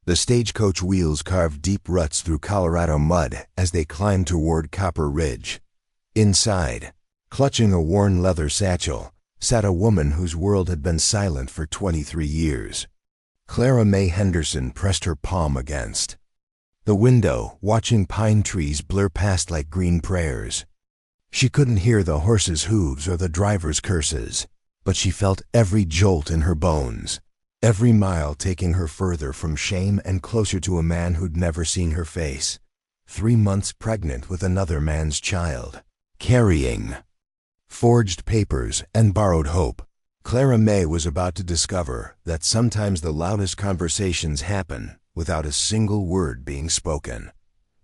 The stagecoach wheels carved deep ruts through Colorado mud as they climbed toward Copper Ridge. Inside, clutching a worn leather satchel, sat a woman whose world had been silent for 23 years. Clara Mae Henderson pressed her palm against the window, watching pine trees blur past like green prayers. She couldn't hear the horse's hooves or the driver's curses, but she felt every jolt in her bones, every mile taking her further from shame and closer to a man who'd never seen her face. 3 months pregnant with another man's child, carrying forged papers and borrowed hope. Clara Mae was about to discover that sometimes the loudest conversations happen without a single word being spoken.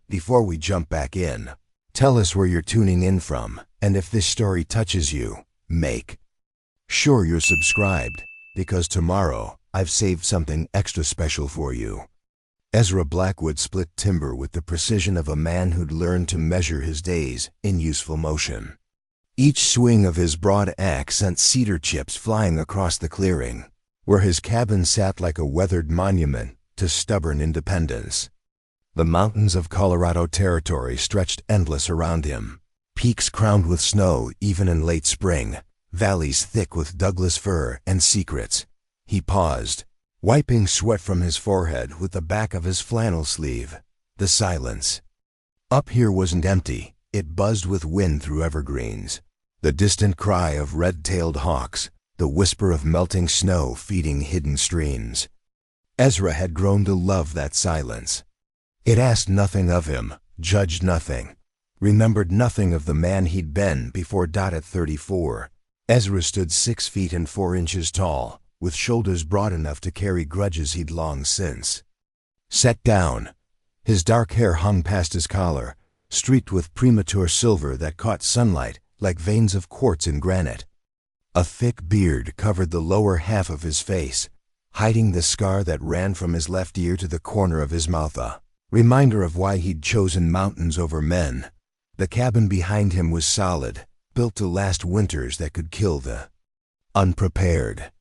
Before we jump back in, tell us where you're tuning in from, and if this story touches you, make sure you're subscribed, because tomorrow I've saved something extra special for you. Ezra Blackwood split timber with the precision of a man who'd learned to measure his days in useful motion. Each swing of his broad axe sent cedar chips flying across the clearing, where his cabin sat like a weathered monument to stubborn independence. The mountains of Colorado Territory stretched endless around him, peaks crowned with snow even in late spring, valleys thick with Douglas fir and secrets. He paused, wiping sweat from his forehead with the back of his flannel sleeve. The silence up here wasn't empty. It buzzed with wind through evergreens, the distant cry of red-tailed hawks, the whisper of melting snow feeding hidden streams. Ezra had grown to love that silence. It asked nothing of him, judged nothing, remembered nothing of the man he'd been before. At 34, Ezra stood 6 feet and 4 inches tall, with shoulders broad enough to carry grudges he'd long since set down. His dark hair hung past his collar, streaked with premature silver that caught sunlight like veins of quartz in granite. A thick beard covered the lower half of his face, hiding the scar that ran from his left ear to the corner of his mouth, a reminder of why he'd chosen mountains over men. The cabin behind him was solid, built to last winters that could kill the unprepared.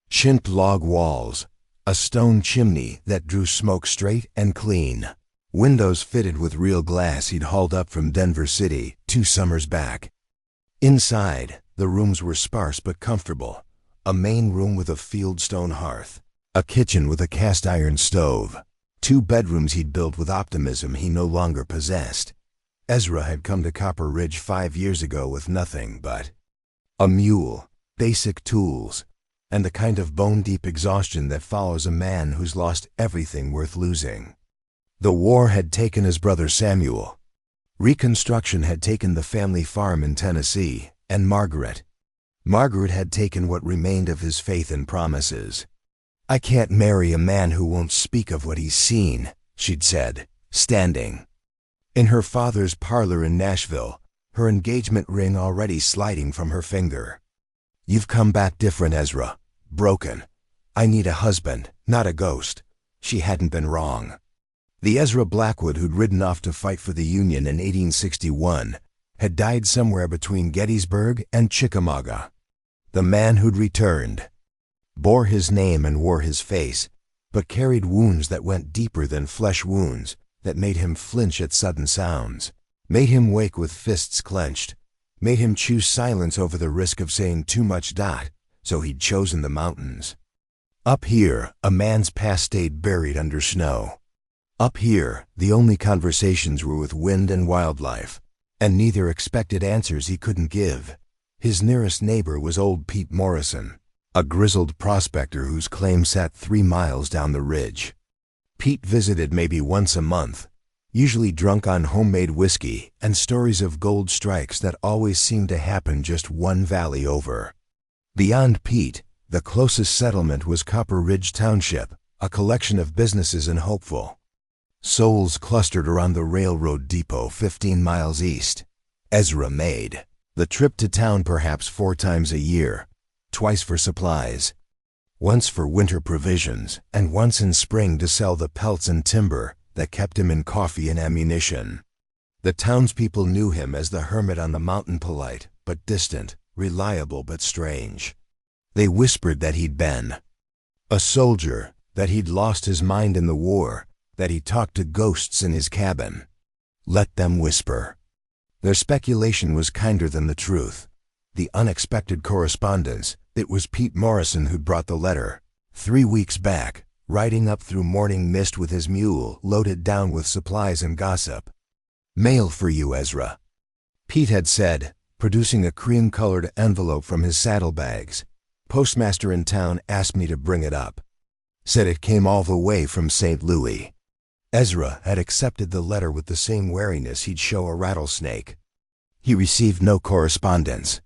Chinked log walls, a stone chimney that drew smoke straight and clean, windows fitted with real glass he'd hauled up from Denver City 2 summers back. Inside, the rooms were sparse but comfortable. A main room with a fieldstone hearth, a kitchen with a cast-iron stove, 2 bedrooms he'd built with optimism he no longer possessed. Ezra had come to Copper Ridge 5 years ago with nothing but a mule, basic tools, and the kind of bone-deep exhaustion that follows a man who's lost everything worth losing. The war had taken his brother Samuel. Reconstruction had taken the family farm in Tennessee, and Margaret had taken what remained of his faith and promises. "I can't marry a man who won't speak of what he's seen," she'd said, standing in her father's parlor in Nashville, her engagement ring already sliding from her finger. "You've come back different, Ezra. Broken. I need a husband, not a ghost." She hadn't been wrong. The Ezra Blackwood who'd ridden off to fight for the Union in 1861 had died somewhere between Gettysburg and Chickamauga. The man who'd returned bore his name and wore his face, but carried wounds that went deeper than flesh wounds, that made him flinch at sudden sounds, made him wake with fists clenched, made him choose silence over the risk of saying too much. So he'd chosen the mountains. Up here, a man's past stayed buried under snow. Up here, the only conversations were with wind and wildlife, and neither expected answers he couldn't give. His nearest neighbor was old Pete Morrison, a grizzled prospector whose claim sat 3 miles down the ridge. Pete visited maybe once a month, usually drunk on homemade whiskey and stories of gold strikes that always seemed to happen just 1 valley over. Beyond Pete, the closest settlement was Copper Ridge Township, a collection of businesses and hopeful souls clustered around the railroad depot 15 miles east. Ezra made the trip to town perhaps 4 times a year, twice for supplies, once for winter provisions, and once in spring to sell the pelts and timber that kept him in coffee and ammunition. The townspeople knew him as the hermit on the mountain, polite but distant, reliable but strange. They whispered that he'd been a soldier, that he'd lost his mind in the war, that he talked to ghosts in his cabin. Let them whisper. Their speculation was kinder than the truth. The unexpected correspondence, it was Pete Morrison who brought the letter. 3 weeks back, riding up through morning mist with his mule loaded down with supplies and gossip. "Mail for you, Ezra," Pete had said, producing a cream-colored envelope from his saddlebags. "Postmaster in town asked me to bring it up. Said it came all the way from St. Louis." Ezra had accepted the letter with the same wariness he'd show a rattlesnake. He received no correspondence.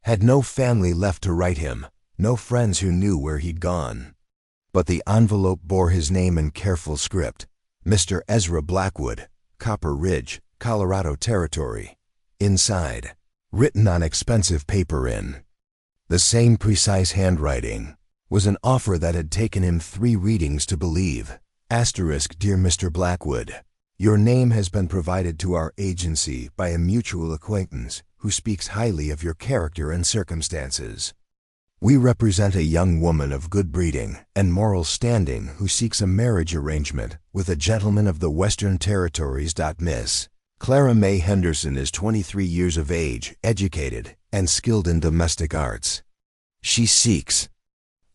Had no family left to write him, no friends who knew where he'd gone. But the envelope bore his name in careful script. Mr. Ezra Blackwood, Copper Ridge, Colorado Territory. Inside, written on expensive paper in the same precise handwriting, was an offer that had taken him 3 readings to believe. Asterisk, "Dear Mr. Blackwood, your name has been provided to our agency by a mutual acquaintance who speaks highly of your character and circumstances. We represent a young woman of good breeding and moral standing who seeks a marriage arrangement with a gentleman of the Western Territories. Miss Clara May Henderson is 23 years of age, educated, and skilled in domestic arts. She seeks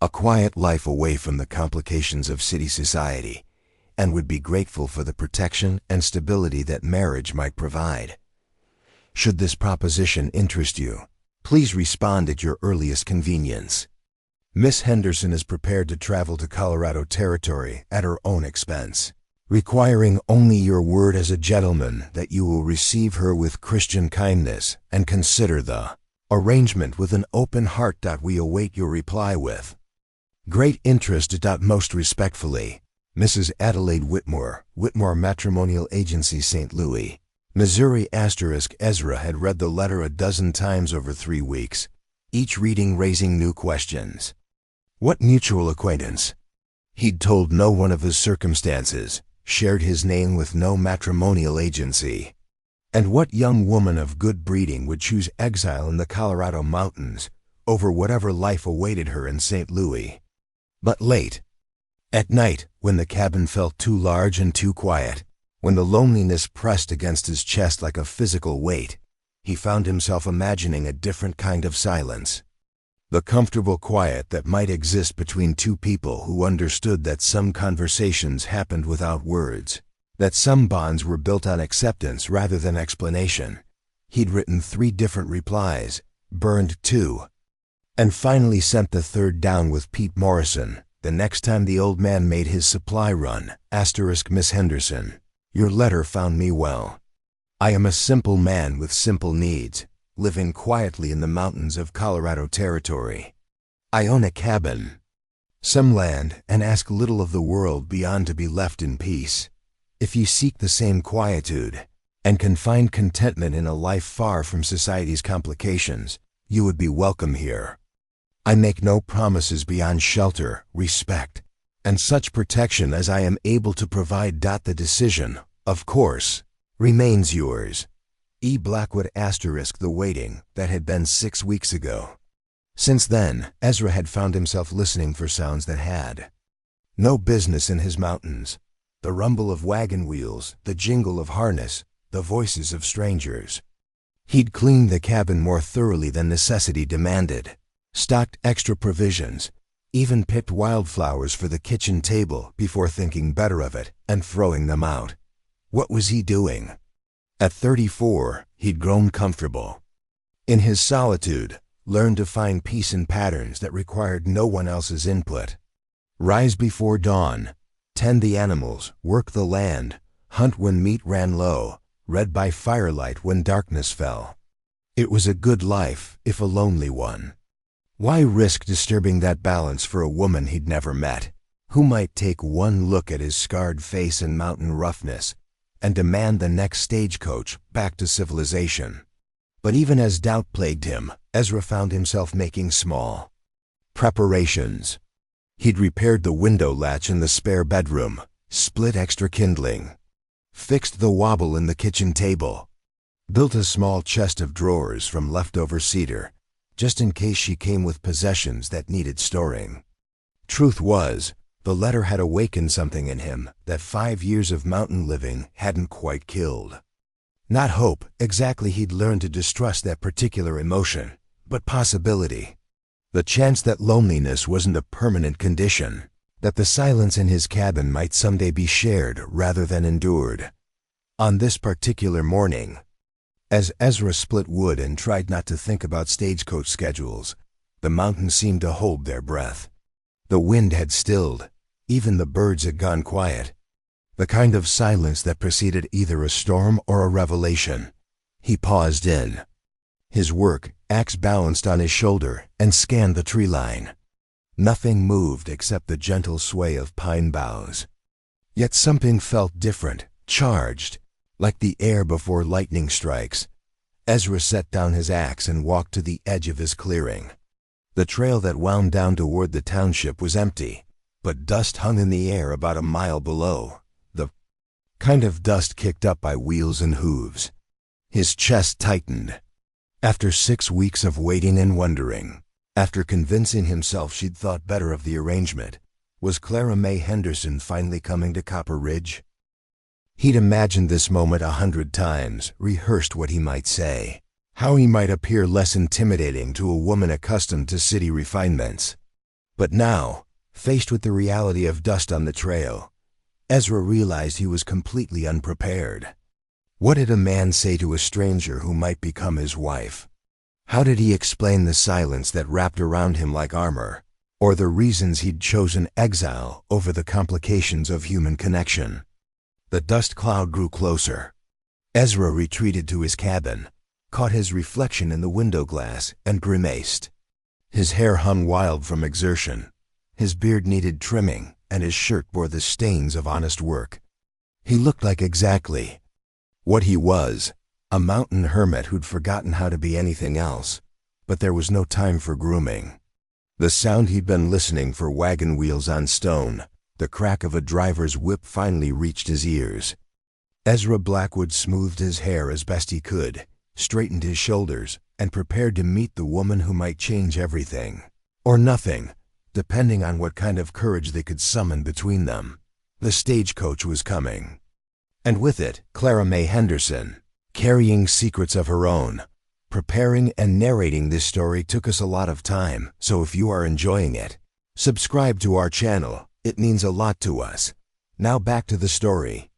a quiet life away from the complications of city society, and would be grateful for the protection and stability that marriage might provide. Should this proposition interest you, please respond at your earliest convenience. Miss Henderson is prepared to travel to Colorado Territory at her own expense, requiring only your word as a gentleman that you will receive her with Christian kindness and consider the arrangement with an open heart. We await your reply with great interest. Most respectfully, Mrs. Adelaide Whitmore, Whitmore Matrimonial Agency, St. Louis, Missouri. Asterisk, Ezra had read the letter a dozen times over 3 weeks, each reading raising new questions. What mutual acquaintance? He'd told no one of his circumstances, shared his name with no matrimonial agency. And what young woman of good breeding would choose exile in the Colorado mountains over whatever life awaited her in St. Louis? But late at night, when the cabin felt too large and too quiet, when the loneliness pressed against his chest like a physical weight, he found himself imagining a different kind of silence. The comfortable quiet that might exist between 2 people who understood that some conversations happened without words, that some bonds were built on acceptance rather than explanation. He'd written 3 different replies, burned 2, and finally sent the 3rd down with Pete Morrison the next time the old man made his supply run. Asterisk, Miss Henderson, your letter found me well. I am a simple man with simple needs, living quietly in the mountains of Colorado Territory. I own a cabin, some land, and ask little of the world beyond to be left in peace. If you seek the same quietude, and can find contentment in a life far from society's complications, you would be welcome here. I make no promises beyond shelter, respect, and such protection as I am able to provide. The decision, of course, remains yours. E. Blackwood. Asterisk, the waiting that had been 6 weeks ago. Since then, Ezra had found himself listening for sounds that had no business in his mountains. The rumble of wagon wheels, the jingle of harness, the voices of strangers. He'd cleaned the cabin more thoroughly than necessity demanded, stocked extra provisions, even picked wildflowers for the kitchen table before thinking better of it and throwing them out. What was he doing? At 34, he'd grown comfortable. In his solitude, learned to find peace in patterns that required no one else's input. Rise before dawn, tend the animals, work the land, hunt when meat ran low, read by firelight when darkness fell. It was a good life, if a lonely one. Why risk disturbing that balance for a woman he'd never met, who might take one look at his scarred face and mountain roughness and demand the next stagecoach back to civilization? But even as doubt plagued him, Ezra found himself making small preparations. He'd repaired the window latch in the spare bedroom, split extra kindling, fixed the wobble in the kitchen table, built a small chest of drawers from leftover cedar, just in case she came with possessions that needed storing. Truth was, The letter had awakened something in him that 5 years of mountain living hadn't quite killed. Not hope, exactly, he'd learned to distrust that particular emotion, but possibility. The chance that loneliness wasn't a permanent condition, that the silence in his cabin might someday be shared rather than endured. On this particular morning, as Ezra split wood and tried not to think about stagecoach schedules, the mountains seemed to hold their breath. The wind had stilled, even the birds had gone quiet. The kind of silence that preceded either a storm or a revelation. He paused in his work, axe balanced on his shoulder, and scanned the tree line. Nothing moved except the gentle sway of pine boughs. Yet something felt different, charged, like the air before lightning strikes. Ezra set down his axe and walked to the edge of his clearing. The trail that wound down toward the township was empty, but dust hung in the air about a mile below, the kind of dust kicked up by wheels and hooves. His chest tightened. After 6 weeks of waiting and wondering, after convincing himself she'd thought better of the arrangement, was Clara May Henderson finally coming to Copper Ridge? He'd imagined this moment 100 times, rehearsed what he might say, how he might appear less intimidating to a woman accustomed to city refinements. But now, faced with the reality of dust on the trail, Ezra realized he was completely unprepared. What did a man say to a stranger who might become his wife? How did he explain the silence that wrapped around him like armor, or the reasons he'd chosen exile over the complications of human connection? The dust cloud grew closer. Ezra retreated to his cabin, caught his reflection in the window glass, and grimaced. His hair hung wild from exertion. His beard needed trimming, and his shirt bore the stains of honest work. He looked like exactly what he was, a mountain hermit who'd forgotten how to be anything else. But there was no time for grooming. The sound he'd been listening for, wagon wheels on stone, the crack of a driver's whip, finally reached his ears. Ezra Blackwood smoothed his hair as best he could, straightened his shoulders, and prepared to meet the woman who might change everything. Or nothing, depending on what kind of courage they could summon between them. The stagecoach was coming. And with it, Clara May Henderson, carrying secrets of her own. Preparing and narrating this story took us a lot of time, so if you are enjoying it, subscribe to our channel. It means a lot to us. Now back to the story.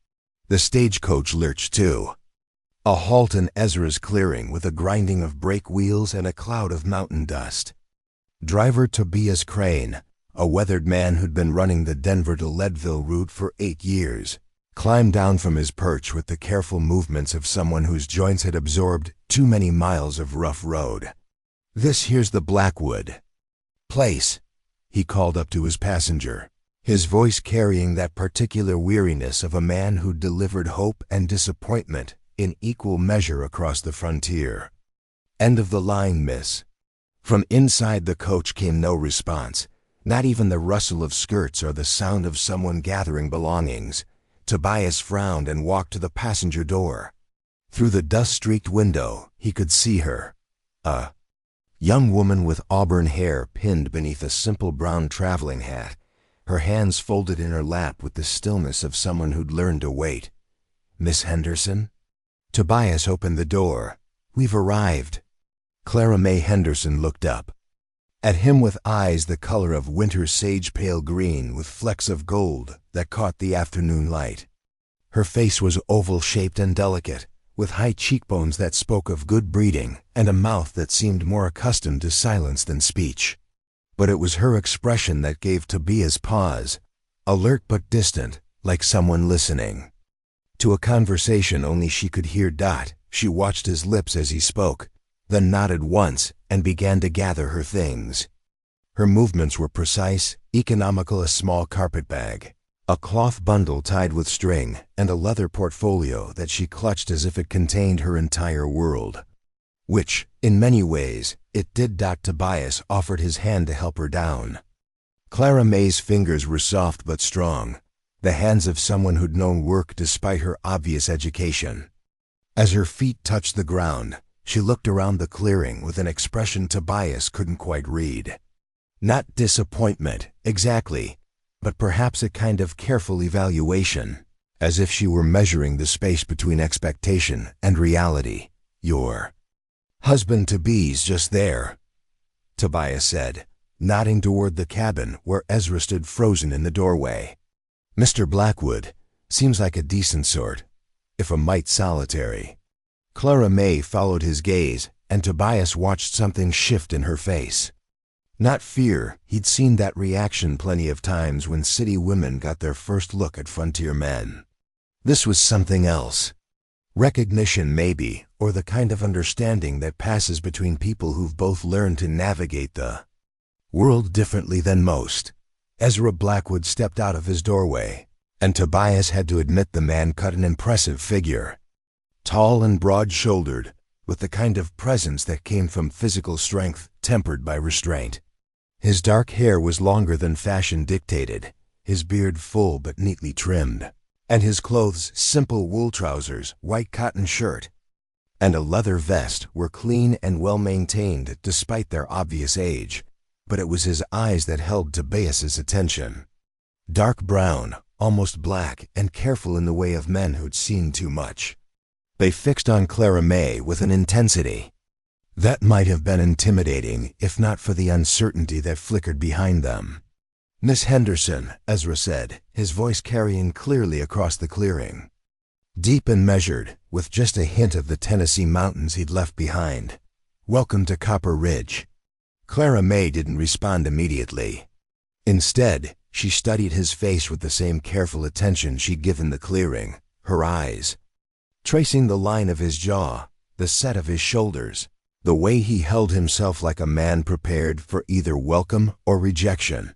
The stagecoach lurched to a halt in Ezra's clearing with a grinding of brake wheels and a cloud of mountain dust. Driver Tobias Crane, a weathered man who'd been running the Denver to Leadville route for 8 years, climbed down from his perch with the careful movements of someone whose joints had absorbed too many miles of rough road. "This here's the Blackwood place," he called up to his passenger, his voice carrying that particular weariness of a man who'd delivered hope and disappointment in equal measure across the frontier. "End of the line, miss." From inside the coach came no response, not even the rustle of skirts or the sound of someone gathering belongings. Tobias frowned and walked to the passenger door. Through the dust-streaked window, he could see her. A young woman with auburn hair pinned beneath a simple brown traveling hat, her hands folded in her lap with the stillness of someone who'd learned to wait. "Miss Henderson?" Tobias opened the door. "We've arrived." Clara May Henderson looked up at him with eyes the color of winter sage pale green with flecks of gold that caught the afternoon light. Her face was oval-shaped and delicate, with high cheekbones that spoke of good breeding and a mouth that seemed more accustomed to silence than speech. But it was her expression that gave Tobias pause, alert but distant, like someone listening to a conversation only she could hear. She watched his lips as he spoke, then nodded once and began to gather her things. Her movements were precise, economical: a small carpet bag, a cloth bundle tied with string, and a leather portfolio that she clutched as if it contained her entire world. Which, in many ways, it did. Tobias offered his hand to help her down. Clara May's fingers were soft but strong, the hands of someone who'd known work despite her obvious education. As her feet touched the ground, she looked around the clearing with an expression Tobias couldn't quite read. Not disappointment, exactly, but perhaps a kind of careful evaluation, as if she were measuring the space between expectation and reality. "Your husband-to-be's just there," Tobias said, nodding toward the cabin where Ezra stood frozen in the doorway. "Mr. Blackwood seems like a decent sort, if a mite solitary." Clara May followed his gaze, and Tobias watched something shift in her face. Not fear, he'd seen that reaction plenty of times when city women got their first look at frontier men. This was something else. Recognition, maybe, or the kind of understanding that passes between people who've both learned to navigate the world differently than most. Ezra Blackwood stepped out of his doorway, and Tobias had to admit the man cut an impressive figure. Tall and broad-shouldered, with the kind of presence that came from physical strength tempered by restraint. His dark hair was longer than fashion dictated, his beard full but neatly trimmed, and his clothes simple wool trousers, white cotton shirt, and a leather vest were clean and well-maintained despite their obvious age. But it was his eyes that held Tobias's attention. Dark brown, almost black, and careful in the way of men who'd seen too much. They fixed on Clara May with an intensity that might have been intimidating if not for the uncertainty that flickered behind them. "Miss Henderson," Ezra said, his voice carrying clearly across the clearing. Deep and measured, with just a hint of the Tennessee mountains he'd left behind. "Welcome to Copper Ridge." Clara May didn't respond immediately. Instead, she studied his face with the same careful attention she'd given the clearing, her eyes, tracing the line of his jaw, the set of his shoulders, the way he held himself like a man prepared for either welcome or rejection.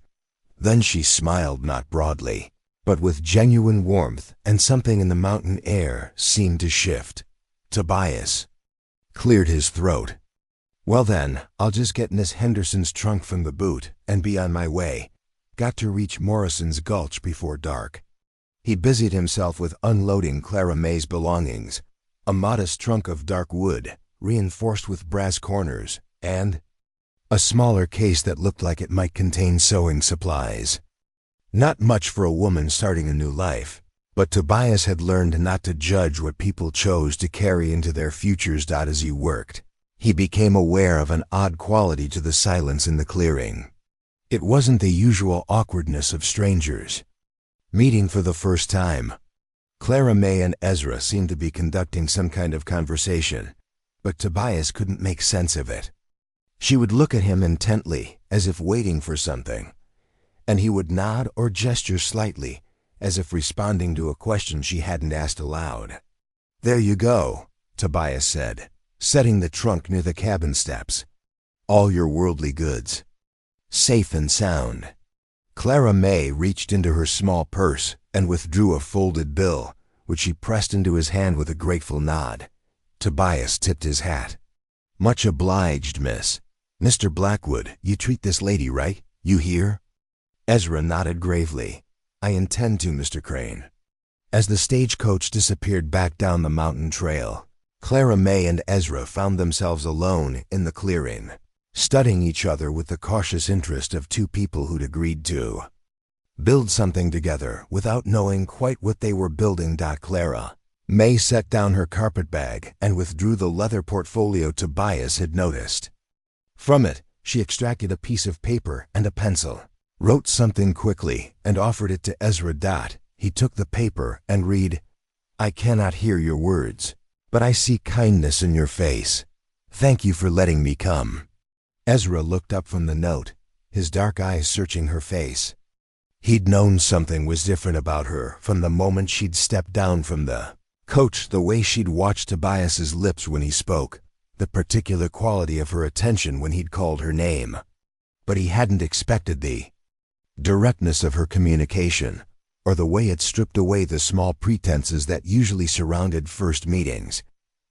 Then she smiled not broadly, but with genuine warmth, and something in the mountain air seemed to shift. Tobias cleared his throat. "Well then, I'll just get Miss Henderson's trunk from the boot and be on my way. Got to reach Morrison's Gulch before dark." He busied himself with unloading Clara May's belongings, a modest trunk of dark wood, reinforced with brass corners, and a smaller case that looked like it might contain sewing supplies. Not much for a woman starting a new life, but Tobias had learned not to judge what people chose to carry into their futures. As he worked, he became aware of an odd quality to the silence in the clearing. It wasn't the usual awkwardness of strangers meeting for the first time. Clara May and Ezra seemed to be conducting some kind of conversation, but Tobias couldn't make sense of it. She would look at him intently, as if waiting for something, and he would nod or gesture slightly, as if responding to a question she hadn't asked aloud. "There you go," Tobias said, setting the trunk near the cabin steps. "All your worldly goods. Safe and sound." Clara May reached into her small purse and withdrew a folded bill, which she pressed into his hand with a grateful nod. Tobias tipped his hat. "Much obliged, miss. Mr. Blackwood, you treat this lady right? You hear?" Ezra nodded gravely. "I intend to, Mr. Crane." As the stagecoach disappeared back down the mountain trail, Clara May and Ezra found themselves alone in the clearing, studying each other with the cautious interest of two people who'd agreed to build something together without knowing quite what they were building. Clara May set down her carpetbag and withdrew the leather portfolio Tobias had noticed. From it, she extracted a piece of paper and a pencil, wrote something quickly, and offered it to Ezra. He took the paper and read, "I cannot hear your words, but I see kindness in your face. Thank you for letting me come." Ezra looked up from the note, his dark eyes searching her face. He'd known something was different about her from the moment she'd stepped down from the coach, the way she'd watched Tobias's lips when he spoke, the particular quality of her attention when he'd called her name. But he hadn't expected the directness of her communication, or the way it stripped away the small pretenses that usually surrounded first meetings.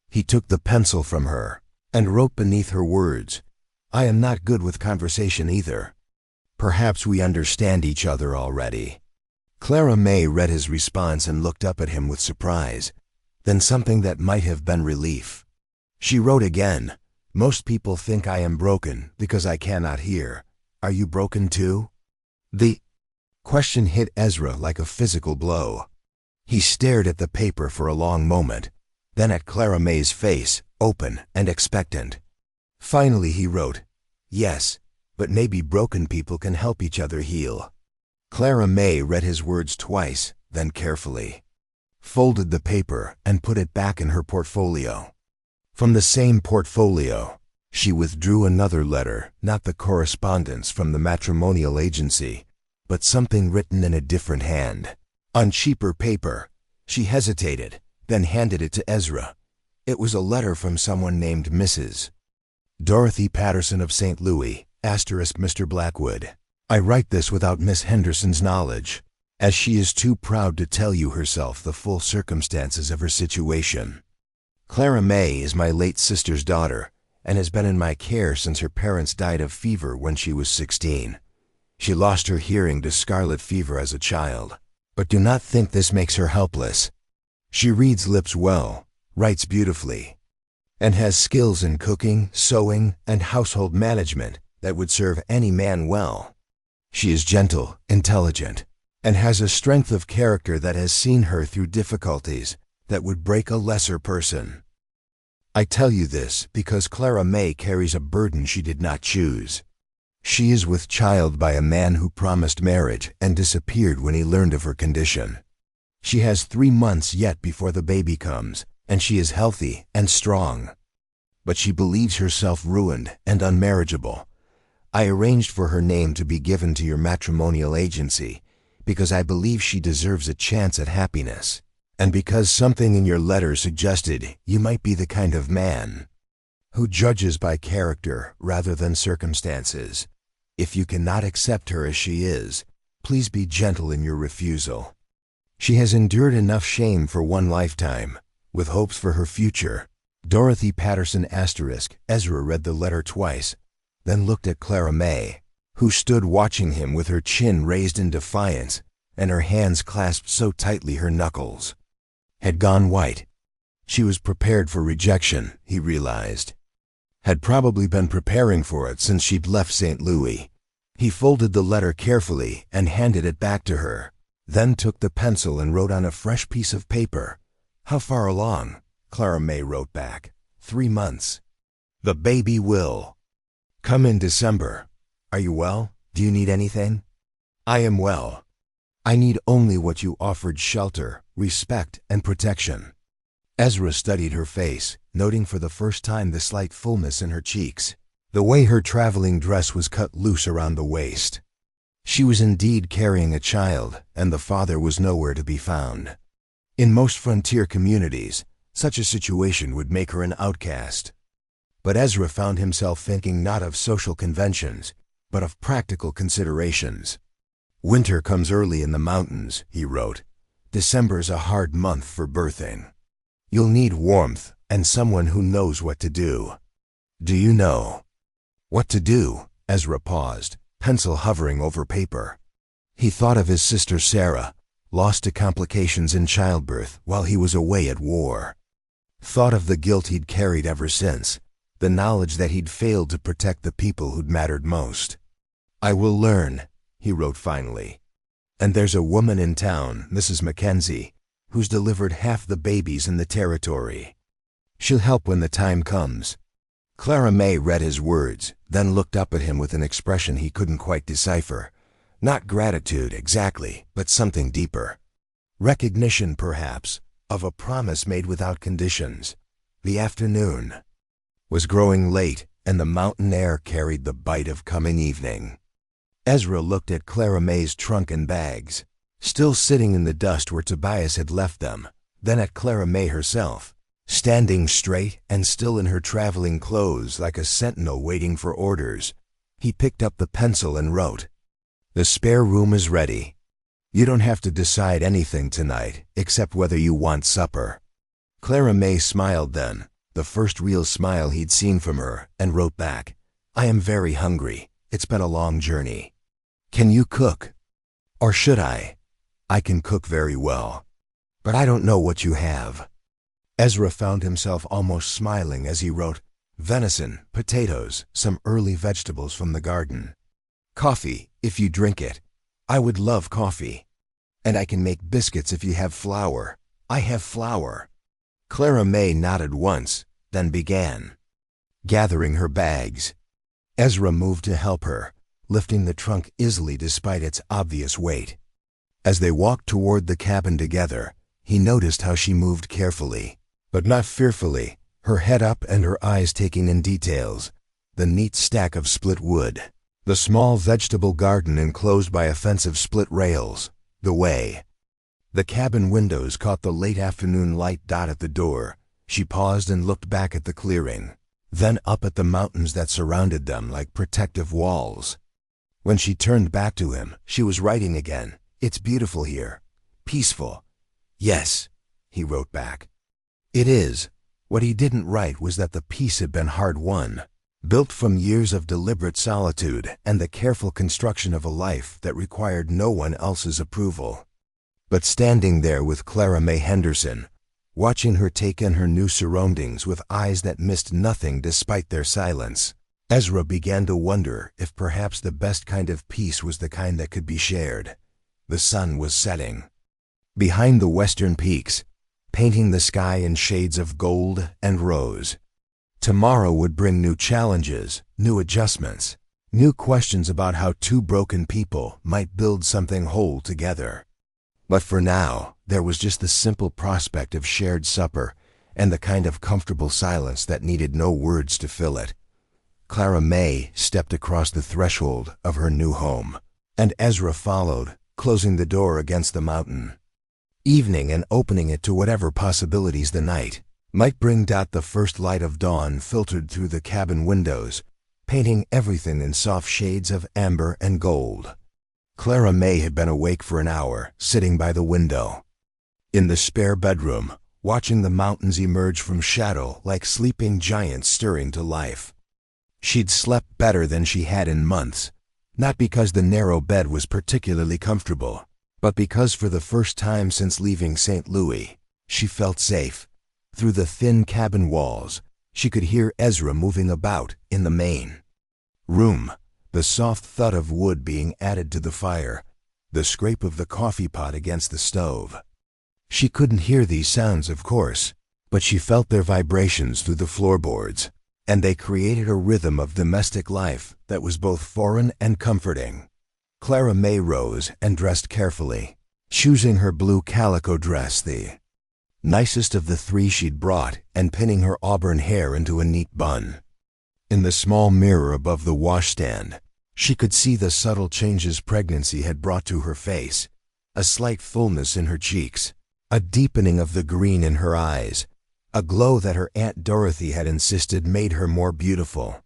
He took the pencil from her and wrote beneath her words, "I am not good with conversation either. Perhaps we understand each other already." Clara May read his response and looked up at him with surprise, then something that might have been relief. She wrote again, "Most people think I am broken because I cannot hear. Are you broken too?" The Question hit Ezra like a physical blow. He stared at the paper for a long moment, then at Clara May's face, open and expectant. Finally he wrote, "Yes, but maybe broken people can help each other heal." Clara May read his words twice, then carefully folded the paper and put it back in her portfolio. From the same portfolio, she withdrew another letter, not the correspondence from the matrimonial agency, but something written in a different hand. On cheaper paper, she hesitated, then handed it to Ezra. It was a letter from someone named Mrs. Dorothy Patterson of St. Louis, Mr. Blackwood. I write this without Miss Henderson's knowledge, as she is too proud to tell you herself the full circumstances of her situation. Clara May is my late sister's daughter and has been in my care since her parents died of fever when she was 16. She lost her hearing to scarlet fever as a child, but do not think this makes her helpless. She reads lips well, writes beautifully, and has skills in cooking, sewing, and household management that would serve any man well. She is gentle, intelligent, and has a strength of character that has seen her through difficulties that would break a lesser person. I tell you this because Clara May carries a burden she did not choose. She is with child by a man who promised marriage and disappeared when he learned of her condition. She has 3 months yet before the baby comes, and she is healthy and strong. But she believes herself ruined and unmarriageable. I arranged for her name to be given to your matrimonial agency because I believe she deserves a chance at happiness, and because something in your letter suggested you might be the kind of man who judges by character rather than circumstances. If you cannot accept her as she is, please be gentle in your refusal. She has endured enough shame for one lifetime, with hopes for her future. Dorothy Patterson *. Ezra read the letter twice, then looked at Clara May, who stood watching him with her chin raised in defiance and her hands clasped so tightly her knuckles had gone white. She was prepared for rejection, he realized. Had probably been preparing for it since she'd left St. Louis. He folded the letter carefully and handed it back to her, then took the pencil and wrote on a fresh piece of paper. How far along? Clara May wrote back. 3 months. The baby will come in December. Are you well? Do you need anything? I am well. I need only what you offered: shelter, respect, and protection. Ezra studied her face, noting for the first time the slight fullness in her cheeks, the way her traveling dress was cut loose around the waist. She was indeed carrying a child, and the father was nowhere to be found. In most frontier communities, such a situation would make her an outcast. But Ezra found himself thinking not of social conventions, but of practical considerations. Winter comes early in the mountains, he wrote. December's a hard month for birthing. You'll need warmth and someone who knows what to do. Do you know what to do? Ezra paused, pencil hovering over paper. He thought of his sister Sarah, lost to complications in childbirth while he was away at war. Thought of the guilt he'd carried ever since, the knowledge that he'd failed to protect the people who'd mattered most. I will learn, he wrote finally. And there's a woman in town, Mrs. Mackenzie, who's delivered half the babies in the territory. She'll help when the time comes. Clara May read his words, then looked up at him with an expression he couldn't quite decipher. Not gratitude exactly, but something deeper. Recognition, perhaps, of a promise made without conditions. The afternoon was growing late, and the mountain air carried the bite of coming evening. Ezra looked at Clara May's trunk and bags, still sitting in the dust where Tobias had left them, then at Clara May herself, standing straight and still in her traveling clothes like a sentinel waiting for orders. He picked up the pencil and wrote, The spare room is ready. You don't have to decide anything tonight, except whether you want supper. Clara May smiled then, the first real smile he'd seen from her, and wrote back, I am very hungry. It's been a long journey. Can you cook? Or should I? I can cook very well, but I don't know what you have. Ezra found himself almost smiling as he wrote, venison, potatoes, some early vegetables from the garden. Coffee, if you drink it. I would love coffee. And I can make biscuits if you have flour. I have flour. Clara May nodded once, then began gathering her bags. Ezra moved to help her, lifting the trunk easily despite its obvious weight. As they walked toward the cabin together, he noticed how she moved carefully, but not fearfully, her head up and her eyes taking in details. The neat stack of split wood, the small vegetable garden enclosed by a fence of split rails, the way the cabin windows caught the late afternoon light dot at the door. She paused and looked back at the clearing, then up at the mountains that surrounded them like protective walls. When she turned back to him, she was writing again. It's beautiful here. Peaceful. Yes, he wrote back. It is. What he didn't write was that the peace had been hard-won, built from years of deliberate solitude and the careful construction of a life that required no one else's approval. But standing there with Clara May Henderson, watching her take in her new surroundings with eyes that missed nothing despite their silence, Ezra began to wonder if perhaps the best kind of peace was the kind that could be shared. The sun was setting behind the western peaks, painting the sky in shades of gold and rose. Tomorrow would bring new challenges, new adjustments, new questions about how two broken people might build something whole together. But for now, there was just the simple prospect of shared supper and the kind of comfortable silence that needed no words to fill it. Clara May stepped across the threshold of her new home, and Ezra followed, closing the door against the mountain. Evening and opening it to whatever possibilities the night might bring. The first light of dawn filtered through the cabin windows, painting everything in soft shades of amber and gold. Clara May had been awake for an hour, sitting by the window in the spare bedroom, watching the mountains emerge from shadow like sleeping giants stirring to life. She'd slept better than she had in months, not because the narrow bed was particularly comfortable, but because for the first time since leaving St. Louis, she felt safe. Through the thin cabin walls, she could hear Ezra moving about in the main room, the soft thud of wood being added to the fire, the scrape of the coffee pot against the stove. She couldn't hear these sounds, of course, but she felt their vibrations through the floorboards, and they created a rhythm of domestic life that was both foreign and comforting. Clara May rose and dressed carefully, choosing her blue calico dress, the nicest of the three she'd brought, and pinning her auburn hair into a neat bun. In the small mirror above the washstand, she could see the subtle changes pregnancy had brought to her face, a slight fullness in her cheeks, a deepening of the green in her eyes, a glow that her Aunt Dorothy had insisted made her more beautiful.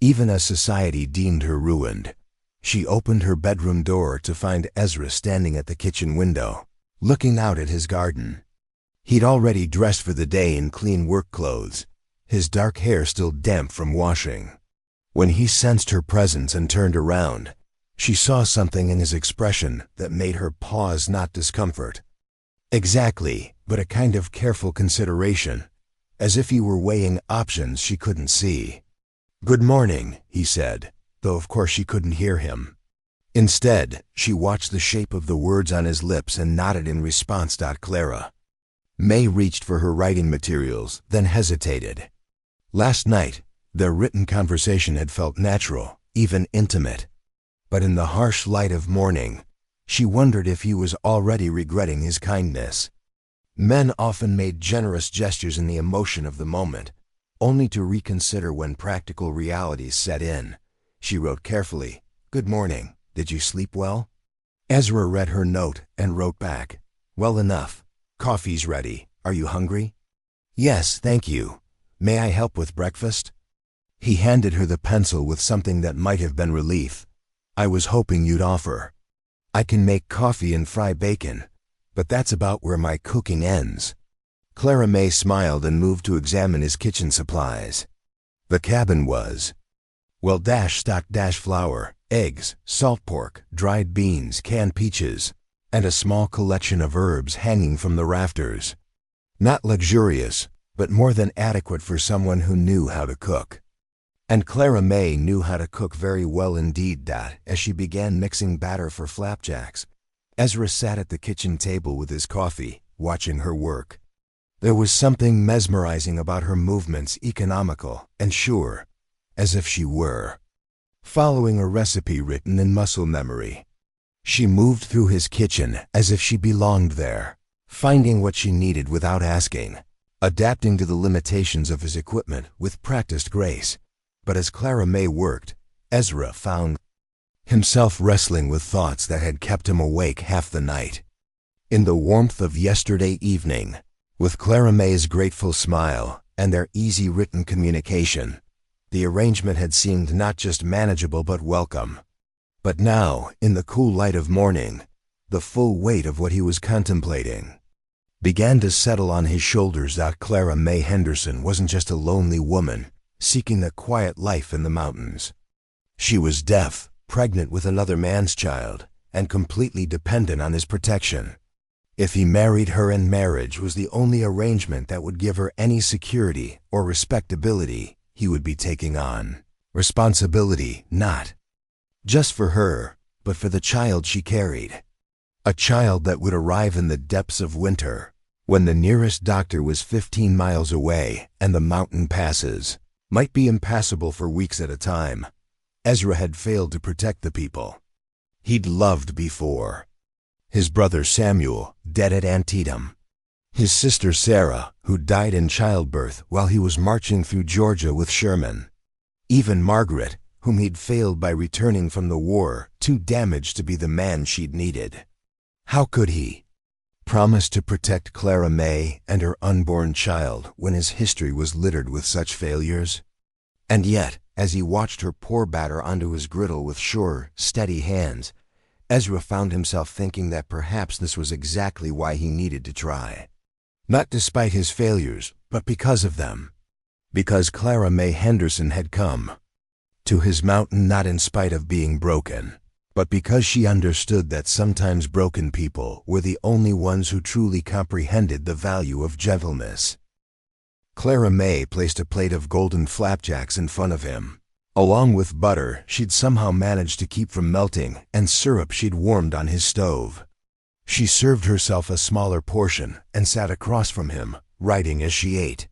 Even as society deemed her ruined, she opened her bedroom door to find Ezra standing at the kitchen window, looking out at his garden. He'd already dressed for the day in clean work clothes, his dark hair still damp from washing. When he sensed her presence and turned around, she saw something in his expression that made her pause, not discomfort. Exactly, but a kind of careful consideration, as if he were weighing options she couldn't see. "Good morning," he said, though of course she couldn't hear him. Instead, she watched the shape of the words on his lips and nodded in response. Clara May reached for her writing materials, then hesitated. Last night, their written conversation had felt natural, even intimate. But in the harsh light of morning, she wondered if he was already regretting his kindness. Men often made generous gestures in the emotion of the moment, only to reconsider when practical realities set in. She wrote carefully, "Good morning. Did you sleep well?" Ezra read her note and wrote back, "Well enough. Coffee's ready. Are you hungry?" "Yes, thank you. May I help with breakfast?" He handed her the pencil with something that might have been relief. "I was hoping you'd offer. I can make coffee and fry bacon, but that's about where my cooking ends." Clara May smiled and moved to examine his kitchen supplies. The cabin was well stocked: flour, eggs, salt pork, dried beans, canned peaches, and a small collection of herbs hanging from the rafters. Not luxurious, but more than adequate for someone who knew how to cook. And Clara May knew how to cook very well indeed. As she began mixing batter for flapjacks, Ezra sat at the kitchen table with his coffee, watching her work. There was something mesmerizing about her movements, economical and sure, as if she were following a recipe written in muscle memory. She moved through his kitchen as if she belonged there, finding what she needed without asking, adapting to the limitations of his equipment with practiced grace. But as Clara May worked, Ezra found himself wrestling with thoughts that had kept him awake half the night. In the warmth of yesterday evening, with Clara May's grateful smile and their easy written communication, the arrangement had seemed not just manageable but welcome. But now, in the cool light of morning, the full weight of what he was contemplating began to settle on his shoulders. Clara May Henderson wasn't just a lonely woman seeking a quiet life in the mountains. She was deaf, pregnant with another man's child, and completely dependent on his protection. If he married her and marriage was the only arrangement that would give her any security or respectability, he would be taking on responsibility not just for her, but for the child she carried. A child that would arrive in the depths of winter, when the nearest doctor was 15 miles away and the mountain passes might be impassable for weeks at a time. Ezra had failed to protect the people he'd loved before. His brother Samuel, dead at Antietam. His sister Sarah, who died in childbirth while he was marching through Georgia with Sherman. Even Margaret, whom he'd failed by returning from the war, too damaged to be the man she'd needed. How could he promise to protect Clara May and her unborn child when his history was littered with such failures? And yet, as he watched her pour batter onto his griddle with sure, steady hands, Ezra found himself thinking that perhaps this was exactly why he needed to try. Not despite his failures, but because of them. Because Clara May Henderson had come to his mountain not in spite of being broken, but because she understood that sometimes broken people were the only ones who truly comprehended the value of gentleness. Clara May placed a plate of golden flapjacks in front of him, along with butter she'd somehow managed to keep from melting and syrup she'd warmed on his stove. She served herself a smaller portion and sat across from him, writing as she ate.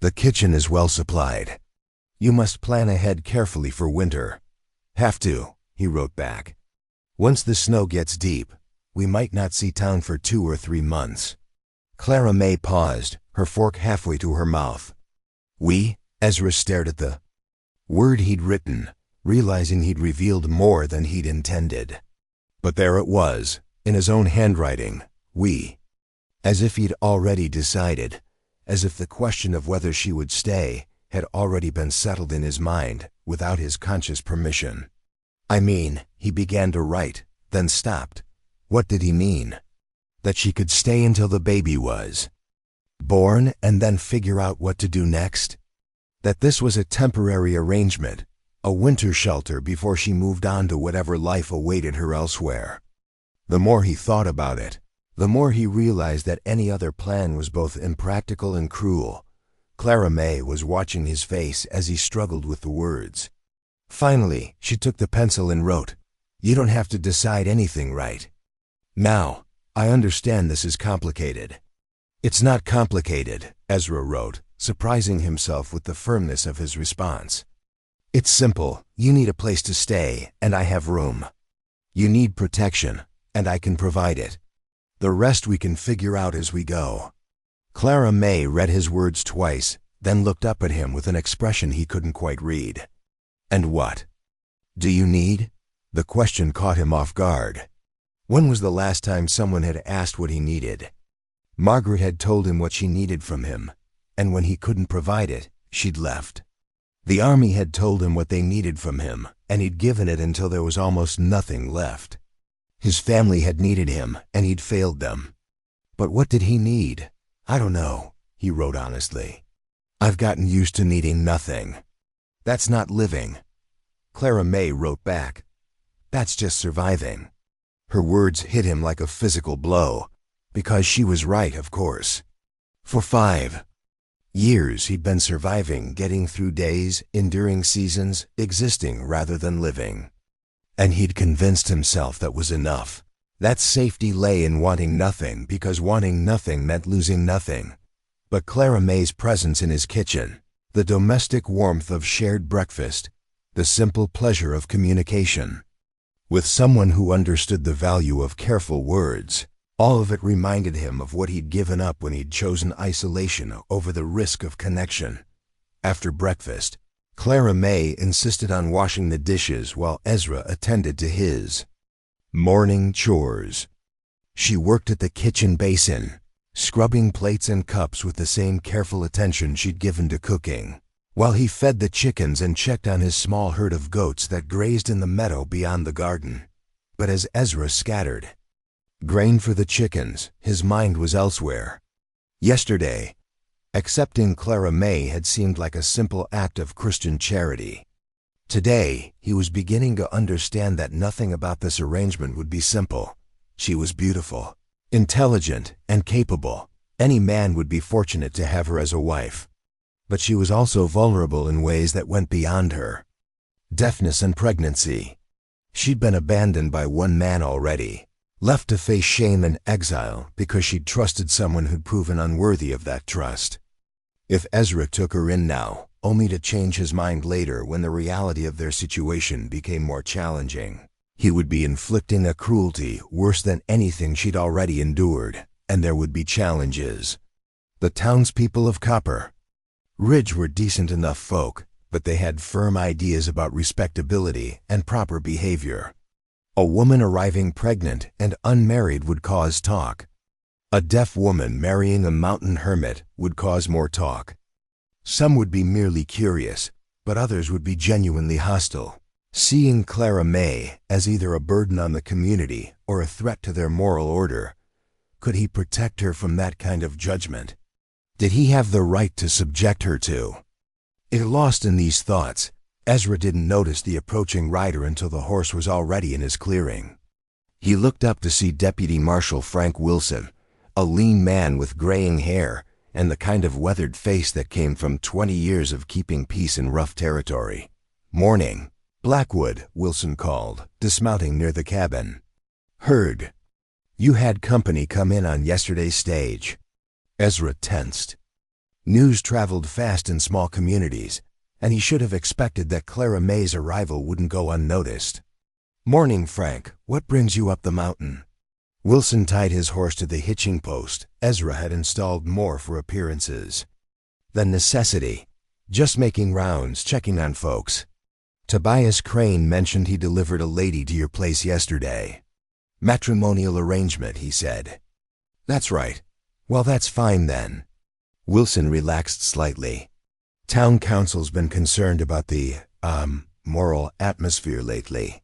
The kitchen is well supplied. You must plan ahead carefully for winter. Have to, he wrote back. Once the snow gets deep, we might not see town for 2 or 3 months. Clara May paused, her fork halfway to her mouth. We? Ezra stared at the word he'd written, realizing he'd revealed more than he'd intended. But there it was, in his own handwriting, we. As if he'd already decided, as if the question of whether she would stay had already been settled in his mind without his conscious permission. I mean, he began to write, then stopped. What did he mean? That she could stay until the baby was born and then figure out what to do next? That this was a temporary arrangement, a winter shelter before she moved on to whatever life awaited her elsewhere? The more he thought about it, the more he realized that any other plan was both impractical and cruel. Clara May was watching his face as he struggled with the words. Finally, she took the pencil and wrote, "You don't have to decide anything right now. I understand this is complicated." "It's not complicated," Ezra wrote, surprising himself with the firmness of his response. "It's simple. You need a place to stay, and I have room. You need protection, and I can provide it. The rest we can figure out as we go." Clara May read his words twice, then looked up at him with an expression he couldn't quite read. "And what do you need?" The question caught him off guard. When was the last time someone had asked what he needed? Margaret had told him what she needed from him, and when he couldn't provide it, she'd left. The army had told him what they needed from him, and he'd given it until there was almost nothing left. His family had needed him, and he'd failed them. But what did he need? "I don't know," he wrote honestly. "I've gotten used to needing nothing. That's not living." Clara May wrote back, "That's just surviving." Her words hit him like a physical blow, because she was right, of course. For 5 Years he'd been surviving, getting through days, enduring seasons, existing rather than living. And he'd convinced himself that was enough. That safety lay in wanting nothing, because wanting nothing meant losing nothing. But Clara May's presence in his kitchen, the domestic warmth of shared breakfast, the simple pleasure of communication, with someone who understood the value of careful words, all of it reminded him of what he'd given up when he'd chosen isolation over the risk of connection. After breakfast, Clara May insisted on washing the dishes while Ezra attended to his morning chores. She worked at the kitchen basin, scrubbing plates and cups with the same careful attention she'd given to cooking, while he fed the chickens and checked on his small herd of goats that grazed in the meadow beyond the garden. But as Ezra scattered grain for the chickens, his mind was elsewhere. Yesterday, accepting Clara May had seemed like a simple act of Christian charity. Today, he was beginning to understand that nothing about this arrangement would be simple. She was beautiful, intelligent, and capable. Any man would be fortunate to have her as a wife. But she was also vulnerable in ways that went beyond her. Deafness and pregnancy. She'd been abandoned by one man already, left to face shame and exile because she'd trusted someone who'd proven unworthy of that trust. If Ezra took her in now, only to change his mind later when the reality of their situation became more challenging, he would be inflicting a cruelty worse than anything she'd already endured, and there would be challenges. The townspeople of Copper Ridge were decent enough folk, but they had firm ideas about respectability and proper behavior. A woman arriving pregnant and unmarried would cause talk. A deaf woman marrying a mountain hermit would cause more talk. Some would be merely curious, but others would be genuinely hostile, seeing Clara May as either a burden on the community or a threat to their moral order. Could he protect her from that kind of judgment? Did he have the right to subject her to? Lost in these thoughts, Ezra didn't notice the approaching rider until the horse was already in his clearing. He looked up to see Deputy Marshal Frank Wilson, a lean man with graying hair and the kind of weathered face that came from 20 years of keeping peace in rough territory. "Morning, Blackwood," Wilson called, dismounting near the cabin. "Heard you had company come in on yesterday's stage." Ezra tensed. News traveled fast in small communities, and he should have expected that Clara May's arrival wouldn't go unnoticed. "Morning, Frank. What brings you up the mountain?" Wilson tied his horse to the hitching post Ezra had installed more for appearances than necessity, just making rounds, checking on folks. "Tobias Crane mentioned he delivered a lady to your place yesterday." "Matrimonial arrangement," he said. "That's right. Well, that's fine then." Wilson relaxed slightly. Town council's been concerned about the, moral atmosphere lately.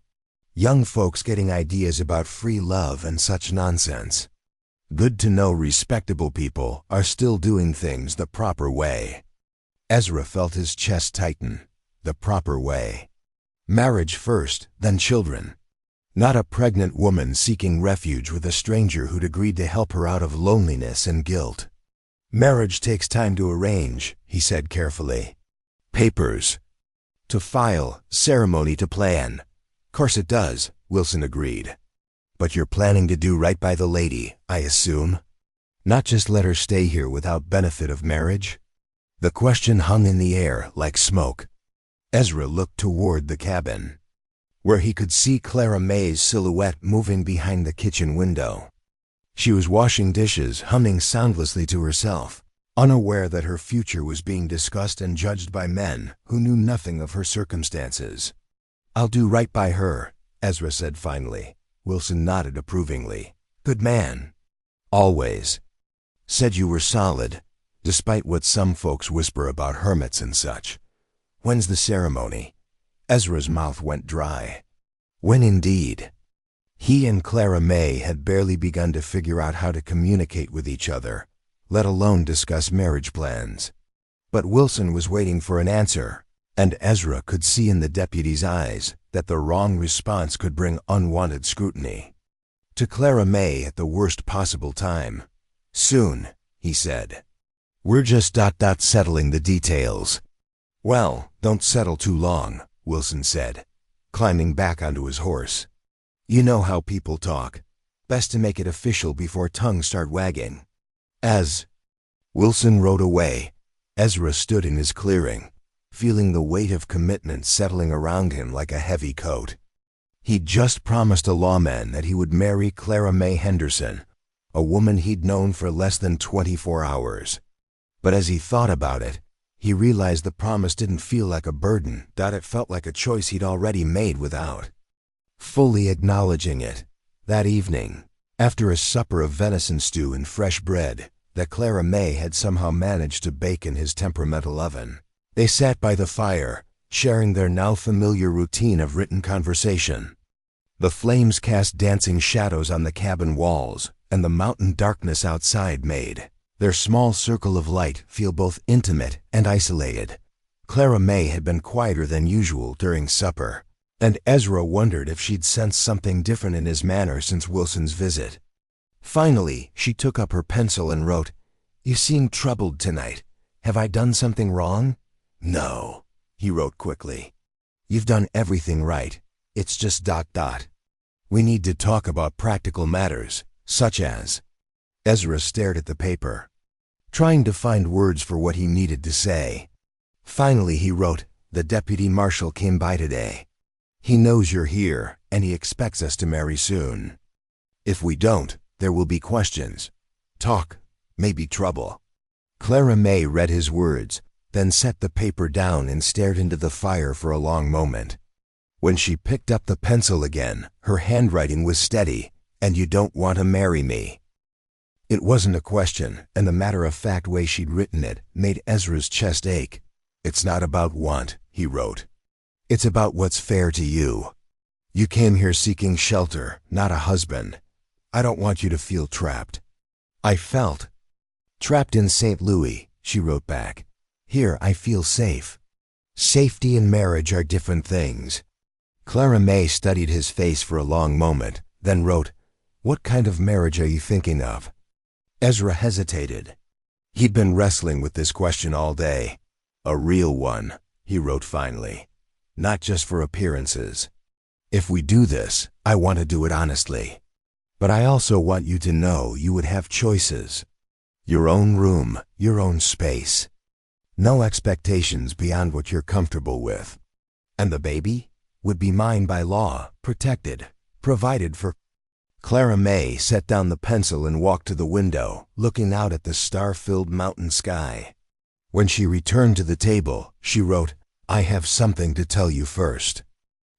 Young folks getting ideas about free love and such nonsense. Good to know respectable people are still doing things the proper way. Ezra felt his chest tighten. The proper way. Marriage first, then children. Not a pregnant woman seeking refuge with a stranger who'd agreed to help her out of loneliness and guilt. "Marriage takes time to arrange," he said carefully. "Papers to file, ceremony to plan." "Course it does," Wilson agreed. "But you're planning to do right by the lady, I assume? Not just let her stay here without benefit of marriage?" The question hung in the air like smoke. Ezra looked toward the cabin, where he could see Clara May's silhouette moving behind the kitchen window. She was washing dishes, humming soundlessly to herself, unaware that her future was being discussed and judged by men who knew nothing of her circumstances. "I'll do right by her," Ezra said finally. Wilson nodded approvingly. "Good man." "Always. Said you were solid, despite what some folks whisper about hermits and such. When's the ceremony?" Ezra's mouth went dry. When indeed? He and Clara May had barely begun to figure out how to communicate with each other, let alone discuss marriage plans. But Wilson was waiting for an answer, and Ezra could see in the deputy's eyes that the wrong response could bring unwanted scrutiny. To Clara May at the worst possible time. "Soon," he said. We're just settling the details. Well, don't settle too long, Wilson said, climbing back onto his horse. You know how people talk. Best to make it official before tongues start wagging. As Wilson rode away, Ezra stood in his clearing, feeling the weight of commitment settling around him like a heavy coat. He'd just promised a lawman that he would marry Clara May Henderson, a woman he'd known for less than 24 hours. But as he thought about it, he realized the promise didn't feel like a burden, that it felt like a choice he'd already made without fully acknowledging it. That evening, after a supper of venison stew and fresh bread that Clara May had somehow managed to bake in his temperamental oven, they sat by the fire, sharing their now familiar routine of written conversation. The flames cast dancing shadows on the cabin walls, and the mountain darkness outside made their small circle of light feel both intimate and isolated. Clara May had been quieter than usual during supper, and Ezra wondered if she'd sensed something different in his manner since Wilson's visit. Finally, she took up her pencil and wrote, "You seem troubled tonight. Have I done something wrong?" "No," he wrote quickly. "You've done everything right. It's just ... We need to talk about practical matters, such as..." Ezra stared at the paper, trying to find words for what he needed to say. Finally he wrote, "The deputy marshal came by today. He knows you're here, and he expects us to marry soon. If we don't, there will be questions. Talk, maybe trouble." Clara May read his words, then set the paper down and stared into the fire for a long moment. When she picked up the pencil again, her handwriting was steady, "And you don't want to marry me." It wasn't a question, and the matter-of-fact way she'd written it made Ezra's chest ache. "It's not about want," he wrote. "It's about what's fair to you. You came here seeking shelter, not a husband. I don't want you to feel trapped." "I felt trapped in St. Louis," she wrote back. "Here I feel safe." Safety and marriage are different things. Clara May studied his face for a long moment, then wrote, "What kind of marriage are you thinking of?" Ezra hesitated. He'd been wrestling with this question all day. "A real one," he wrote finally. "Not just for appearances. If we do this, I want to do it honestly. But I also want you to know you would have choices. Your own room, your own space. No expectations beyond what you're comfortable with. And the baby would be mine by law, protected, provided for." Clara May set down the pencil and walked to the window, looking out at the star-filled mountain sky. When she returned to the table, she wrote, "I have something to tell you first.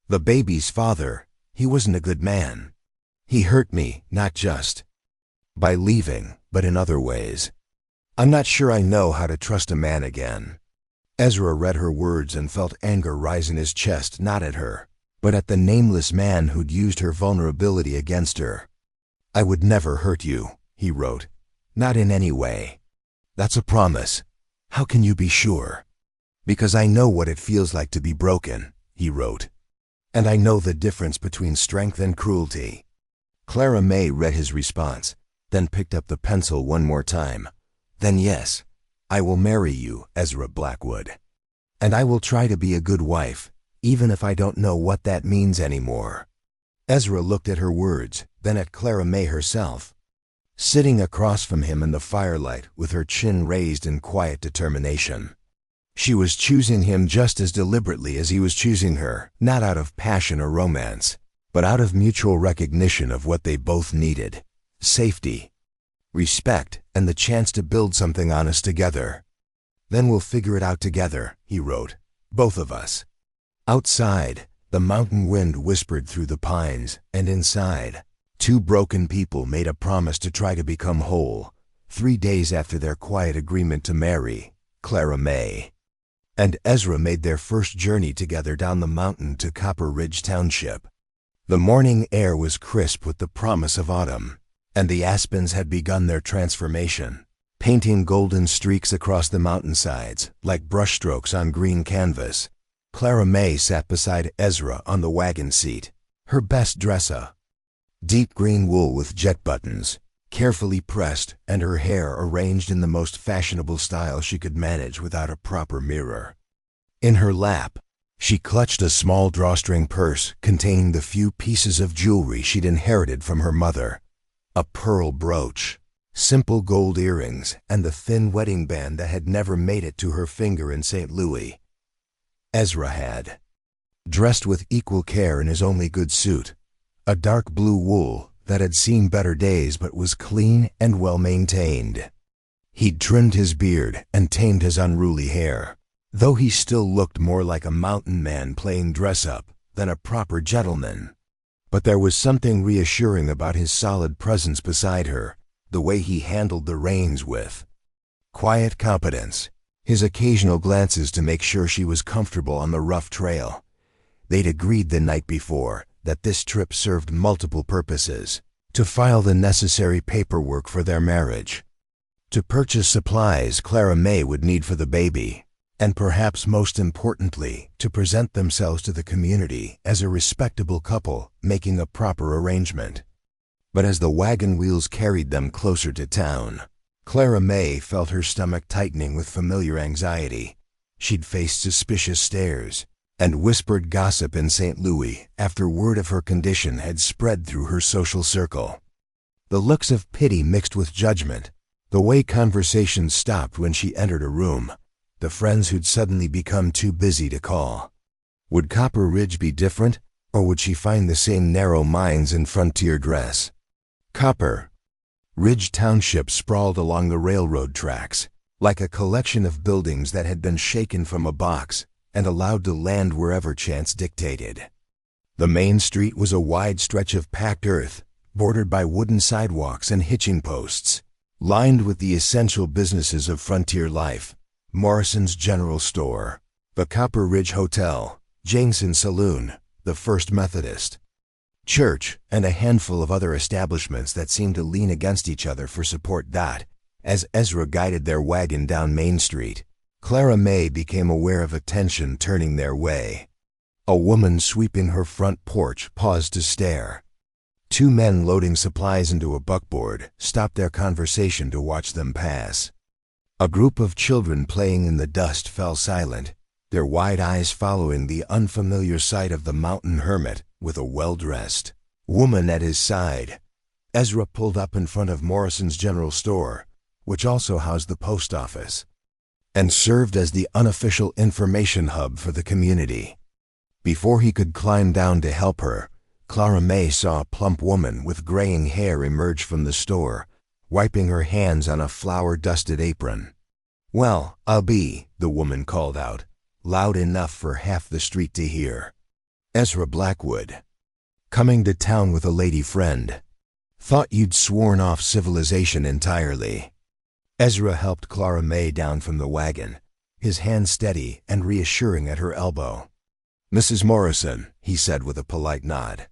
The baby's father, he wasn't a good man. He hurt me, not just by leaving, but in other ways. I'm not sure I know how to trust a man again." Ezra read her words and felt anger rise in his chest, not at her, but at the nameless man who'd used her vulnerability against her. "I would never hurt you," he wrote. "Not in any way. That's a promise. How can you be sure?" "Because I know what it feels like to be broken," he wrote. "And I know the difference between strength and cruelty." Clara May read his response, then picked up the pencil one more time. "Then yes, I will marry you, Ezra Blackwood. And I will try to be a good wife, even if I don't know what that means anymore." Ezra looked at her words, then at Clara May herself, sitting across from him in the firelight with her chin raised in quiet determination. She was choosing him just as deliberately as he was choosing her, not out of passion or romance, but out of mutual recognition of what they both needed: safety, respect, and the chance to build something honest together. "Then we'll figure it out together," he wrote. "Both of us." Outside, the mountain wind whispered through the pines, and inside, two broken people made a promise to try to become whole, 3 days after their quiet agreement to marry Clara May. And Ezra made their first journey together down the mountain to Copper Ridge Township. The morning air was crisp with the promise of autumn, and the aspens had begun their transformation, painting golden streaks across the mountainsides like brushstrokes on green canvas. Clara May sat beside Ezra on the wagon seat, her best dress a deep green wool with jet buttons, carefully pressed and her hair arranged in the most fashionable style she could manage without a proper mirror. In her lap, she clutched a small drawstring purse containing the few pieces of jewelry she'd inherited from her mother: a pearl brooch, simple gold earrings, and the thin wedding band that had never made it to her finger in St. Louis. Ezra had, dressed with equal care in his only good suit, a dark blue wool that had seen better days but was clean and well maintained. He'd trimmed his beard and tamed his unruly hair, though he still looked more like a mountain man playing dress-up than a proper gentleman. But there was something reassuring about his solid presence beside her, the way he handled the reins with quiet competence, his occasional glances to make sure she was comfortable on the rough trail. They'd agreed the night before that this trip served multiple purposes: to file the necessary paperwork for their marriage, to purchase supplies Clara May would need for the baby, and perhaps most importantly, to present themselves to the community as a respectable couple making a proper arrangement. But as the wagon wheels carried them closer to town, Clara May felt her stomach tightening with familiar anxiety. She'd faced suspicious stares and whispered gossip in St. Louis after word of her condition had spread through her social circle. The looks of pity mixed with judgment, the way conversations stopped when she entered a room, the friends who'd suddenly become too busy to call. Would Copper Ridge be different, or would she find the same narrow minds in frontier dress? Copper Ridge Township sprawled along the railroad tracks, like a collection of buildings that had been shaken from a box and allowed to land wherever chance dictated. The main street was a wide stretch of packed earth, bordered by wooden sidewalks and hitching posts, lined with the essential businesses of frontier life: Morrison's General Store, the Copper Ridge Hotel, Janeson's Saloon, the First Methodist Church, and a handful of other establishments that seemed to lean against each other for support. As Ezra guided their wagon down Main Street, Clara May became aware of attention turning their way. A woman sweeping her front porch paused to stare. Two men loading supplies into a buckboard stopped their conversation to watch them pass. A group of children playing in the dust fell silent, their wide eyes following the unfamiliar sight of the mountain hermit with a well-dressed woman at his side. Ezra pulled up in front of Morrison's General Store, which also housed the post office and served as the unofficial information hub for the community. Before he could climb down to help her, Clara May saw a plump woman with graying hair emerge from the store, wiping her hands on a flour-dusted apron. "Well, I'll be," the woman called out, loud enough for half the street to hear. "Ezra Blackwood. Coming to town with a lady friend. Thought you'd sworn off civilization entirely." Ezra helped Clara May down from the wagon, his hand steady and reassuring at her elbow. "Mrs. Morrison," he said with a polite nod,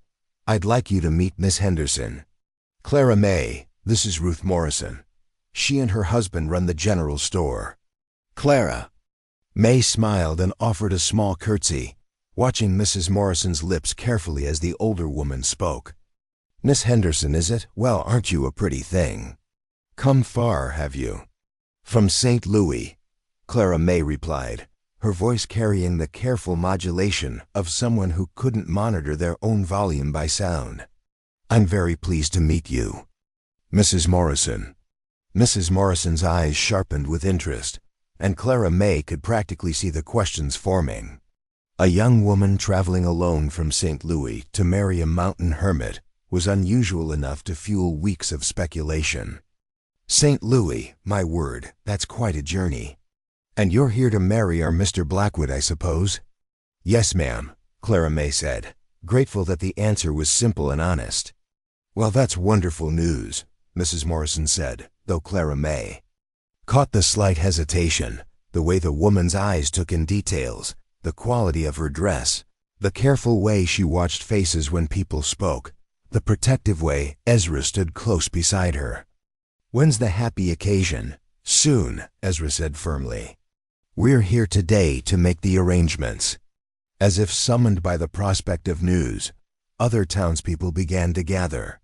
"I'd like you to meet Miss Henderson. Clara May, this is Ruth Morrison. She and her husband run the general store." "Clara." May smiled and offered a small curtsy, watching Mrs. Morrison's lips carefully as the older woman spoke. "Miss Henderson, is it? Well, aren't you a pretty thing? Come far, have you?" "From St. Louis," Clara May replied, her voice carrying the careful modulation of someone who couldn't monitor their own volume by sound. "I'm very pleased to meet you, Mrs. Morrison." Mrs. Morrison's eyes sharpened with interest, and Clara May could practically see the questions forming. A young woman traveling alone from St. Louis to marry a mountain hermit was unusual enough to fuel weeks of speculation. "St. Louis, my word, that's quite a journey. And you're here to marry our Mr. Blackwood, I suppose?" "Yes, ma'am," Clara May said, grateful that the answer was simple and honest. "Well, that's wonderful news," Mrs. Morrison said, though Clara May caught the slight hesitation, the way the woman's eyes took in details, the quality of her dress, the careful way she watched faces when people spoke, the protective way Ezra stood close beside her. "When's the happy occasion?" "Soon," Ezra said firmly. "We're here today to make the arrangements." As if summoned by the prospect of news, other townspeople began to gather.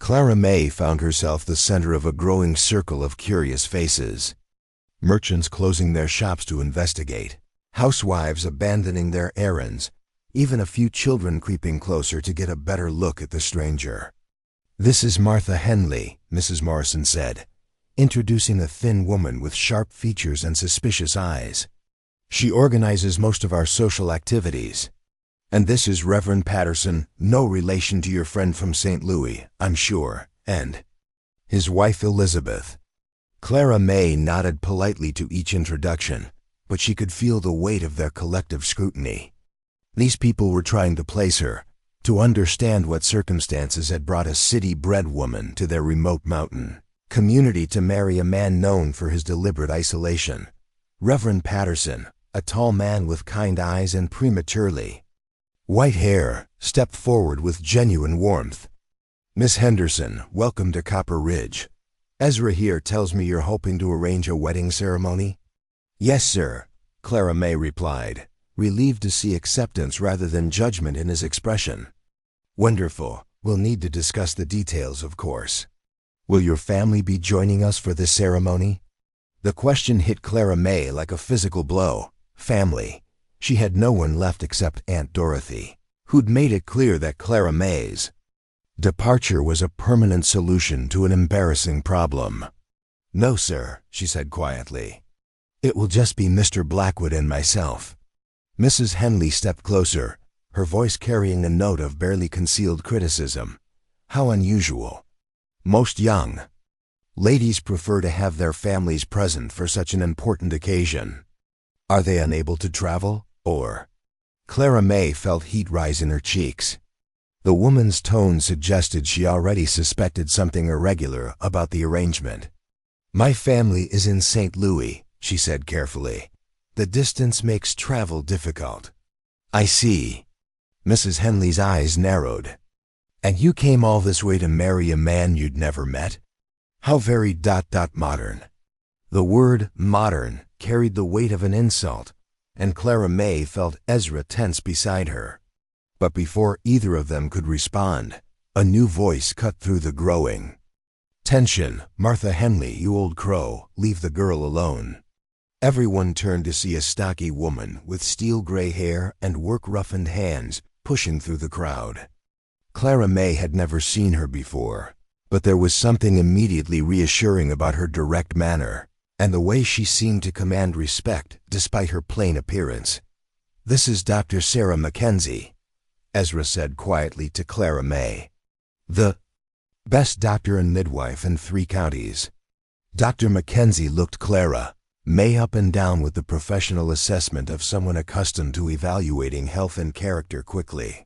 Clara May found herself the center of a growing circle of curious faces. Merchants closing their shops to investigate, housewives abandoning their errands, even a few children creeping closer to get a better look at the stranger. "This is Martha Henley," Mrs. Morrison said, introducing a thin woman with sharp features and suspicious eyes. "She organizes most of our social activities. And this is Reverend Patterson, no relation to your friend from St. Louis, I'm sure, and his wife Elizabeth." Clara May nodded politely to each introduction, but she could feel the weight of their collective scrutiny. These people were trying to place her, to understand what circumstances had brought a city-bred woman to their remote mountain community to marry a man known for his deliberate isolation. Reverend Patterson, a tall man with kind eyes and prematurely white hair, stepped forward with genuine warmth. "Miss Henderson, welcome to Copper Ridge. Ezra here tells me you're hoping to arrange a wedding ceremony?" "Yes, sir," Clara May replied, relieved to see acceptance rather than judgment in his expression. "Wonderful. We'll need to discuss the details, of course. Will your family be joining us for this ceremony?" The question hit Clara May like a physical blow. Family. She had no one left except Aunt Dorothy, who'd made it clear that Clara May's departure was a permanent solution to an embarrassing problem. "No, sir," she said quietly. "It will just be Mr. Blackwood and myself." Mrs. Henley stepped closer, her voice carrying a note of barely concealed criticism. "How unusual. Most young ladies prefer to have their families present for such an important occasion. Are they unable to travel, or?" Clara May felt heat rise in her cheeks. The woman's tone suggested she already suspected something irregular about the arrangement. "My family is in St. Louis," she said carefully. "The distance makes travel difficult." "I see." Mrs. Henley's eyes narrowed. "And you came all this way to marry a man you'd never met? How very modern." The word modern carried the weight of an insult, and Clara May felt Ezra tense beside her. But before either of them could respond, a new voice cut through the growing tension. "Martha Henley, you old crow, leave the girl alone." Everyone turned to see a stocky woman with steel-gray hair and work-roughened hands pushing through the crowd. Clara May had never seen her before, but there was something immediately reassuring about her direct manner and the way she seemed to command respect despite her plain appearance. "This is Dr. Sarah Mackenzie," Ezra said quietly to Clara May. "The best doctor and midwife in 3 counties." Dr. Mackenzie looked Clara May up and down with the professional assessment of someone accustomed to evaluating health and character quickly.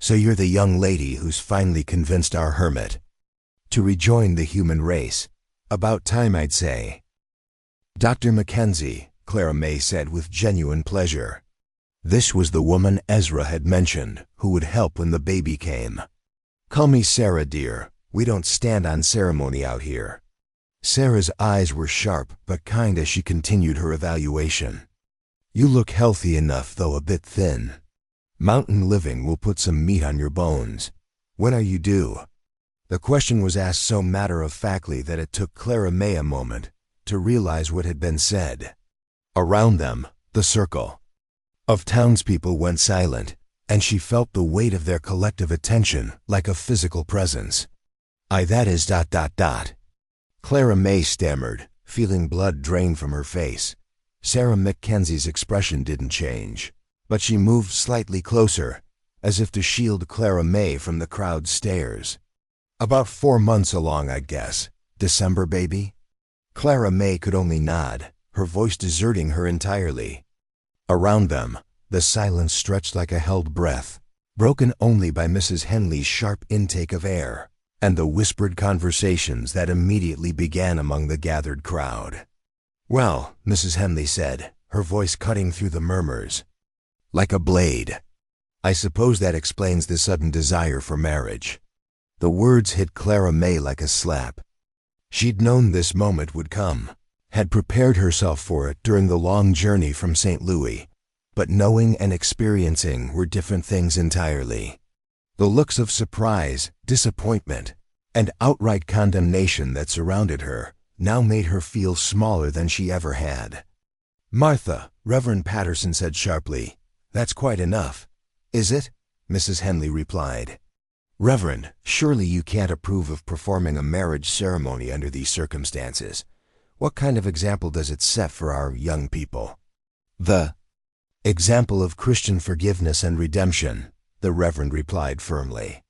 "So you're the young lady who's finally convinced our hermit to rejoin the human race. About time, I'd say." "Dr. Mackenzie," Clara May said with genuine pleasure. This was the woman Ezra had mentioned, who would help when the baby came. "Call me Sarah, dear. We don't stand on ceremony out here." Sarah's eyes were sharp but kind as she continued her evaluation. "You look healthy enough, though a bit thin. Mountain living will put some meat on your bones. When are you due?" The question was asked so matter-of-factly that it took Clara May a moment to realize what had been said. Around them, the circle of townspeople went silent, and she felt the weight of their collective attention like a physical presence. That is ... Clara May stammered, feeling blood drain from her face. Sarah Mackenzie's expression didn't change, but she moved slightly closer, as if to shield Clara May from the crowd's stares. "About 4 months along, I'd guess. December, baby?" Clara May could only nod, her voice deserting her entirely. Around them, the silence stretched like a held breath, broken only by Mrs. Henley's sharp intake of air and the whispered conversations that immediately began among the gathered crowd. "Well," Mrs. Henley said, her voice cutting through the murmurs like a blade, "I suppose that explains the sudden desire for marriage." The words hit Clara May like a slap. She'd known this moment would come, had prepared herself for it during the long journey from St. Louis, but knowing and experiencing were different things entirely. The looks of surprise, disappointment, and outright condemnation that surrounded her now made her feel smaller than she ever had. "Martha," Reverend Patterson said sharply, "that's quite enough." "Is it?" Mrs. Henley replied. "Reverend, surely you can't approve of performing a marriage ceremony under these circumstances. What kind of example does it set for our young people?" "The example of Christian forgiveness and redemption," the Reverend replied firmly,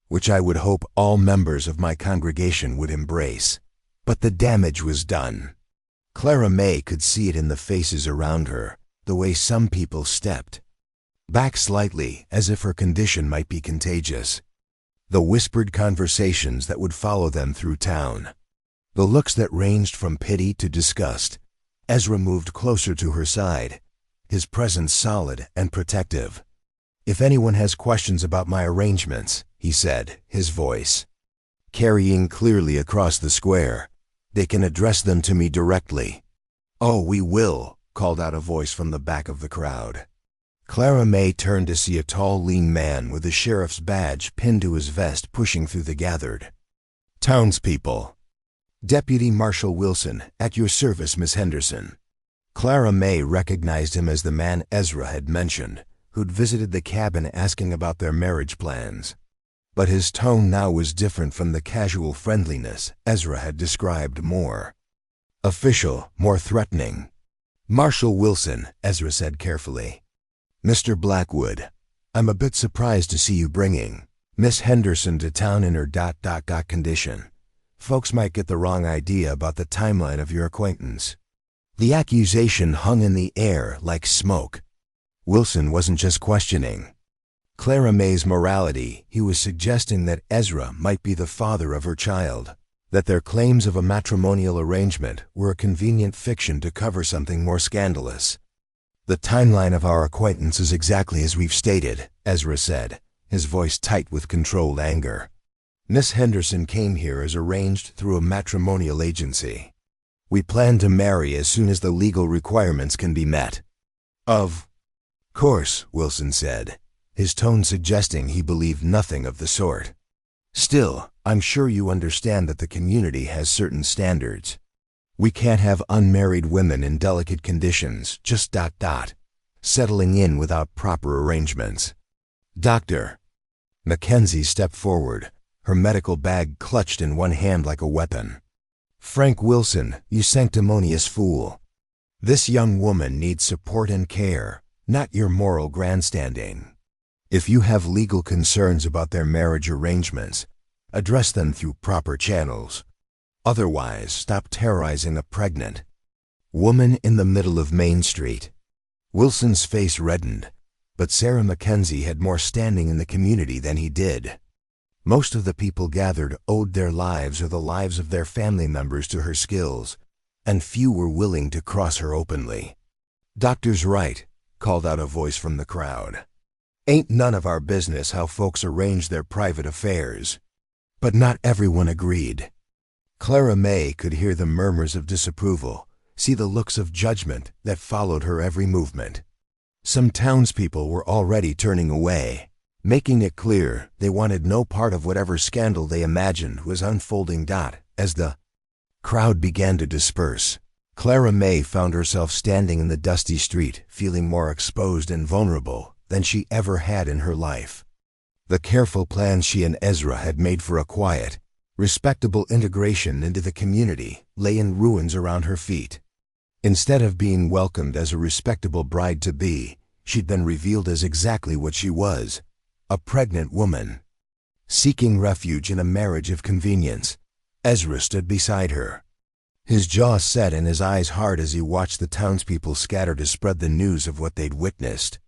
"which I would hope all members of my congregation would embrace." But the damage was done. Clara May could see it in the faces around her, the way some people stepped back slightly as if her condition might be contagious. The whispered conversations that would follow them through town. The looks that ranged from pity to disgust. Ezra moved closer to her side, his presence solid and protective. "If anyone has questions about my arrangements," he said, his voice carrying clearly across the square, "they can address them to me directly." "Oh, we will," called out a voice from the back of the crowd. Clara May turned to see a tall, lean man with a sheriff's badge pinned to his vest pushing through the gathered townspeople. "Deputy Marshal Wilson, at your service, Miss Henderson." Clara May recognized him as the man Ezra had mentioned, who'd visited the cabin asking about their marriage plans. But his tone now was different from the casual friendliness Ezra had described, more official, more threatening. "Marshal Wilson," Ezra said carefully. "Mr. Blackwood, I'm a bit surprised to see you bringing Miss Henderson to town in her condition. Folks might get the wrong idea about the timeline of your acquaintance." The accusation hung in the air like smoke. Wilson wasn't just questioning Clara May's morality, he was suggesting that Ezra might be the father of her child, that their claims of a matrimonial arrangement were a convenient fiction to cover something more scandalous. "The timeline of our acquaintance is exactly as we've stated," Ezra said, his voice tight with controlled anger. "Miss Henderson came here as arranged through a matrimonial agency. We plan to marry as soon as the legal requirements can be met." "Of course," Wilson said, his tone suggesting he believed nothing of the sort. "Still, I'm sure you understand that the community has certain standards. We can't have unmarried women in delicate conditions, just settling in without proper arrangements." "Doctor." Mackenzie stepped forward, her medical bag clutched in one hand like a weapon. "Frank Wilson, you sanctimonious fool. This young woman needs support and care, not your moral grandstanding. If you have legal concerns about their marriage arrangements, address them through proper channels. Otherwise, stop terrorizing a pregnant woman in the middle of Main Street." Wilson's face reddened, but Sarah Mackenzie had more standing in the community than he did. Most of the people gathered owed their lives or the lives of their family members to her skills, and few were willing to cross her openly. "Doctor's right," called out a voice from the crowd. "Ain't none of our business how folks arrange their private affairs." But not everyone agreed. Clara May could hear the murmurs of disapproval, see the looks of judgment that followed her every movement. Some townspeople were already turning away, making it clear they wanted no part of whatever scandal they imagined was unfolding. As the crowd began to disperse, Clara May found herself standing in the dusty street, feeling more exposed and vulnerable than she ever had in her life. The careful plans she and Ezra had made for a quiet, respectable integration into the community lay in ruins around her feet. Instead of being welcomed as a respectable bride-to-be, she'd been revealed as exactly what she was, a pregnant woman, seeking refuge in a marriage of convenience. Ezra stood beside her, his jaw set and his eyes hard as he watched the townspeople scatter to spread the news of what they'd witnessed.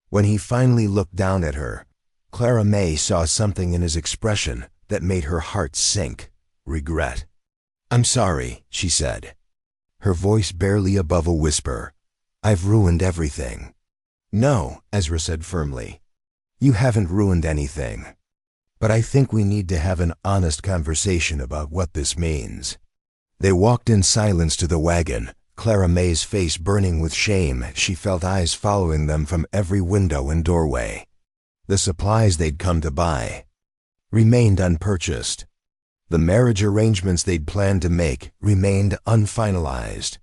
When he finally looked down at her, Clara May saw something in his expression that made her heart sink. Regret. "I'm sorry," she said, her voice barely above a whisper. "I've ruined everything." "No," Ezra said firmly. "You haven't ruined anything. But I think we need to have an honest conversation about what this means." They walked in silence to the wagon, Clara May's face burning with shame as she felt eyes following them from every window and doorway. The supplies they'd come to buy remained unpurchased. The marriage arrangements they'd planned to make remained unfinalized.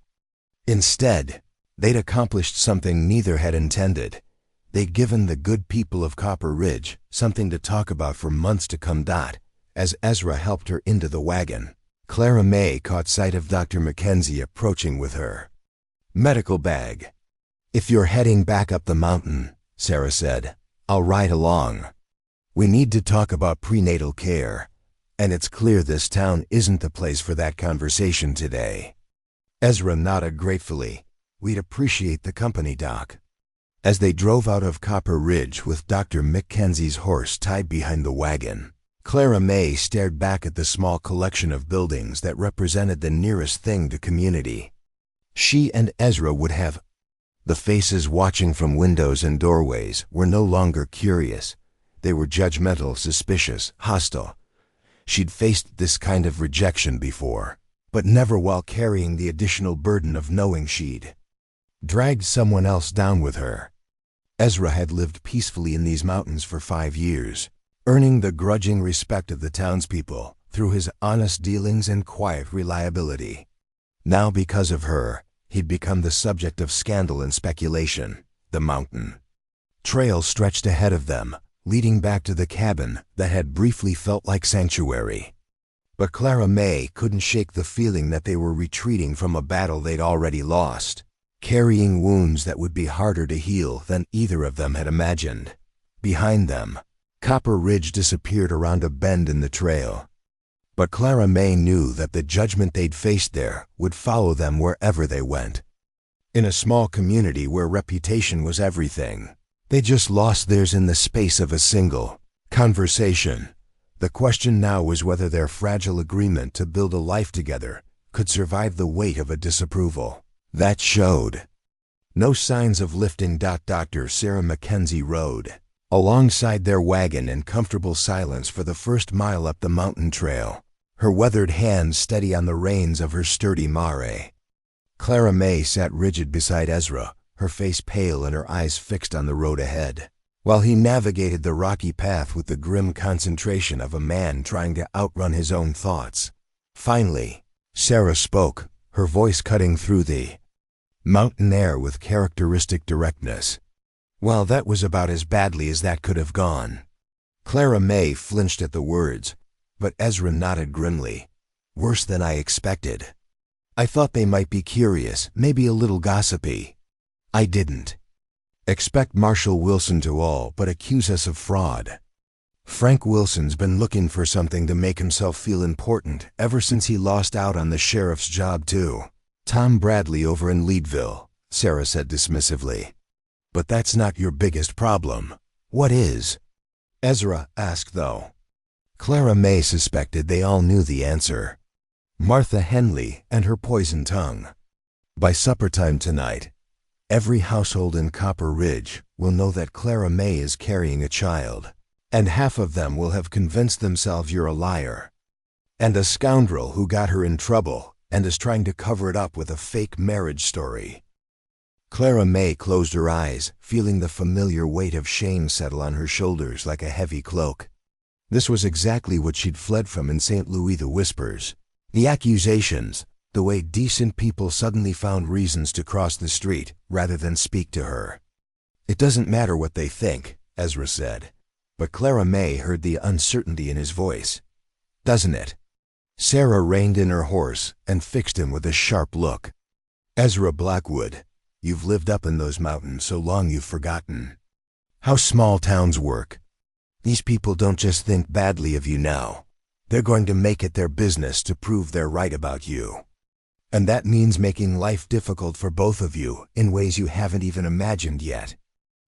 Instead, they'd accomplished something neither had intended. They'd given the good people of Copper Ridge something to talk about for months to come. As Ezra helped her into the wagon, Clara May caught sight of Dr. Mackenzie approaching with her medical bag. "If you're heading back up the mountain," Sarah said, "I'll ride along. We need to talk about prenatal care, and it's clear this town isn't the place for that conversation today." Ezra nodded gratefully. "We'd appreciate the company, Doc." As they drove out of Copper Ridge with Dr. Mackenzie's horse tied behind the wagon, Clara May stared back at the small collection of buildings that represented the nearest thing to community she and Ezra would have. The faces watching from windows and doorways were no longer curious. They were judgmental, suspicious, hostile. She'd faced this kind of rejection before, but never while carrying the additional burden of knowing she'd dragged someone else down with her. Ezra had lived peacefully in these mountains for 5 years, earning the grudging respect of the townspeople through his honest dealings and quiet reliability. Now, because of her, he'd become the subject of scandal and speculation. The mountain trail stretched ahead of them, leading back to the cabin that had briefly felt like sanctuary. But Clara May couldn't shake the feeling that they were retreating from a battle they'd already lost, carrying wounds that would be harder to heal than either of them had imagined. Behind them, Copper Ridge disappeared around a bend in the trail. But Clara May knew that the judgment they'd faced there would follow them wherever they went. In a small community where reputation was everything, they just lost theirs in the space of a single conversation. The question now was whether their fragile agreement to build a life together could survive the weight of a disapproval that showed no signs of lifting. Dr. Sarah Mackenzie rode alongside their wagon in comfortable silence for the first mile up the mountain trail, her weathered hands steady on the reins of her sturdy mare. Clara May sat rigid beside Ezra, her face pale and her eyes fixed on the road ahead, while he navigated the rocky path with the grim concentration of a man trying to outrun his own thoughts. Finally, Sarah spoke, her voice cutting through the mountain air with characteristic directness. "Well, that was about as badly as that could have gone." Clara May flinched at the words, but Ezra nodded grimly. "Worse than I expected. I thought they might be curious, maybe a little gossipy. I didn't expect Marshal Wilson to all but accuse us of fraud. Frank Wilson's been looking for something to make himself feel important ever since he lost out on the sheriff's job too. Tom Bradley over in Leadville," Sarah said dismissively. "But that's not your biggest problem. What is?" Ezra asked though. Clara May suspected they all knew the answer. Martha Henley and her poison tongue. By supper time tonight, every household in Copper Ridge will know that Clara May is carrying a child, and half of them will have convinced themselves you're a liar and a scoundrel who got her in trouble and is trying to cover it up with a fake marriage story. Clara May closed her eyes, feeling the familiar weight of shame settle on her shoulders like a heavy cloak. This was exactly what she'd fled from in St. Louis. The whispers, the accusations, the way decent people suddenly found reasons to cross the street rather than speak to her. "It doesn't matter what they think," Ezra said, but Clara May heard the uncertainty in his voice. "Doesn't it?" Sarah reined in her horse and fixed him with a sharp look. "Ezra Blackwood, you've lived up in those mountains so long you've forgotten how small towns work. These people don't just think badly of you now. They're going to make it their business to prove they're right about you. And that means making life difficult for both of you in ways you haven't even imagined yet."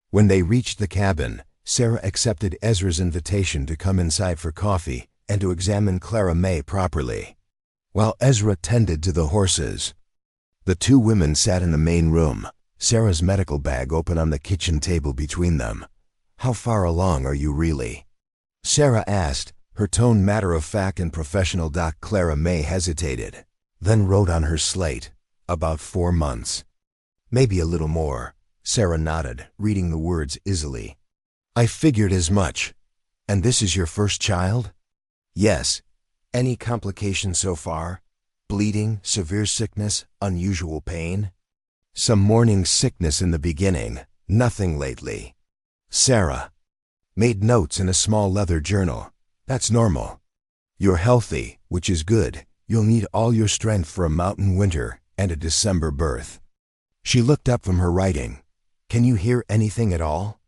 When they reached the cabin, Sarah accepted Ezra's invitation to come inside for coffee and to examine Clara May properly, while Ezra tended to the horses. The two women sat in the main room, Sarah's medical bag open on the kitchen table between them. "How far along are you really?" Sarah asked, her tone matter-of-fact and professional. Clara May hesitated, then wrote on her slate, "About 4 months. Maybe a little more." Sarah nodded, reading the words easily. "I figured as much. And this is your first child?" "Yes. Any complications so far? Bleeding, severe sickness, unusual pain? Some morning sickness in the beginning, nothing lately. Sarah. Made notes in a small leather journal. That's normal. You're healthy, which is good. You'll need all your strength for a mountain winter and a December birth. She looked up from her writing. Can you hear anything at all?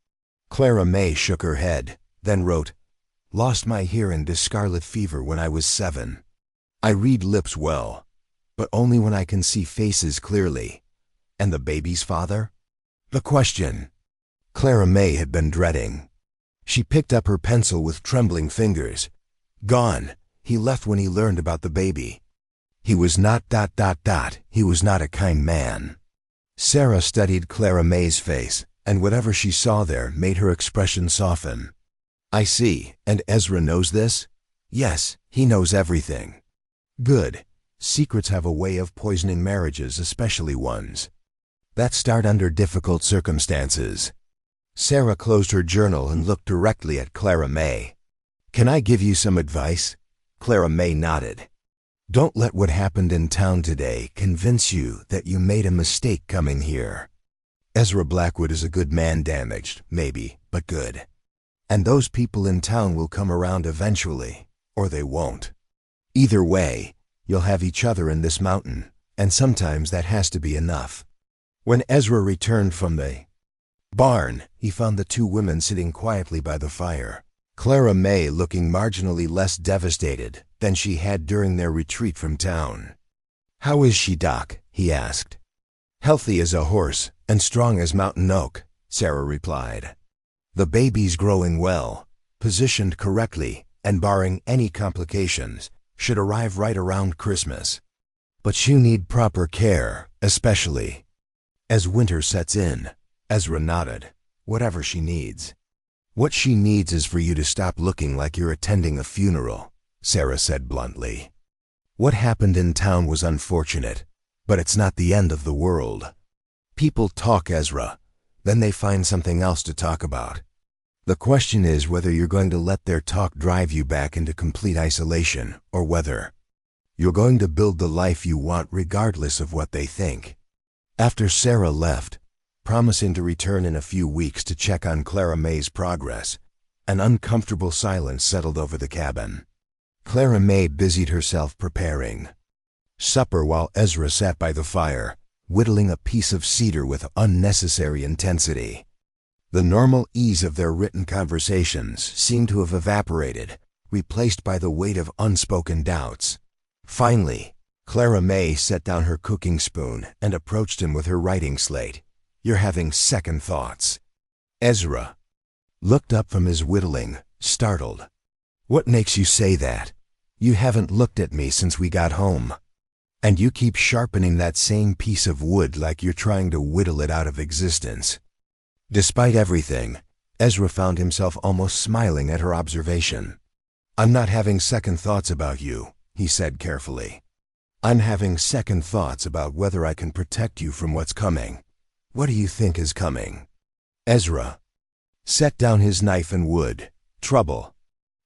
Clara May shook her head, then wrote, Lost my hearing to scarlet fever when I was 7. I read lips well, but only when I can see faces clearly. And the baby's father? The question Clara May had been dreading. She picked up her pencil with trembling fingers. Gone. He left when he learned about the baby. He was not ... He was not a kind man. Sarah studied Clara May's face, and whatever she saw there made her expression soften. I see, and Ezra knows this? Yes, he knows everything. Good. Secrets have a way of poisoning marriages, especially ones that start under difficult circumstances. Sarah closed her journal and looked directly at Clara May. Can I give you some advice? Clara May nodded. Don't let what happened in town today convince you that you made a mistake coming here. Ezra Blackwood is a good man, damaged, maybe, but good. And those people in town will come around eventually, or they won't. Either way, you'll have each other in this mountain, and sometimes that has to be enough. When Ezra returned from the barn, he found the 2 women sitting quietly by the fire. Clara May looking marginally less devastated than she had during their retreat from town. How is she, Doc? He asked. Healthy as a horse and strong as mountain oak, Sarah replied. The baby's growing well, positioned correctly, and barring any complications, should arrive right around Christmas. But you need proper care, especially as winter sets in. Ezra nodded. Whatever she needs. What she needs is for you to stop looking like you're attending a funeral, Sarah said bluntly. What happened in town was unfortunate, but it's not the end of the world. People talk, Ezra, then they find something else to talk about. The question is whether you're going to let their talk drive you back into complete isolation, or whether you're going to build the life you want regardless of what they think. After Sarah left, promising to return in a few weeks to check on Clara May's progress, an uncomfortable silence settled over the cabin. Clara May busied herself preparing supper while Ezra sat by the fire, whittling a piece of cedar with unnecessary intensity. The normal ease of their written conversations seemed to have evaporated, replaced by the weight of unspoken doubts. Finally, Clara May set down her cooking spoon and approached him with her writing slate. You're having second thoughts. Ezra looked up from his whittling, startled. What makes you say that? You haven't looked at me since we got home. And you keep sharpening that same piece of wood like you're trying to whittle it out of existence. Despite everything, Ezra found himself almost smiling at her observation. I'm not having second thoughts about you, he said carefully. I'm having second thoughts about whether I can protect you from what's coming. What do you think is coming? Ezra set down his knife and wood. Trouble.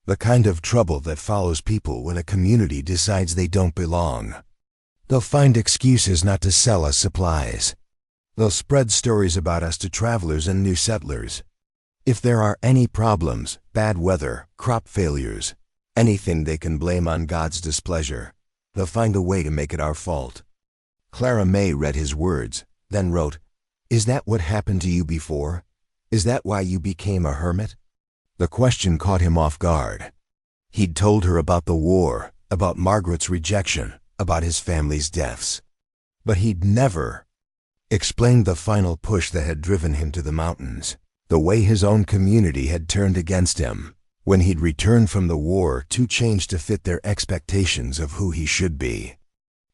The kind of trouble that follows people when a community decides they don't belong. They'll find excuses not to sell us supplies. They'll spread stories about us to travelers and new settlers. If there are any problems, bad weather, crop failures, anything they can blame on God's displeasure, they'll find a way to make it our fault. Clara May read his words, then wrote, Is that what happened to you before? Is that why you became a hermit? The question caught him off guard. He'd told her about the war, about Margaret's rejection, about his family's deaths. But he'd never explained the final push that had driven him to the mountains, the way his own community had turned against him, when he'd returned from the war too changed to fit their expectations of who he should be.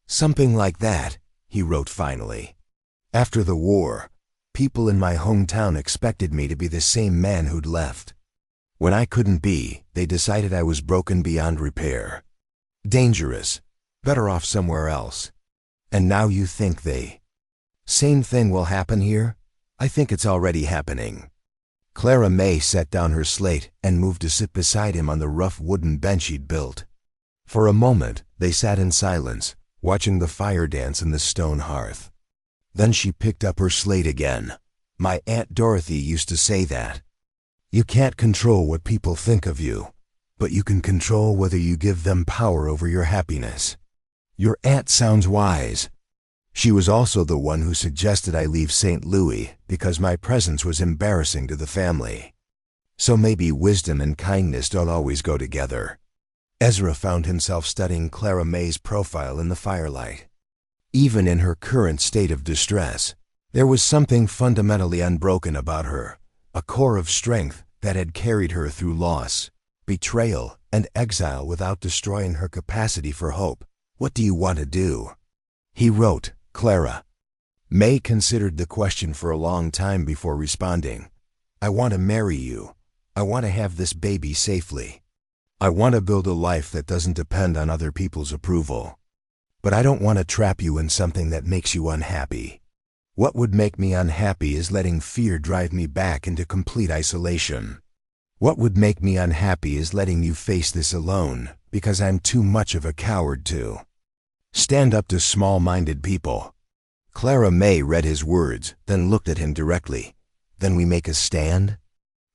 Something like that, he wrote finally. After the war, people in my hometown expected me to be the same man who'd left. When I couldn't be, they decided I was broken beyond repair. Dangerous. Better off somewhere else. And now you think same thing will happen here? I think it's already happening. Clara May set down her slate and moved to sit beside him on the rough wooden bench he'd built. For a moment, they sat in silence, watching the fire dance in the stone hearth. Then she picked up her slate again. "My Aunt Dorothy used to say that. You can't control what people think of you, but you can control whether you give them power over your happiness." Your aunt sounds wise. She was also the one who suggested I leave St. Louis because my presence was embarrassing to the family. So maybe wisdom and kindness don't always go together. Ezra found himself studying Clara May's profile in the firelight. Even in her current state of distress, there was something fundamentally unbroken about her, a core of strength that had carried her through loss, betrayal, and exile without destroying her capacity for hope. "What do you want to do?" he wrote, Clara. May considered the question for a long time before responding. "I want to marry you. I want to have this baby safely. I want to build a life that doesn't depend on other people's approval. But I don't want to trap you in something that makes you unhappy. What would make me unhappy is letting fear drive me back into complete isolation. What would make me unhappy is letting you face this alone, because I'm too much of a coward to stand up to small-minded people." Clara May read his words, then looked at him directly. "Then we make a stand?"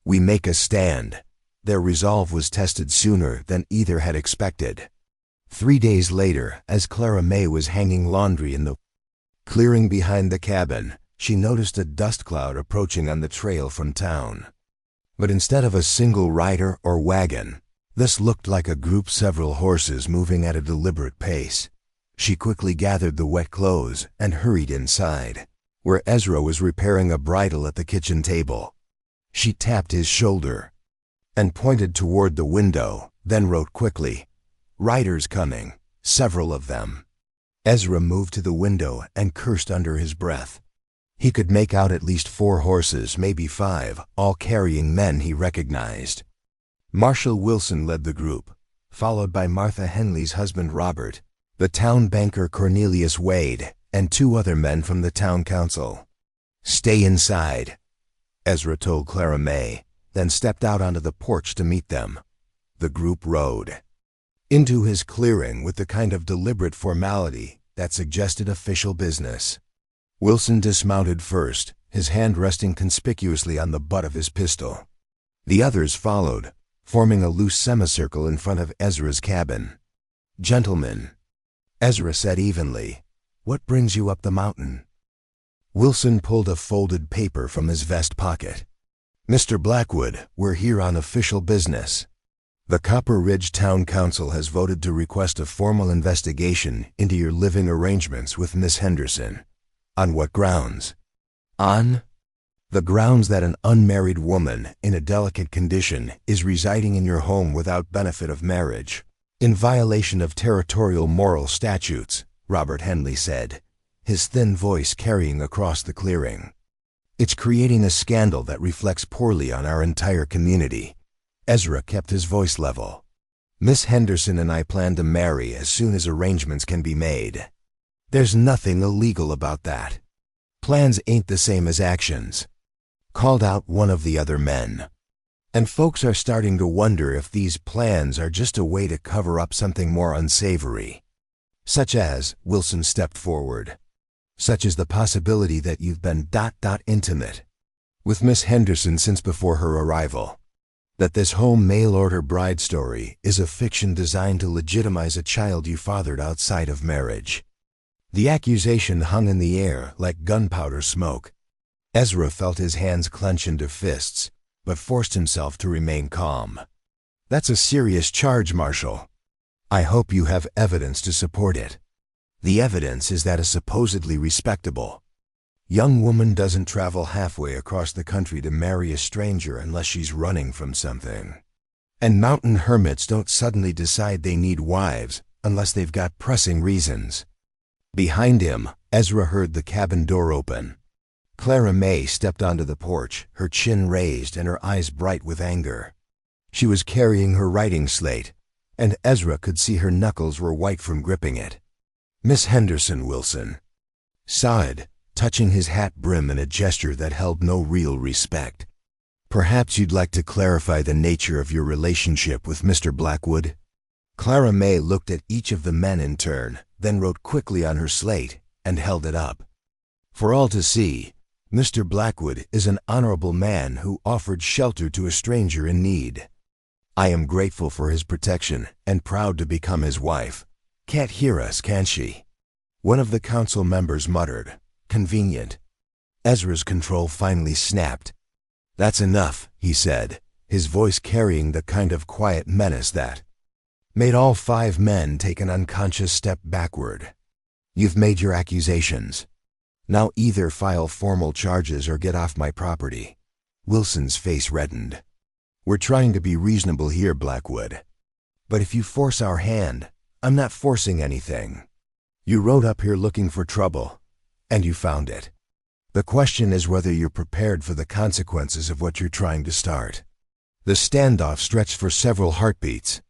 "We make a stand." Their resolve was tested sooner than either had expected. 3 days later, as Clara May was hanging laundry in the clearing behind the cabin, she noticed a dust cloud approaching on the trail from town. But instead of a single rider or wagon, this looked like a group, several horses moving at a deliberate pace. She quickly gathered the wet clothes and hurried inside, where Ezra was repairing a bridle at the kitchen table. She tapped his shoulder and pointed toward the window, then wrote quickly, "Riders coming, several of them." Ezra moved to the window and cursed under his breath. He could make out at least 4 horses, maybe 5, all carrying men he recognized. Marshall Wilson led the group, followed by Martha Henley's husband Robert, the town banker Cornelius Wade, and 2 other men from the town council. "Stay inside," Ezra told Clara May, then stepped out onto the porch to meet them. The group rode into his clearing with the kind of deliberate formality that suggested official business. Wilson dismounted first, his hand resting conspicuously on the butt of his pistol. The others followed, forming a loose semicircle in front of Ezra's cabin. "Gentlemen," Ezra said evenly, "what brings you up the mountain?" Wilson pulled a folded paper from his vest pocket. "Mr. Blackwood, we're here on official business. The Copper Ridge Town Council has voted to request a formal investigation into your living arrangements with Miss Henderson." "On what grounds?" "On the grounds that an unmarried woman in a delicate condition is residing in your home without benefit of marriage, in violation of territorial moral statutes," Robert Henley said, his thin voice carrying across the clearing. "It's creating a scandal that reflects poorly on our entire community." Ezra kept his voice level. "Miss Henderson and I plan to marry as soon as arrangements can be made. There's nothing illegal about that. Plans ain't the same as actions," called out one of the other men. "And folks are starting to wonder if these plans are just a way to cover up something more unsavory. Such as," Wilson stepped forward, "such as the possibility that you've been intimate with Miss Henderson since before her arrival. That this home mail-order bride story is a fiction designed to legitimize a child you fathered outside of marriage." The accusation hung in the air like gunpowder smoke. Ezra felt his hands clench into fists, but forced himself to remain calm. "That's a serious charge, Marshal. I hope you have evidence to support it." "The evidence is that a supposedly respectable young woman doesn't travel halfway across the country to marry a stranger unless she's running from something. And mountain hermits don't suddenly decide they need wives unless they've got pressing reasons." Behind him, Ezra heard the cabin door open. Clara May stepped onto the porch, her chin raised and her eyes bright with anger. She was carrying her writing slate, and Ezra could see her knuckles were white from gripping it. "Miss Henderson," Wilson sighed, touching his hat brim in a gesture that held no real respect. "Perhaps you'd like to clarify the nature of your relationship with Mr. Blackwood?" Clara May looked at each of the men in turn, then wrote quickly on her slate and held it up. For all to see, Mr. Blackwood is an honorable man who offered shelter to a stranger in need. I am grateful for his protection and proud to become his wife. Can't hear us, can she? One of the council members muttered. Convenient. Ezra's control finally snapped. That's enough, he said, his voice carrying the kind of quiet menace that made all 5 men take an unconscious step backward. You've made your accusations. Now either file formal charges or get off my property. Wilson's face reddened. We're trying to be reasonable here, Blackwood. But if you force our hand, I'm not forcing anything. You rode up here looking for trouble, and you found it. The question is whether you're prepared for the consequences of what you're trying to start. The standoff stretched for several heartbeats,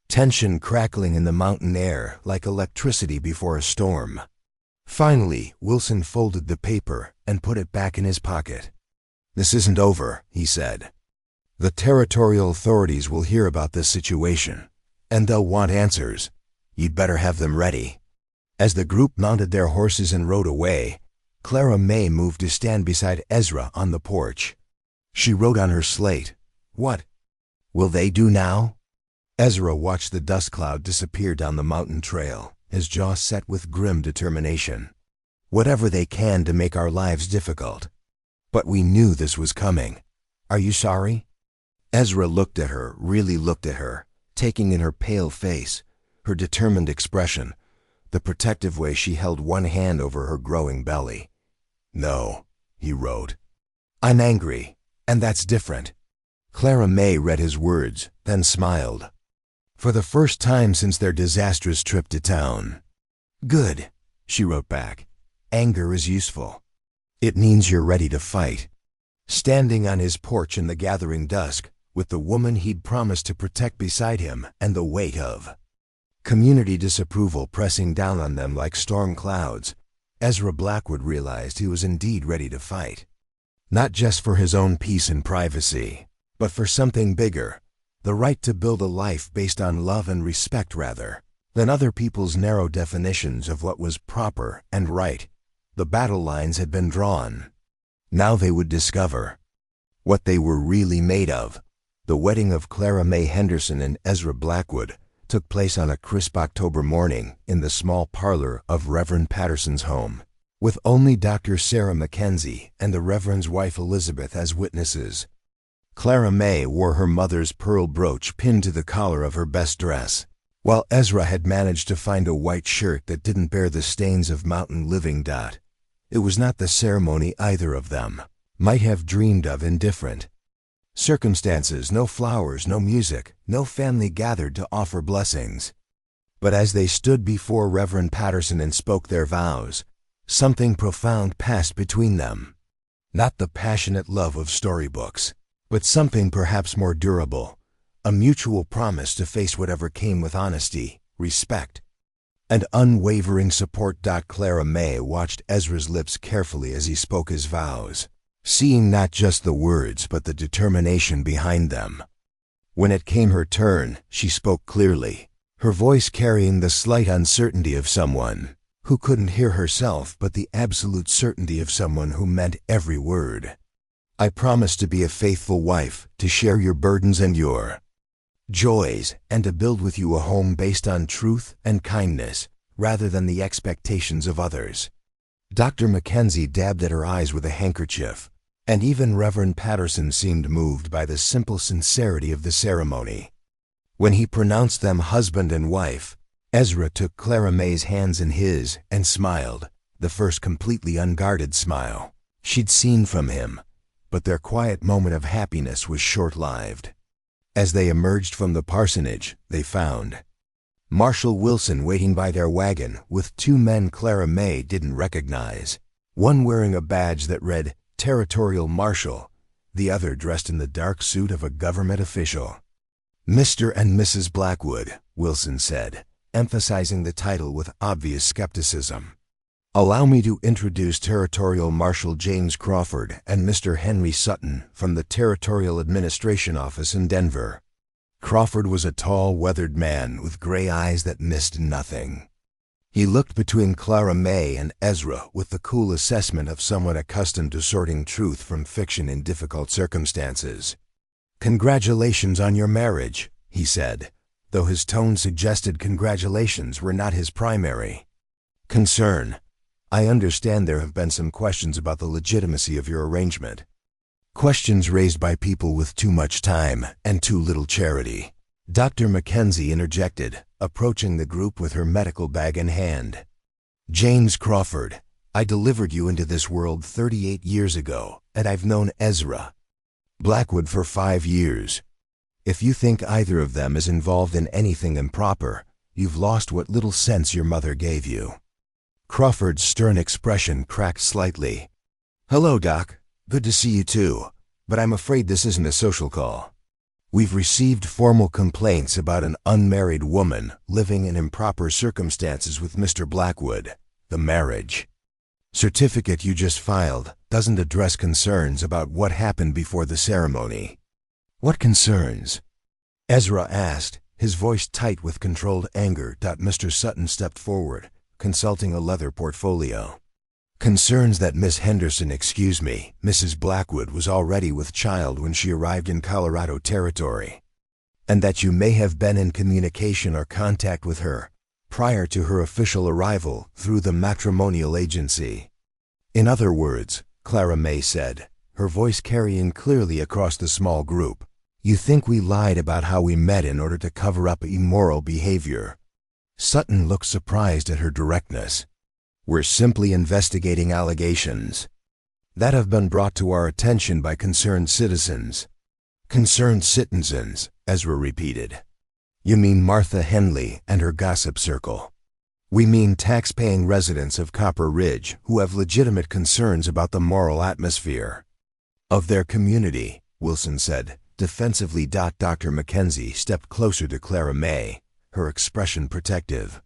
tension crackling in the mountain air like electricity before a storm. Finally, Wilson folded the paper and put it back in his pocket. This isn't over, he said. The territorial authorities will hear about this situation, and they'll want answers. You'd better have them ready. As the group mounted their horses and rode away, Clara May moved to stand beside Ezra on the porch. She wrote on her slate, "What will they do now?" Ezra watched the dust cloud disappear down the mountain trail, his jaw set with grim determination. Whatever they can to make our lives difficult. But we knew this was coming. Are you sorry? Ezra looked at her, really looked at her, taking in her pale face, her determined expression, the protective way she held one hand over her growing belly. No, he wrote. I'm angry, and that's different. Clara May read his words, then smiled. For the first time since their disastrous trip to town. Good, she wrote back. Anger is useful. It means you're ready to fight. Standing on his porch in the gathering dusk, with the woman he'd promised to protect beside him and the weight of community disapproval pressing down on them like storm clouds, Ezra Blackwood realized he was indeed ready to fight. Not just for his own peace and privacy, but for something bigger, the right to build a life based on love and respect rather than other people's narrow definitions of what was proper and right. The battle lines had been drawn. Now they would discover what they were really made of. The wedding of Clara May Henderson and Ezra Blackwood took place on a crisp October morning in the small parlor of Reverend Patterson's home, with only Dr. Sarah Mackenzie and the Reverend's wife Elizabeth as witnesses. Clara May wore her mother's pearl brooch pinned to the collar of her best dress, while Ezra had managed to find a white shirt that didn't bear the stains of mountain living. It was not the ceremony either of them might have dreamed of in different circumstances. No flowers, no music, no family gathered to offer blessings. But as they stood before Reverend Patterson and spoke their vows, something profound passed between them. Not the passionate love of storybooks, but something perhaps more durable, a mutual promise to face whatever came with honesty, respect, and unwavering support. Clara May watched Ezra's lips carefully as he spoke his vows, seeing not just the words but the determination behind them. When it came her turn, she spoke clearly, her voice carrying the slight uncertainty of someone who couldn't hear herself but the absolute certainty of someone who meant every word. I promise to be a faithful wife, to share your burdens and your joys, and to build with you a home based on truth and kindness rather than the expectations of others. Dr. Mackenzie dabbed at her eyes with a handkerchief, and even Reverend Patterson seemed moved by the simple sincerity of the ceremony. When he pronounced them husband and wife, Ezra took Clara May's hands in his and smiled, the first completely unguarded smile she'd seen from him, but their quiet moment of happiness was short-lived. As they emerged from the parsonage, they found Marshal Wilson waiting by their wagon with 2 men Clara May didn't recognize, one wearing a badge that read Territorial Marshal, the other dressed in the dark suit of a government official. Mr. and Mrs. Blackwood, Wilson said, emphasizing the title with obvious skepticism. Allow me to introduce Territorial Marshal James Crawford and Mr. Henry Sutton from the Territorial Administration Office in Denver. Crawford was a tall, weathered man with gray eyes that missed nothing. He looked between Clara May and Ezra with the cool assessment of someone accustomed to sorting truth from fiction in difficult circumstances. "Congratulations on your marriage," he said, though his tone suggested congratulations were not his primary concern. "I understand there have been some questions about the legitimacy of your arrangement. Questions raised by people with too much time and too little charity." Dr. Mackenzie interjected, approaching the group with her medical bag in hand. "James Crawford, I delivered you into this world 38 years ago, and I've known Ezra Blackwood for 5 years. If you think either of them is involved in anything improper, you've lost what little sense your mother gave you." Crawford's stern expression cracked slightly. "Hello, Doc. Good to see you too, but I'm afraid this isn't a social call. We've received formal complaints about an unmarried woman living in improper circumstances with Mr. Blackwood. The marriage certificate you just filed doesn't address concerns about what happened before the ceremony." "What concerns?" Ezra asked, his voice tight with controlled anger. Mr. Sutton stepped forward, consulting a leather portfolio. "Concerns that Miss Mrs. Blackwood was already with child when she arrived in Colorado Territory, and that you may have been in communication or contact with her prior to her official arrival through the matrimonial agency." "In other words," Clara May said, her voice carrying clearly across the small group, "you think we lied about how we met in order to cover up immoral behavior?" Sutton looked surprised at her directness. "We're simply investigating allegations that have been brought to our attention by concerned citizens." "Concerned citizens," Ezra repeated. "You mean Martha Henley and her gossip circle?" "We mean tax-paying residents of Copper Ridge who have legitimate concerns about the moral atmosphere of their community," Wilson said, defensively. Dr. Mackenzie stepped closer to Clara May, her expression protective.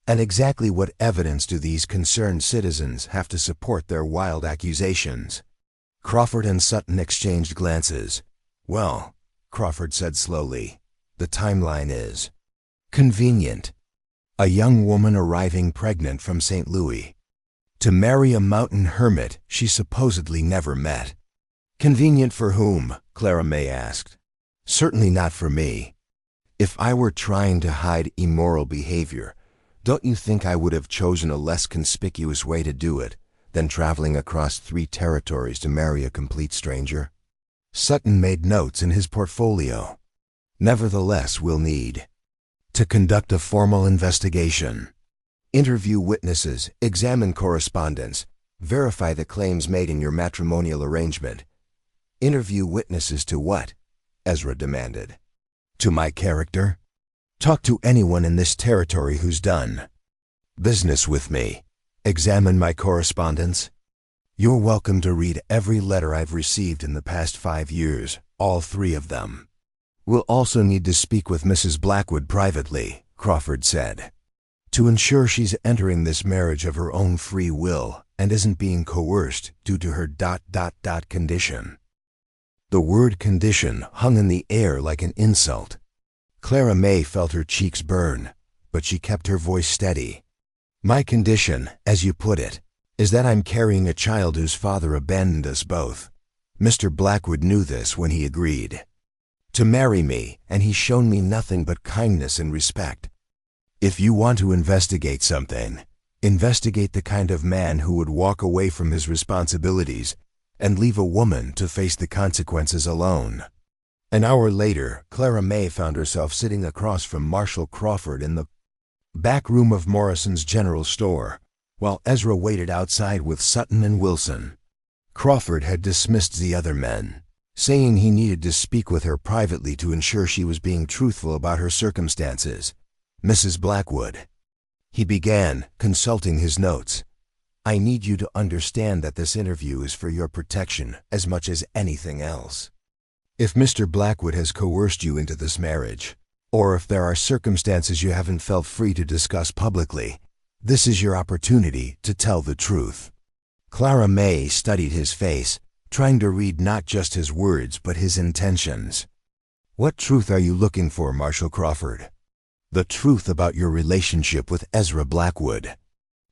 "And exactly what evidence do these concerned citizens have to support their wild accusations?" Crawford and Sutton exchanged glances. "Well," Crawford said slowly, "the timeline is convenient. A young woman arriving pregnant from St. Louis to marry a mountain hermit she supposedly never met." "Convenient for whom?" Clara May asked. "Certainly not for me. If I were trying to hide immoral behavior, don't you think I would have chosen a less conspicuous way to do it than traveling across 3 territories to marry a complete stranger?" Sutton made notes in his portfolio. "Nevertheless, we'll need to conduct a formal investigation, interview witnesses, examine correspondence, verify the claims made in your matrimonial arrangement." "Interview witnesses to what?" Ezra demanded. "To my character. Talk to anyone in this territory who's done business with me. Examine my correspondence. You're welcome to read every letter I've received in the past 5 years, all 3 of them." "We'll also need to speak with Mrs. Blackwood privately," Crawford said, "to ensure she's entering this marriage of her own free will and isn't being coerced due to her ... condition." The word condition hung in the air like an insult. Clara May felt her cheeks burn, but she kept her voice steady. "My condition, as you put it, is that I'm carrying a child whose father abandoned us both. Mr. Blackwood knew this when he agreed to marry me, and he's shown me nothing but kindness and respect. If you want to investigate something, investigate the kind of man who would walk away from his responsibilities and leave a woman to face the consequences alone." An hour later, Clara May found herself sitting across from Marshall Crawford in the back room of Morrison's General Store, while Ezra waited outside with Sutton and Wilson. Crawford had dismissed the other men, saying he needed to speak with her privately to ensure she was being truthful about her circumstances. "Mrs. Blackwood," he began, consulting his notes, "I need you to understand that this interview is for your protection as much as anything else. If Mr. Blackwood has coerced you into this marriage, or if there are circumstances you haven't felt free to discuss publicly, this is your opportunity to tell the truth." Clara May studied his face, trying to read not just his words but his intentions. What truth are you looking for, Marshall Crawford? The truth about your relationship with Ezra Blackwood.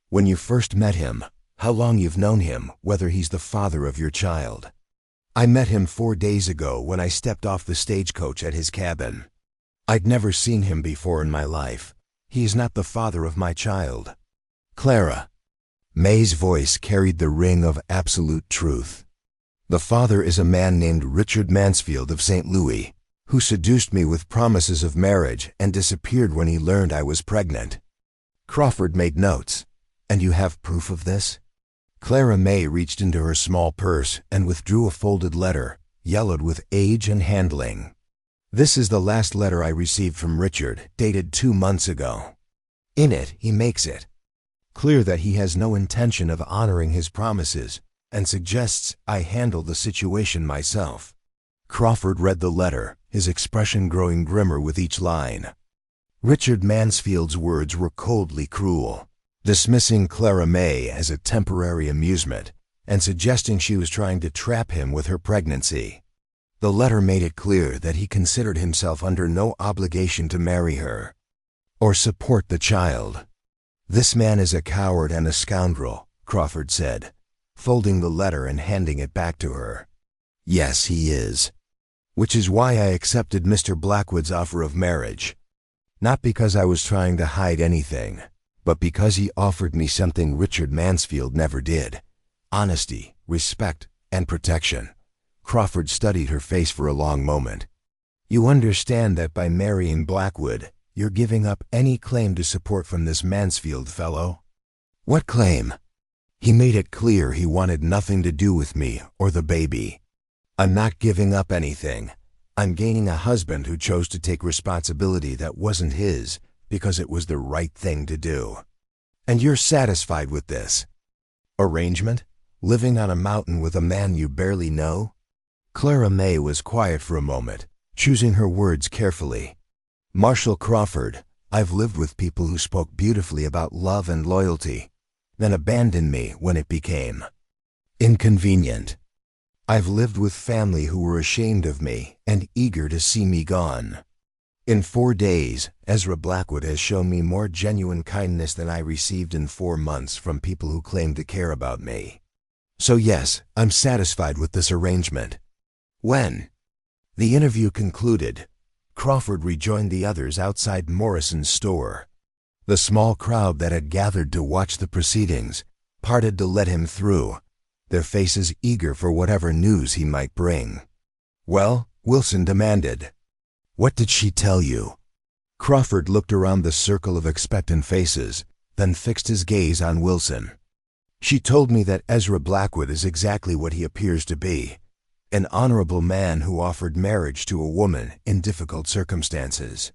When you first met him, how long you've known him, whether he's the father of your child. I met him 4 days ago when I stepped off the stagecoach at his cabin. I'd never seen him before in my life. He is not the father of my child. Clara. May's voice carried the ring of absolute truth. The father is a man named Richard Mansfield of St. Louis, who seduced me with promises of marriage and disappeared when he learned I was pregnant. Crawford made notes. And you have proof of this? Clara May reached into her small purse and withdrew a folded letter, yellowed with age and handling. This is the last letter I received from Richard, dated 2 months ago. In it, he makes it clear that he has no intention of honoring his promises and suggests I handle the situation myself. Crawford read the letter, his expression growing grimmer with each line. Richard Mansfield's words were coldly cruel, dismissing Clara May as a temporary amusement and suggesting she was trying to trap him with her pregnancy. The letter made it clear that he considered himself under no obligation to marry her or support the child. This man is a coward and a scoundrel, Crawford said, folding the letter and handing it back to her. Yes, he is. Which is why I accepted Mr. Blackwood's offer of marriage. Not because I was trying to hide anything, but because he offered me something Richard Mansfield never did: honesty, respect, and protection. Crawford studied her face for a long moment. You understand that by marrying Blackwood, you're giving up any claim to support from this Mansfield fellow? What claim? He made it clear he wanted nothing to do with me or the baby. I'm not giving up anything. I'm gaining a husband who chose to take responsibility that wasn't his because it was the right thing to do. And you're satisfied with this arrangement? Living on a mountain with a man you barely know? Clara May was quiet for a moment, choosing her words carefully. Marshall Crawford, I've lived with people who spoke beautifully about love and loyalty, then abandoned me when it became inconvenient. I've lived with family who were ashamed of me and eager to see me gone. In 4 days, Ezra Blackwood has shown me more genuine kindness than I received in 4 months from people who claimed to care about me. So yes, I'm satisfied with this arrangement. When the interview concluded, Crawford rejoined the others outside Morrison's store. The small crowd that had gathered to watch the proceedings parted to let him through, their faces eager for whatever news he might bring. Well, Wilson demanded. What did she tell you? Crawford looked around the circle of expectant faces, then fixed his gaze on Wilson. She told me that Ezra Blackwood is exactly what he appears to be, an honorable man who offered marriage to a woman in difficult circumstances,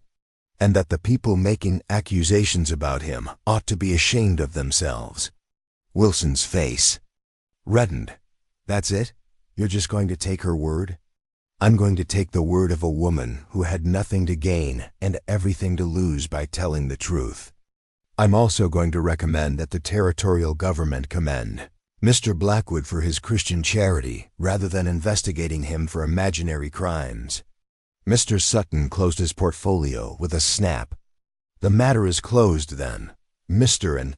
and that the people making accusations about him ought to be ashamed of themselves. Wilson's face reddened. That's it? You're just going to take her word? I'm going to take the word of a woman who had nothing to gain and everything to lose by telling the truth. I'm also going to recommend that the territorial government commend Mr. Blackwood for his Christian charity rather than investigating him for imaginary crimes. Mr. Sutton closed his portfolio with a snap. The matter is closed then. Mr. and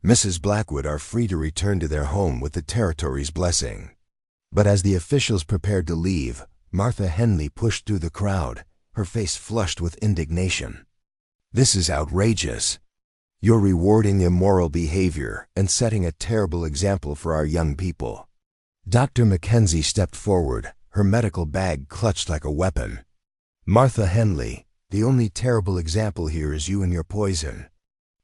Mrs. Blackwood are free to return to their home with the territory's blessing. But as the officials prepared to leave, Martha Henley pushed through the crowd, her face flushed with indignation. This is outrageous. You're rewarding immoral behavior and setting a terrible example for our young people. Dr. Mackenzie stepped forward, her medical bag clutched like a weapon. Martha Henley, the only terrible example here is you and your poison.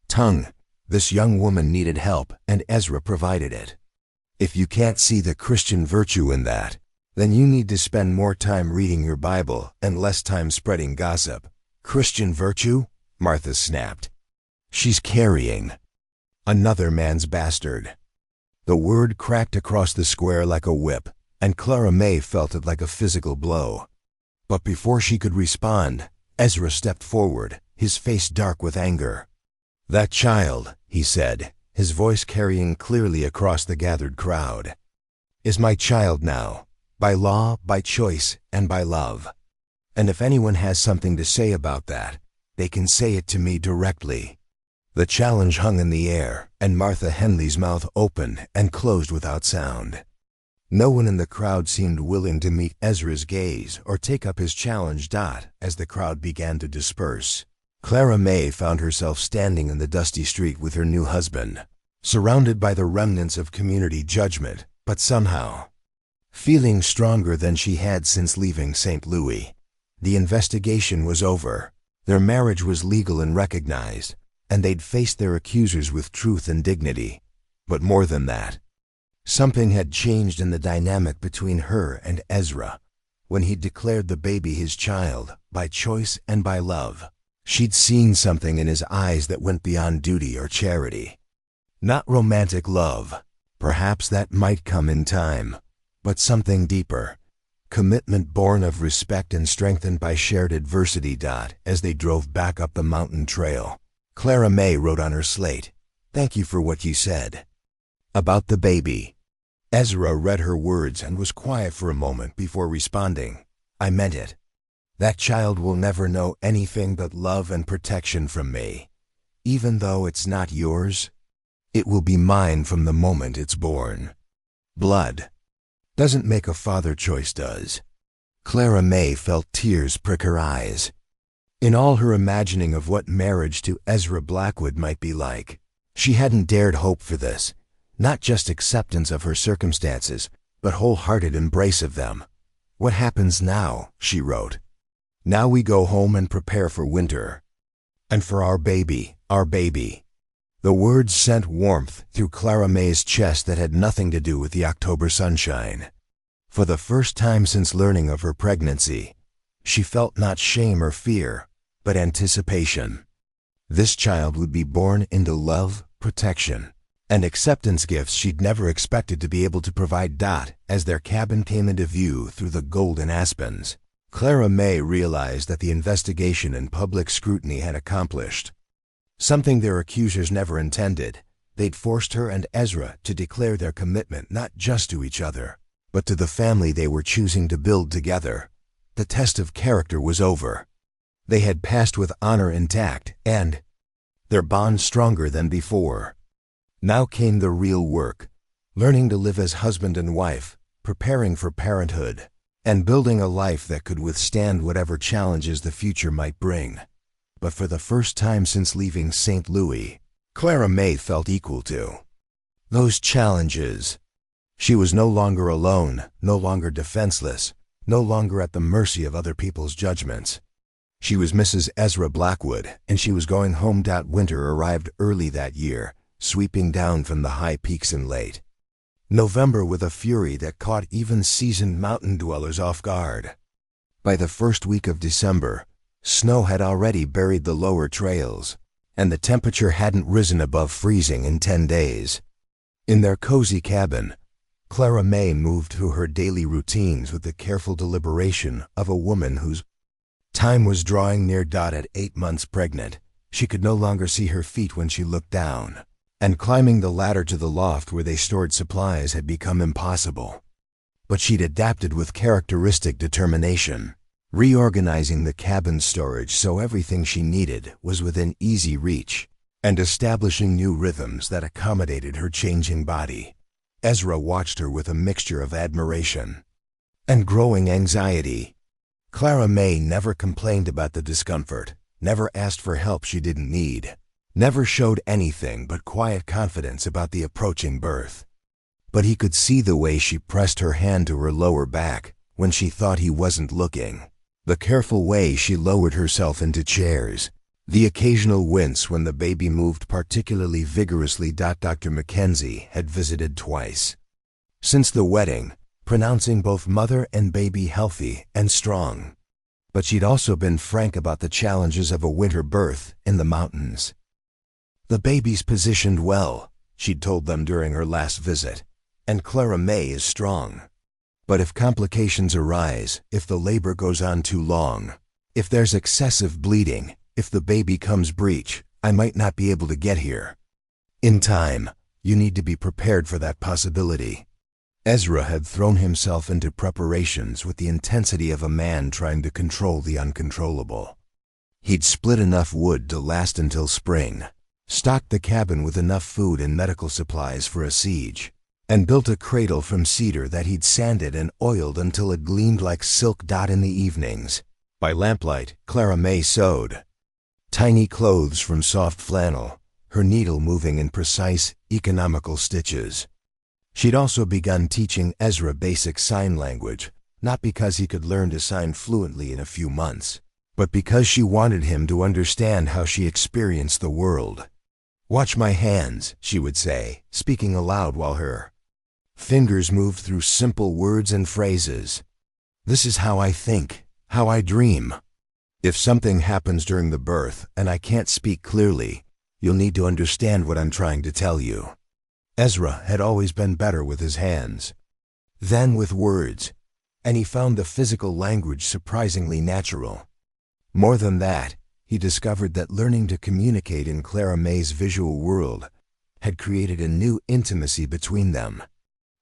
Tongue, this young woman needed help and Ezra provided it. If you can't see the Christian virtue in that, then you need to spend more time reading your Bible and less time spreading gossip. Christian virtue? Martha snapped. She's carrying another man's bastard. The word cracked across the square like a whip, and Clara May felt it like a physical blow. But before she could respond, Ezra stepped forward, his face dark with anger. That child, he said, his voice carrying clearly across the gathered crowd, is my child now, by law, by choice, and by love. And if anyone has something to say about that, they can say it to me directly." The challenge hung in the air, and Martha Henley's mouth opened and closed without sound. No one in the crowd seemed willing to meet Ezra's gaze or take up his challenge. As the crowd began to disperse, Clara May found herself standing in the dusty street with her new husband, surrounded by the remnants of community judgment, but somehow feeling stronger than she had since leaving St. Louis. The investigation was over. Their marriage was legal and recognized, and they'd faced their accusers with truth and dignity. But more than that, something had changed in the dynamic between her and Ezra. When he declared the baby his child, by choice and by love, she'd seen something in his eyes that went beyond duty or charity. Not romantic love, perhaps that might come in time, but something deeper. Commitment born of respect and strengthened by shared adversity. As they drove back up the mountain trail, Clara May wrote on her slate, "Thank you for what you said about the baby." Ezra read her words and was quiet for a moment before responding, "I meant it. That child will never know anything but love and protection from me. Even though it's not yours, it will be mine from the moment it's born. Blood doesn't make a father choice, does?" Clara May felt tears prick her eyes. In all her imagining of what marriage to Ezra Blackwood might be like, she hadn't dared hope for this. Not just acceptance of her circumstances, but wholehearted embrace of them. "What happens now?" she wrote. "Now we go home and prepare for winter. And for our baby, our baby." The words sent warmth through Clara May's chest that had nothing to do with the October sunshine. For the first time since learning of her pregnancy, she felt not shame or fear, but anticipation. This child would be born into love, protection, and acceptance, gifts she'd never expected to be able to provide. As their cabin came into view through the golden aspens, Clara May realized that the investigation and public scrutiny had accomplished something their accusers never intended. They'd forced her and Ezra to declare their commitment not just to each other, but to the family they were choosing to build together. The test of character was over. They had passed with honor intact, and their bond stronger than before. Now came the real work, learning to live as husband and wife, preparing for parenthood, and building a life that could withstand whatever challenges the future might bring. But for the first time since leaving St. Louis, Clara May felt equal to those challenges. She was no longer alone, no longer defenseless, no longer at the mercy of other people's judgments. She was Mrs. Ezra Blackwood, and she was going home. Winter arrived early that year, sweeping down from the high peaks in late November with a fury that caught even seasoned mountain dwellers off guard. By the first week of December, snow had already buried the lower trails, and the temperature hadn't risen above freezing in 10 days. In their cozy cabin, Clara May moved through her daily routines with the careful deliberation of a woman whose time was drawing near. At 8 months pregnant, she could no longer see her feet when she looked down, and climbing the ladder to the loft where they stored supplies had become impossible. But she'd adapted with characteristic determination, reorganizing the cabin's storage so everything she needed was within easy reach, and establishing new rhythms that accommodated her changing body. Ezra watched her with a mixture of admiration and growing anxiety. Clara May never complained about the discomfort, never asked for help she didn't need, never showed anything but quiet confidence about the approaching birth. But he could see the way she pressed her hand to her lower back when she thought he wasn't looking, the careful way she lowered herself into chairs, the occasional wince when the baby moved particularly vigorously. Dr. Mackenzie had visited twice since the wedding, pronouncing both mother and baby healthy and strong. But she'd also been frank about the challenges of a winter birth in the mountains. "The baby's positioned well," she'd told them during her last visit, "and Clara May is strong. But if complications arise, if the labor goes on too long, if there's excessive bleeding, if the baby comes breech, I might not be able to get here in time. You need to be prepared for that possibility." Ezra had thrown himself into preparations with the intensity of a man trying to control the uncontrollable. He'd split enough wood to last until spring, stocked the cabin with enough food and medical supplies for a siege, and built a cradle from cedar that he'd sanded and oiled until it gleamed like silk dot in the evenings. By lamplight, Clara May sewed tiny clothes from soft flannel, her needle moving in precise, economical stitches. She'd also begun teaching Ezra basic sign language, not because he could learn to sign fluently in a few months, but because she wanted him to understand how she experienced the world. "Watch my hands," she would say, speaking aloud while her fingers moved through simple words and phrases. "This is how I think, how I dream. If something happens during the birth and I can't speak clearly, you'll need to understand what I'm trying to tell you." Ezra had always been better with his hands than with words, and he found the physical language surprisingly natural. More than that, he discovered that learning to communicate in Clara May's visual world had created a new intimacy between them.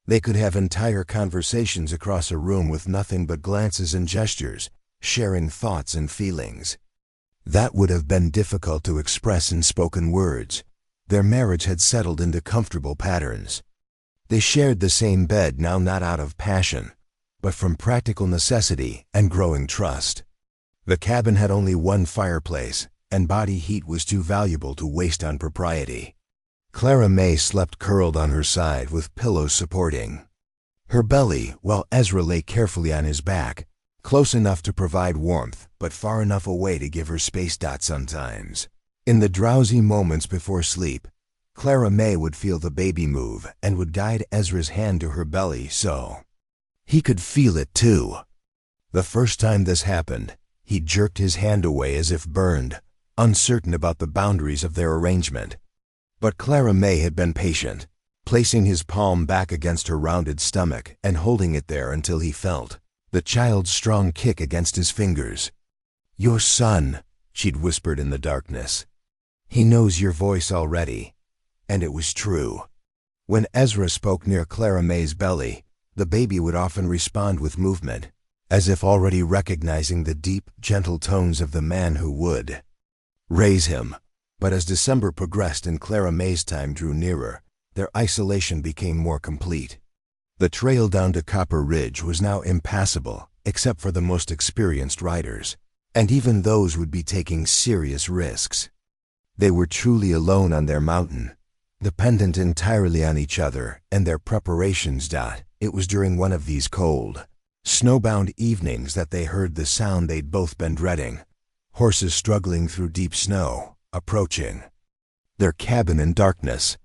They could have entire conversations across a room with nothing but glances and gestures, sharing thoughts and feelings. That would have been difficult to express in spoken words. Their marriage had settled into comfortable patterns. They shared the same bed, now not out of passion, but from practical necessity and growing trust. The cabin had only one fireplace, and body heat was too valuable to waste on propriety. Clara May slept curled on her side with pillows supporting her belly, while Ezra lay carefully on his back, close enough to provide warmth, but far enough away to give her space. Sometimes, in the drowsy moments before sleep, Clara May would feel the baby move and would guide Ezra's hand to her belly so he could feel it too. The first time this happened, he jerked his hand away as if burned, uncertain about the boundaries of their arrangement. But Clara May had been patient, placing his palm back against her rounded stomach and holding it there until he felt the child's strong kick against his fingers. "Your son," she'd whispered in the darkness. "He knows your voice already." And it was true. When Ezra spoke near Clara May's belly, the baby would often respond with movement, as if already recognizing the deep, gentle tones of the man who would raise him. But as December progressed and Clara May's time drew nearer, their isolation became more complete. The trail down to Copper Ridge was now impassable, except for the most experienced riders, and even those would be taking serious risks. They were truly alone on their mountain, dependent entirely on each other and their preparations. It was during one of these cold, snowbound evenings that they heard the sound they'd both been dreading: horses struggling through deep snow, approaching their cabin in darkness.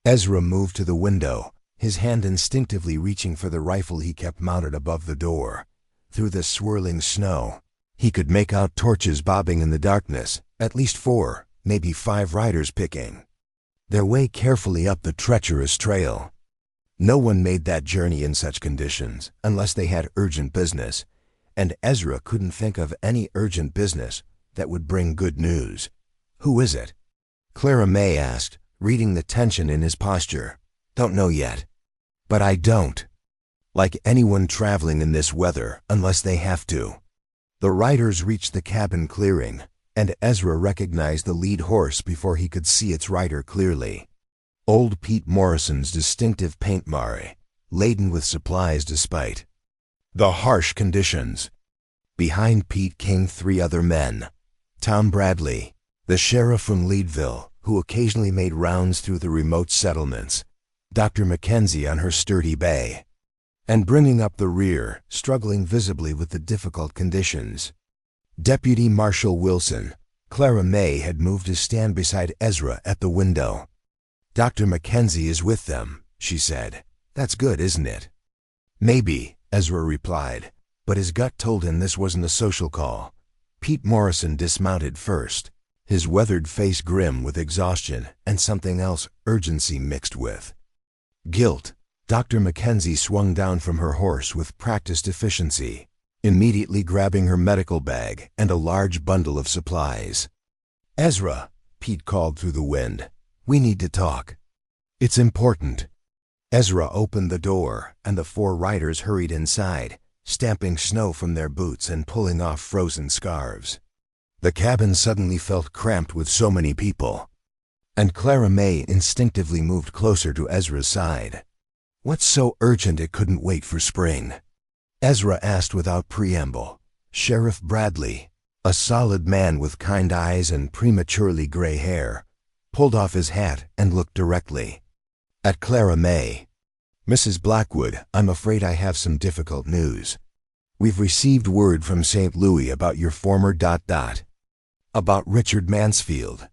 Ezra moved to the window, his hand instinctively reaching for the rifle he kept mounted above the door. Through the swirling snow, he could make out torches bobbing in the darkness, at least 4, maybe 5 riders picking their way carefully up the treacherous trail. No one made that journey in such conditions unless they had urgent business, and Ezra couldn't think of any urgent business that would bring good news. "Who is it?" Clara May asked, reading the tension in his posture. "Don't know yet." "But I don't like anyone traveling in this weather unless they have to." The riders reached the cabin clearing, and Ezra recognized the lead horse before he could see its rider clearly. Old Pete Morrison's distinctive paint mare, laden with supplies despite the harsh conditions. Behind Pete came 3 other men: Tom Bradley, the sheriff from Leadville, who occasionally made rounds through the remote settlements; Dr. Mackenzie on her sturdy bay; and bringing up the rear, struggling visibly with the difficult conditions, Deputy Marshal Wilson. Clara May had moved to stand beside Ezra at the window. "Dr. Mackenzie is with them," she said. "That's good, isn't it?" "Maybe," Ezra replied, but his gut told him this wasn't a social call. Pete Morrison dismounted first, his weathered face grim with exhaustion and something else, urgency mixed with guilt. Dr. Mackenzie swung down from her horse with practiced efficiency, immediately grabbing her medical bag and a large bundle of supplies. "Ezra," Pete called through the wind, "we need to talk. It's important." Ezra opened the door, and the 4 riders hurried inside, stamping snow from their boots and pulling off frozen scarves. The cabin suddenly felt cramped with so many people, and Clara May instinctively moved closer to Ezra's side. "What's so urgent it couldn't wait for spring?" Ezra asked without preamble. Sheriff Bradley, a solid man with kind eyes and prematurely gray hair, pulled off his hat and looked directly at Clara May. "Mrs. Blackwood, I'm afraid I have some difficult news. We've received word from St. Louis about your former ... about Richard Mansfield."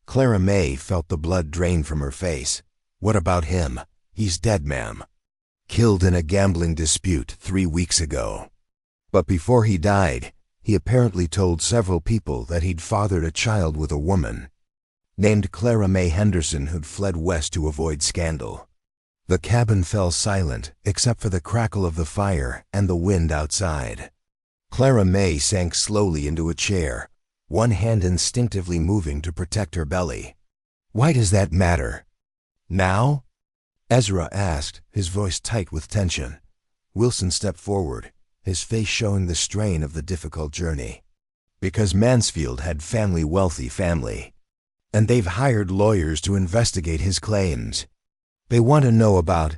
Clara May felt the blood drain from her face. "What about him?" "He's dead, ma'am. Killed in a gambling dispute 3 weeks ago. But before he died, he apparently told several people that he'd fathered a child with a woman named Clara May Henderson who'd fled west to avoid scandal." The cabin fell silent, except for the crackle of the fire and the wind outside. Clara May sank slowly into a chair, one hand instinctively moving to protect her belly. "Why does that matter now?" Ezra asked, his voice tight with tension. Wilson stepped forward, his face showing the strain of the difficult journey. "Because Mansfield had wealthy family, and they've hired lawyers to investigate his claims. They want to know about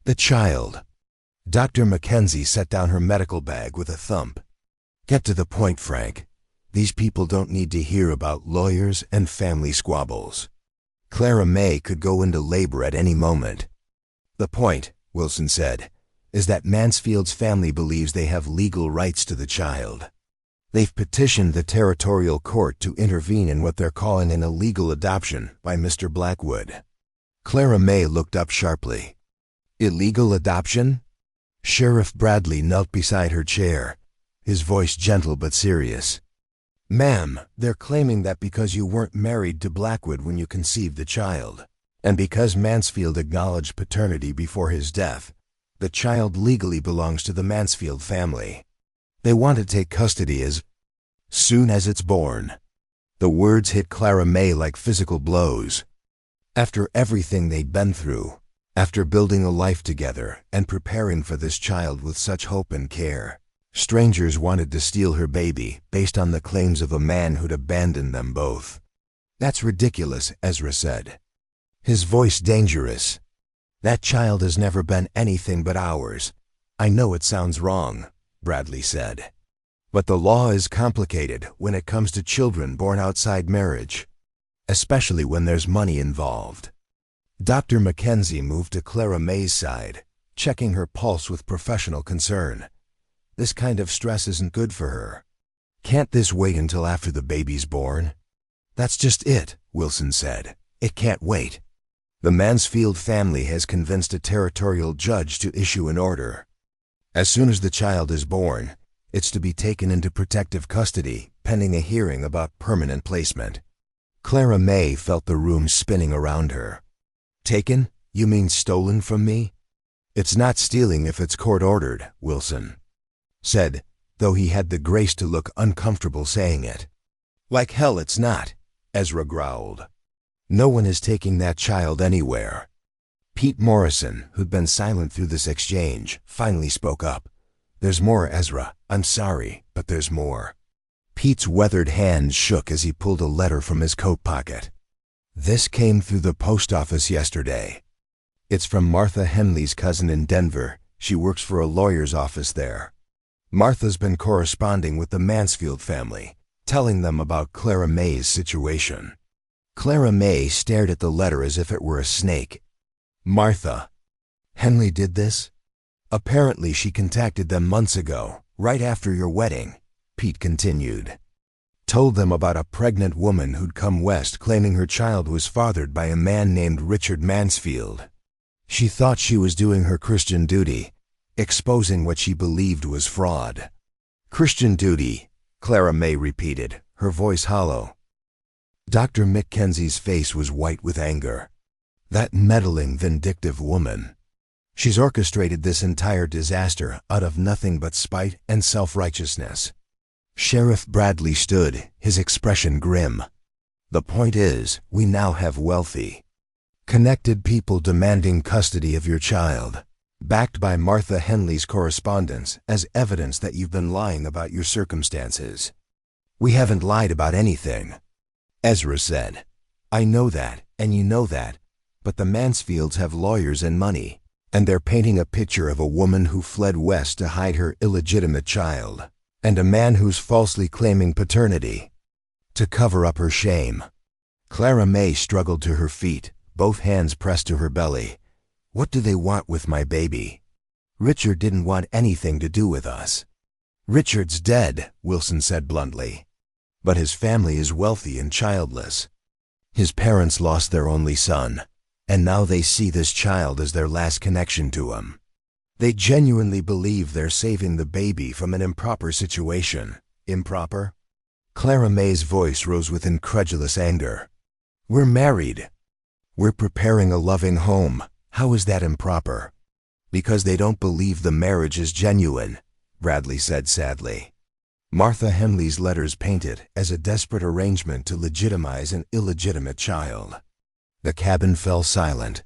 the child." Dr. Mackenzie set down her medical bag with a thump. "Get to the point, Frank. These people don't need to hear about lawyers and family squabbles. Clara May could go into labor at any moment." "The point," Wilson said, "is that Mansfield's family believes they have legal rights to the child. They've petitioned the territorial court to intervene in what they're calling an illegal adoption by Mr. Blackwood." Clara May looked up sharply. "Illegal adoption?" Sheriff Bradley knelt beside her chair, his voice gentle but serious. "Ma'am, they're claiming that because you weren't married to Blackwood when you conceived the child, and because Mansfield acknowledged paternity before his death, the child legally belongs to the Mansfield family. They want to take custody as soon as it's born." The words hit Clara May like physical blows. After everything they'd been through, after building a life together and preparing for this child with such hope and care, strangers wanted to steal her baby based on the claims of a man who'd abandoned them both. "That's ridiculous," Ezra said, his voice dangerous. "That child has never been anything but ours." "I know it sounds wrong," Bradley said, "but the law is complicated when it comes to children born outside marriage, especially when there's money involved." Dr. Mackenzie moved to Clara May's side, checking her pulse with professional concern. "This kind of stress isn't good for her. Can't this wait until after the baby's born?" "That's just it," Wilson said. "It can't wait. The Mansfield family has convinced a territorial judge to issue an order. As soon as the child is born, it's to be taken into protective custody pending a hearing about permanent placement." Clara May felt the room spinning around her. "Taken? You mean stolen from me?" "It's not stealing if it's court-ordered," Wilson said, though he had the grace to look uncomfortable saying it. "Like hell it's not," Ezra growled. "No one is taking that child anywhere." Pete Morrison, who'd been silent through this exchange, finally spoke up. "There's more, Ezra. I'm sorry, but there's more." Pete's weathered hand shook as he pulled a letter from his coat pocket. "This came through the post office yesterday. It's from Martha Henley's cousin in Denver. She works for a lawyer's office there. Martha's been corresponding with the Mansfield family, telling them about Clara May's situation." Clara May stared at the letter as if it were a snake. "Martha Henley did this?" "Apparently she contacted them months ago, right after your wedding," Pete continued. "Told them about a pregnant woman who'd come west claiming her child was fathered by a man named Richard Mansfield. She thought she was doing her Christian duty, exposing what she believed was fraud." "Christian duty," Clara May repeated, her voice hollow. Dr. Mackenzie's face was white with anger. "That meddling, vindictive woman. She's orchestrated this entire disaster out of nothing but spite and self-righteousness." Sheriff Bradley stood, his expression grim. "The point is, we now have wealthy Connected people demanding custody of your child. Backed by Martha Henley's correspondence as evidence that you've been lying about your circumstances. We haven't lied about anything. Ezra said. I know that, and you know that, but the Mansfields have lawyers and money, and they're painting a picture of a woman who fled west to hide her illegitimate child, and a man who's falsely claiming paternity to cover up her shame. Clara May struggled to her feet, both hands pressed to her belly. What do they want with my baby? Richard didn't want anything to do with us. Richard's dead, Wilson said bluntly. But his family is wealthy and childless. His parents lost their only son, and now they see this child as their last connection to him. They genuinely believe they're saving the baby from an improper situation. Improper? Clara May's voice rose with incredulous anger. We're married. We're preparing a loving home. How is that improper? Because they don't believe the marriage is genuine, Bradley said sadly. Martha Henley's letters painted as a desperate arrangement to legitimize an illegitimate child. The cabin fell silent.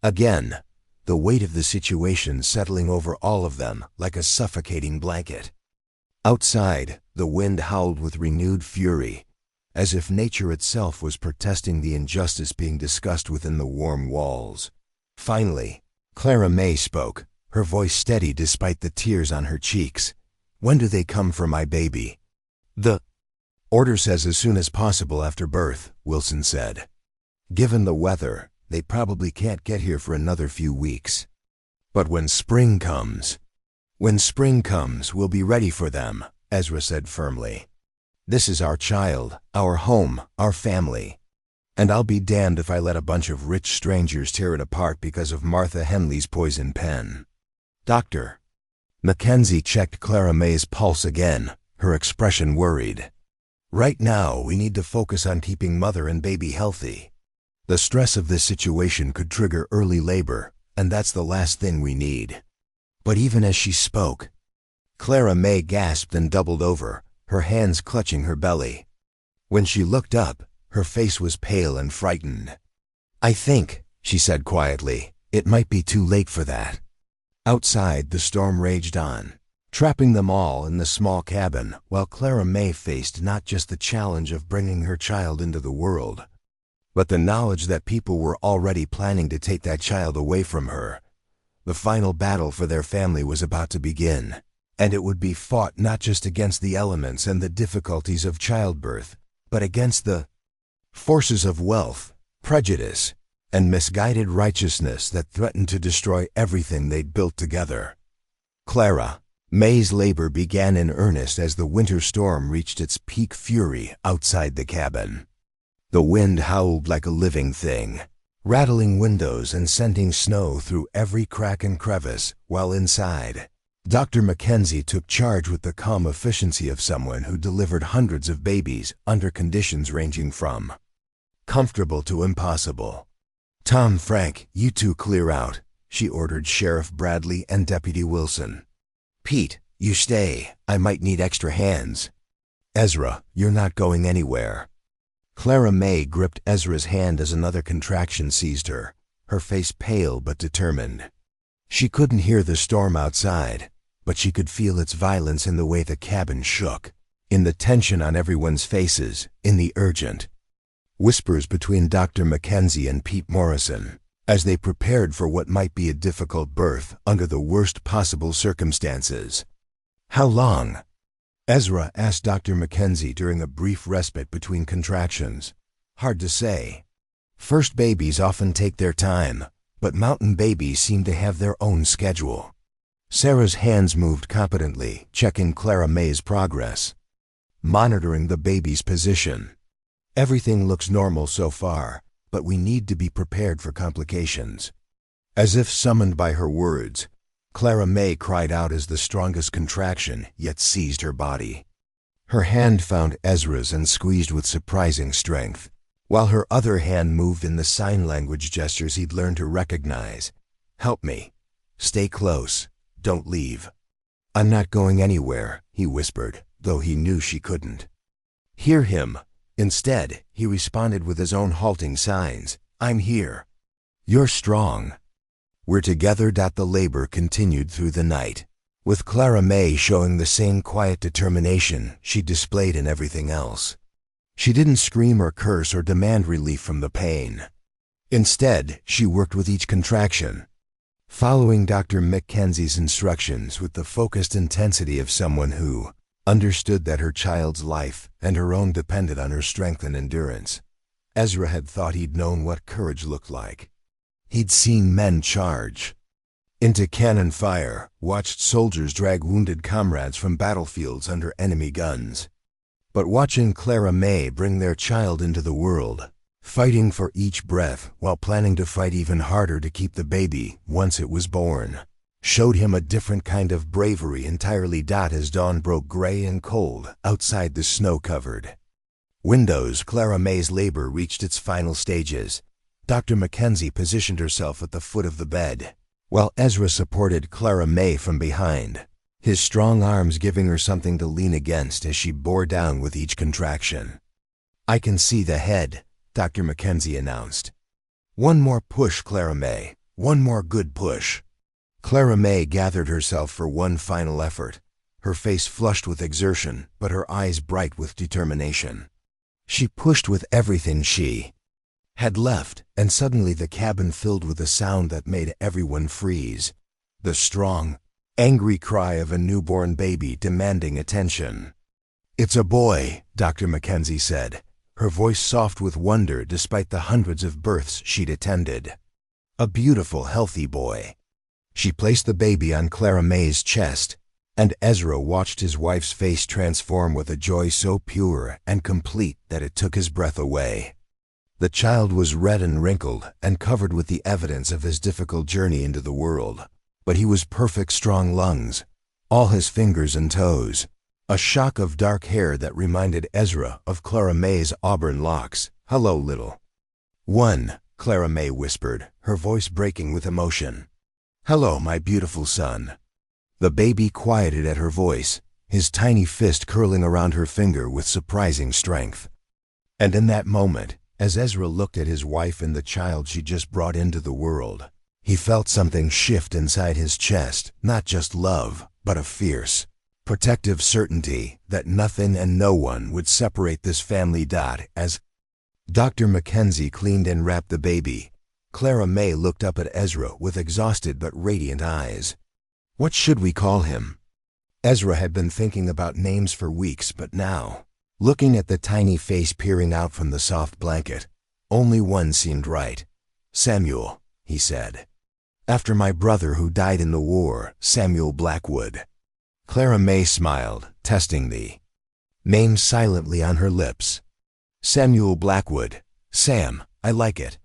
Again, the weight of the situation settling over all of them like a suffocating blanket. Outside, the wind howled with renewed fury, as if nature itself was protesting the injustice being discussed within the warm walls. Finally, Clara May spoke, her voice steady despite the tears on her cheeks. When do they come for my baby? The order says as soon as possible after birth, Wilson said. Given the weather, they probably can't get here for another few weeks. But when spring comes, we'll be ready for them, Ezra said firmly. This is our child, our home, our family. And I'll be damned if I let a bunch of rich strangers tear it apart because of Martha Henley's poison pen. Doctor. Mackenzie checked Clara May's pulse again, her expression worried. Right now, we need to focus on keeping mother and baby healthy. The stress of this situation could trigger early labor, and that's the last thing we need. But even as she spoke, Clara May gasped and doubled over, her hands clutching her belly. When she looked up, her face was pale and frightened. I think, she said quietly, it might be too late for that. Outside, the storm raged on, trapping them all in the small cabin, while Clara May faced not just the challenge of bringing her child into the world, but the knowledge that people were already planning to take that child away from her. The final battle for their family was about to begin, and it would be fought not just against the elements and the difficulties of childbirth, but against the forces of wealth, prejudice, and misguided righteousness that threatened to destroy everything they'd built together. Clara May's labor began in earnest as the winter storm reached its peak fury outside the cabin. The wind howled like a living thing, rattling windows and sending snow through every crack and crevice, while inside, Dr. Mackenzie took charge with the calm efficiency of someone who delivered hundreds of babies under conditions ranging from comfortable to impossible. Tom, Frank, you two clear out, she ordered Sheriff Bradley and Deputy Wilson. Pete, you stay, I might need extra hands. Ezra, you're not going anywhere. Clara May gripped Ezra's hand as another contraction seized her, her face pale but determined. She couldn't hear the storm outside, but she could feel its violence in the way the cabin shook, in the tension on everyone's faces, in the urgent whispers between Dr. Mackenzie and Pete Morrison, as they prepared for what might be a difficult birth under the worst possible circumstances. How long? Ezra asked Dr. Mackenzie during a brief respite between contractions. Hard to say. First babies often take their time, but mountain babies seem to have their own schedule. Sarah's hands moved competently, checking Clara May's progress, monitoring the baby's position. Everything looks normal so far, but we need to be prepared for complications. As if summoned by her words, Clara May cried out as the strongest contraction yet seized her body. Her hand found Ezra's and squeezed with surprising strength, while her other hand moved in the sign language gestures he'd learned to recognize. Help me. Stay close. Don't leave. I'm not going anywhere, he whispered, though he knew she couldn't hear him. Instead, he responded with his own halting signs. I'm here. You're strong. We're together. The labor continued through the night, with Clara May showing the same quiet determination she displayed in everything else. She didn't scream or curse or demand relief from the pain. Instead, she worked with each contraction, following Dr. Mackenzie's instructions with the focused intensity of someone who understood that her child's life and her own depended on her strength and endurance. Ezra had thought he'd known what courage looked like. He'd seen men charge into cannon fire, watched soldiers drag wounded comrades from battlefields under enemy guns. But watching Clara May bring their child into the world, fighting for each breath while planning to fight even harder to keep the baby once it was born, showed him a different kind of bravery entirely. As dawn broke gray and cold outside the snow-covered windows, Clara May's labor reached its final stages. Dr. Mackenzie positioned herself at the foot of the bed, while Ezra supported Clara May from behind, his strong arms giving her something to lean against as she bore down with each contraction. "I can see the head," Dr. Mackenzie announced. "One more push, Clara May. One more good push." Clara May gathered herself for one final effort, her face flushed with exertion, but her eyes bright with determination. She pushed with everything she had left, and suddenly the cabin filled with a sound that made everyone freeze. The strong, angry cry of a newborn baby demanding attention. "It's a boy," Dr. Mackenzie said, her voice soft with wonder despite the hundreds of births she'd attended. "A beautiful, healthy boy." She placed the baby on Clara May's chest, and Ezra watched his wife's face transform with a joy so pure and complete that it took his breath away. The child was red and wrinkled and covered with the evidence of his difficult journey into the world, but he was perfect, strong lungs, all his fingers and toes, a shock of dark hair that reminded Ezra of Clara May's auburn locks. "Hello, little one," Clara May whispered, her voice breaking with emotion. "Hello, my beautiful son." The baby quieted at her voice, his tiny fist curling around her finger with surprising strength. And in that moment, as Ezra looked at his wife and the child she just brought into the world, he felt something shift inside his chest, not just love, but a fierce, protective certainty that nothing and no one would separate this family. As Dr. Mackenzie cleaned and wrapped the baby, Clara May looked up at Ezra with exhausted but radiant eyes. "What should we call him?" Ezra had been thinking about names for weeks, but now, looking at the tiny face peering out from the soft blanket, only one seemed right. "Samuel," he said. "After my brother who died in the war, Samuel Blackwood." Clara May smiled, testing the name silently on her lips. "Samuel Blackwood. Sam, I like it."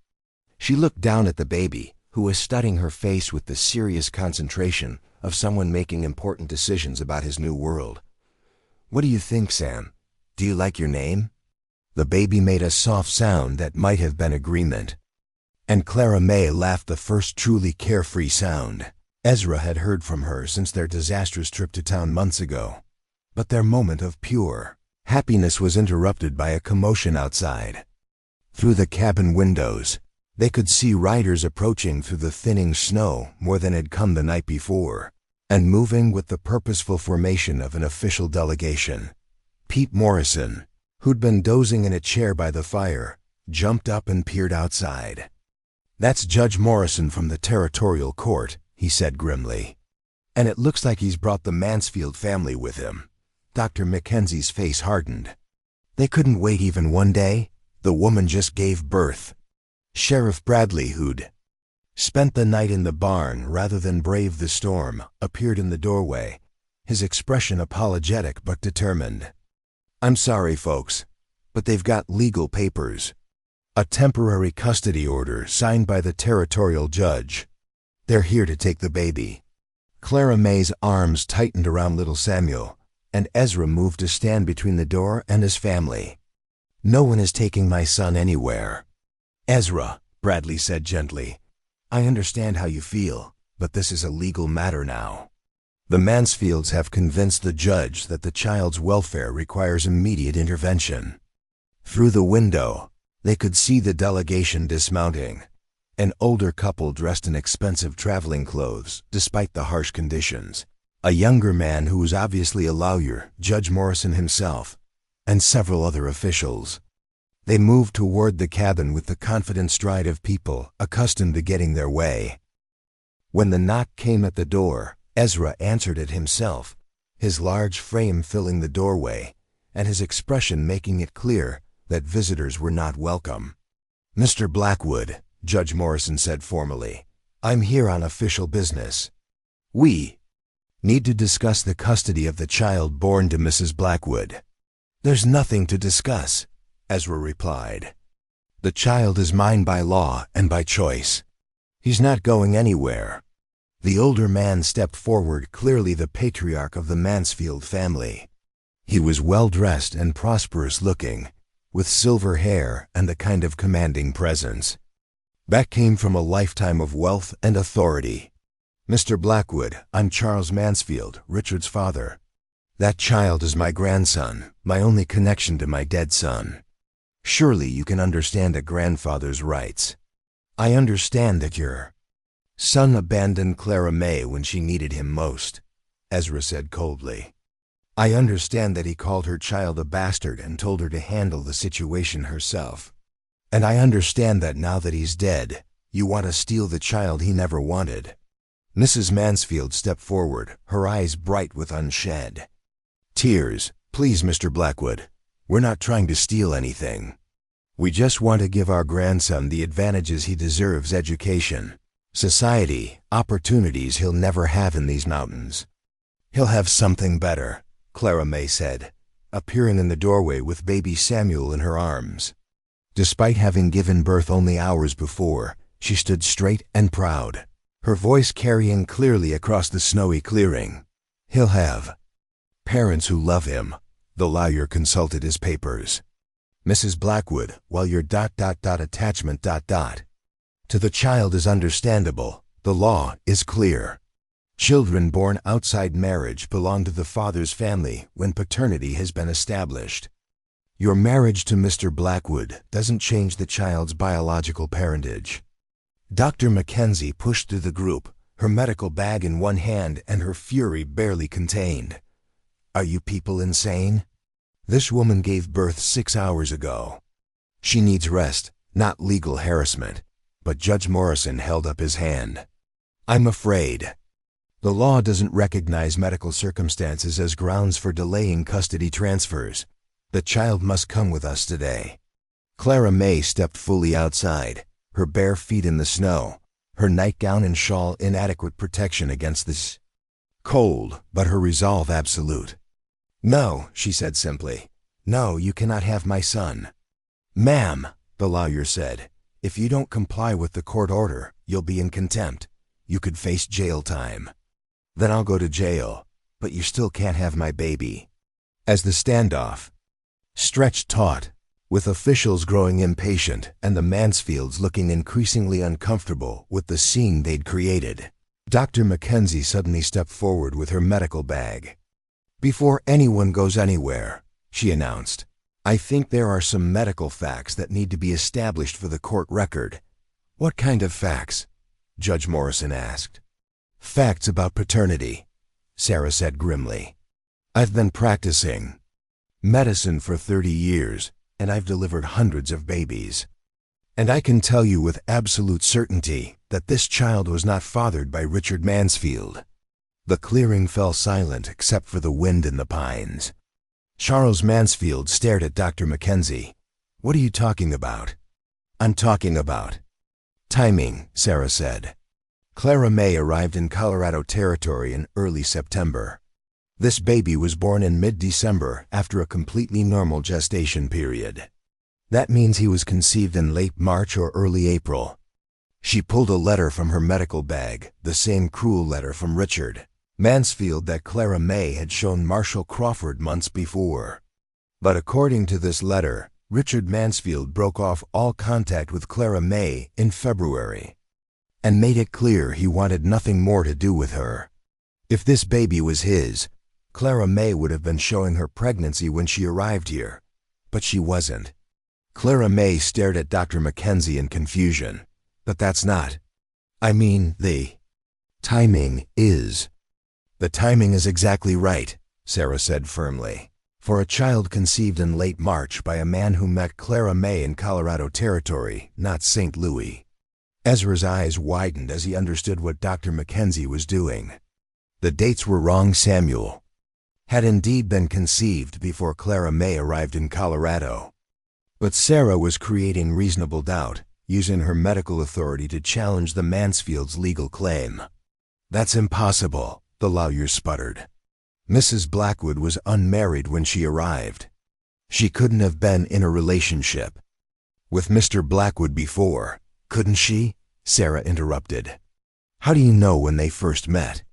She looked down at the baby, who was studying her face with the serious concentration of someone making important decisions about his new world. "What do you think, Sam? Do you like your name?" The baby made a soft sound that might have been agreement, and Clara May laughed, the first truly carefree sound Ezra had heard from her since their disastrous trip to town months ago. But their moment of pure happiness was interrupted by a commotion outside. Through the cabin windows, they could see riders approaching through the thinning snow more than had come the night before, and moving with the purposeful formation of an official delegation. Pete Morrison, who'd been dozing in a chair by the fire, jumped up and peered outside. "That's Judge Morrison from the Territorial Court," he said grimly. "And it looks like he's brought the Mansfield family with him." Dr. Mackenzie's face hardened. "They couldn't wait even one day? The woman just gave birth." Sheriff Bradley, who'd spent the night in the barn rather than brave the storm, appeared in the doorway, his expression apologetic but determined. "I'm sorry, folks, but they've got legal papers. A temporary custody order signed by the territorial judge. They're here to take the baby." Clara May's arms tightened around little Samuel, and Ezra moved to stand between the door and his family. "No one is taking my son anywhere." "Ezra," Bradley said gently, "I understand how you feel, but this is a legal matter now. The Mansfields have convinced the judge that the child's welfare requires immediate intervention." Through the window, they could see the delegation dismounting, An older couple dressed in expensive traveling clothes, despite the harsh conditions. A younger man who was obviously a lawyer, Judge Morrison himself, and several other officials. They moved toward the cabin with the confident stride of people accustomed to getting their way. When the knock came at the door, Ezra answered it himself, his large frame filling the doorway, and his expression making it clear that visitors were not welcome. "Mr. Blackwood," Judge Morrison said formally, "I'm here on official business. We need to discuss the custody of the child born to Mrs. Blackwood." "There's nothing to discuss," Ezra replied. "The child is mine by law and by choice. He's not going anywhere." The older man stepped forward, clearly the patriarch of the Mansfield family. He was well-dressed and prosperous-looking, with silver hair and a kind of commanding presence that came from a lifetime of wealth and authority. "Mr. Blackwood, I'm Charles Mansfield, Richard's father. That child is my grandson, my only connection to my dead son. Surely you can understand a grandfather's rights. I understand that your son abandoned Clara May when she needed him most," Ezra said coldly. "I understand that he called her child a bastard and told her to handle the situation herself. And I understand that now that he's dead, you want to steal the child he never wanted." Mrs. Mansfield stepped forward, her eyes bright with unshed tears. "Please, Mr. Blackwood, we're not trying to steal anything. We just want to give our grandson the advantages he deserves: education, society, opportunities he'll never have in these mountains." "He'll have something better," Clara May said, appearing in the doorway with baby Samuel in her arms. Despite having given birth only hours before, she stood straight and proud, her voice carrying clearly across the snowy clearing. "He'll have parents who love him." The lawyer consulted his papers. "Mrs. Blackwood, while your attachment to the child is understandable, the law is clear. Children born outside marriage belong to the father's family when paternity has been established. Your marriage to Mr. Blackwood doesn't change the child's biological parentage." Dr. Mackenzie pushed through the group, her medical bag in one hand and her fury barely contained. "Are you people insane? This woman gave birth 6 hours ago. She needs rest, not legal harassment." But Judge Morrison held up his hand. "I'm afraid the law doesn't recognize medical circumstances as grounds for delaying custody transfers. The child must come with us today." Clara May stepped fully outside, her bare feet in the snow, her nightgown and shawl inadequate protection against this cold, but her resolve absolute. "No," she said simply. "No, you cannot have my son." "Ma'am," the lawyer said, "if you don't comply with the court order, you'll be in contempt. You could face jail time." "Then I'll go to jail, but you still can't have my baby." As the standoff stretched taut, with officials growing impatient and the Mansfields looking increasingly uncomfortable with the scene they'd created, Dr. Mackenzie suddenly stepped forward with her medical bag. "Before anyone goes anywhere," she announced, "I think there are some medical facts that need to be established for the court record." "What kind of facts?" Judge Morrison asked. "Facts about paternity," Sarah said grimly. "I've been practicing medicine for 30 years, and I've delivered hundreds of babies. And I can tell you with absolute certainty that this child was not fathered by Richard Mansfield." The clearing fell silent except for the wind in the pines. Charles Mansfield stared at Dr. Mackenzie. "What are you talking about?" "I'm talking about timing," Sarah said. Clara May arrived in Colorado Territory in early September. This baby was born in mid-December after a completely normal gestation period. That means he was conceived in late March or early April. She pulled a letter from her medical bag, the same cruel letter from Richard Mansfield that Clara May had shown Marshall Crawford months before. But according to this letter, Richard Mansfield broke off all contact with Clara May in February and made it clear he wanted nothing more to do with her. If this baby was his, Clara May would have been showing her pregnancy when she arrived here, but she wasn't. Clara May stared at Dr. Mackenzie in confusion. But that's not. I mean, the timing is. The timing is exactly right, Sarah said firmly. For a child conceived in late March by a man who met Clara May in Colorado Territory, not St. Louis. Ezra's eyes widened as he understood what Dr. Mackenzie was doing. The dates were wrong. Samuel had indeed been conceived before Clara May arrived in Colorado. But Sarah was creating reasonable doubt, using her medical authority to challenge the Mansfields' legal claim. That's impossible, the lawyer sputtered. Mrs. Blackwood was unmarried when she arrived. She couldn't have been in a relationship with Mr. Blackwood before, couldn't she? Sarah interrupted. How do you know when they first met?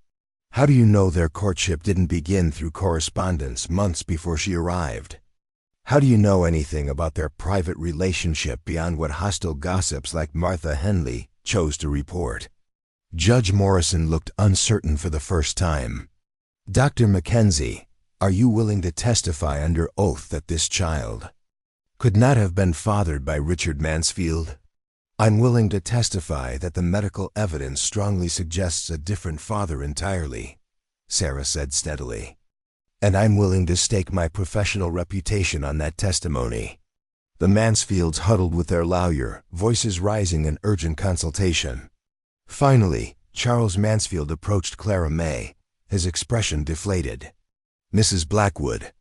How do you know their courtship didn't begin through correspondence months before she arrived? How do you know anything about their private relationship beyond what hostile gossips like Martha Henley chose to report? Judge Morrison looked uncertain for the first time. Dr. Mackenzie, are you willing to testify under oath that this child could not have been fathered by Richard Mansfield? I'm willing to testify that the medical evidence strongly suggests a different father entirely, Sarah said steadily. And I'm willing to stake my professional reputation on that testimony. The Mansfields huddled with their lawyer, voices rising in urgent consultation. Finally, Charles Mansfield approached Clara May, his expression deflated. Mrs. Blackwood,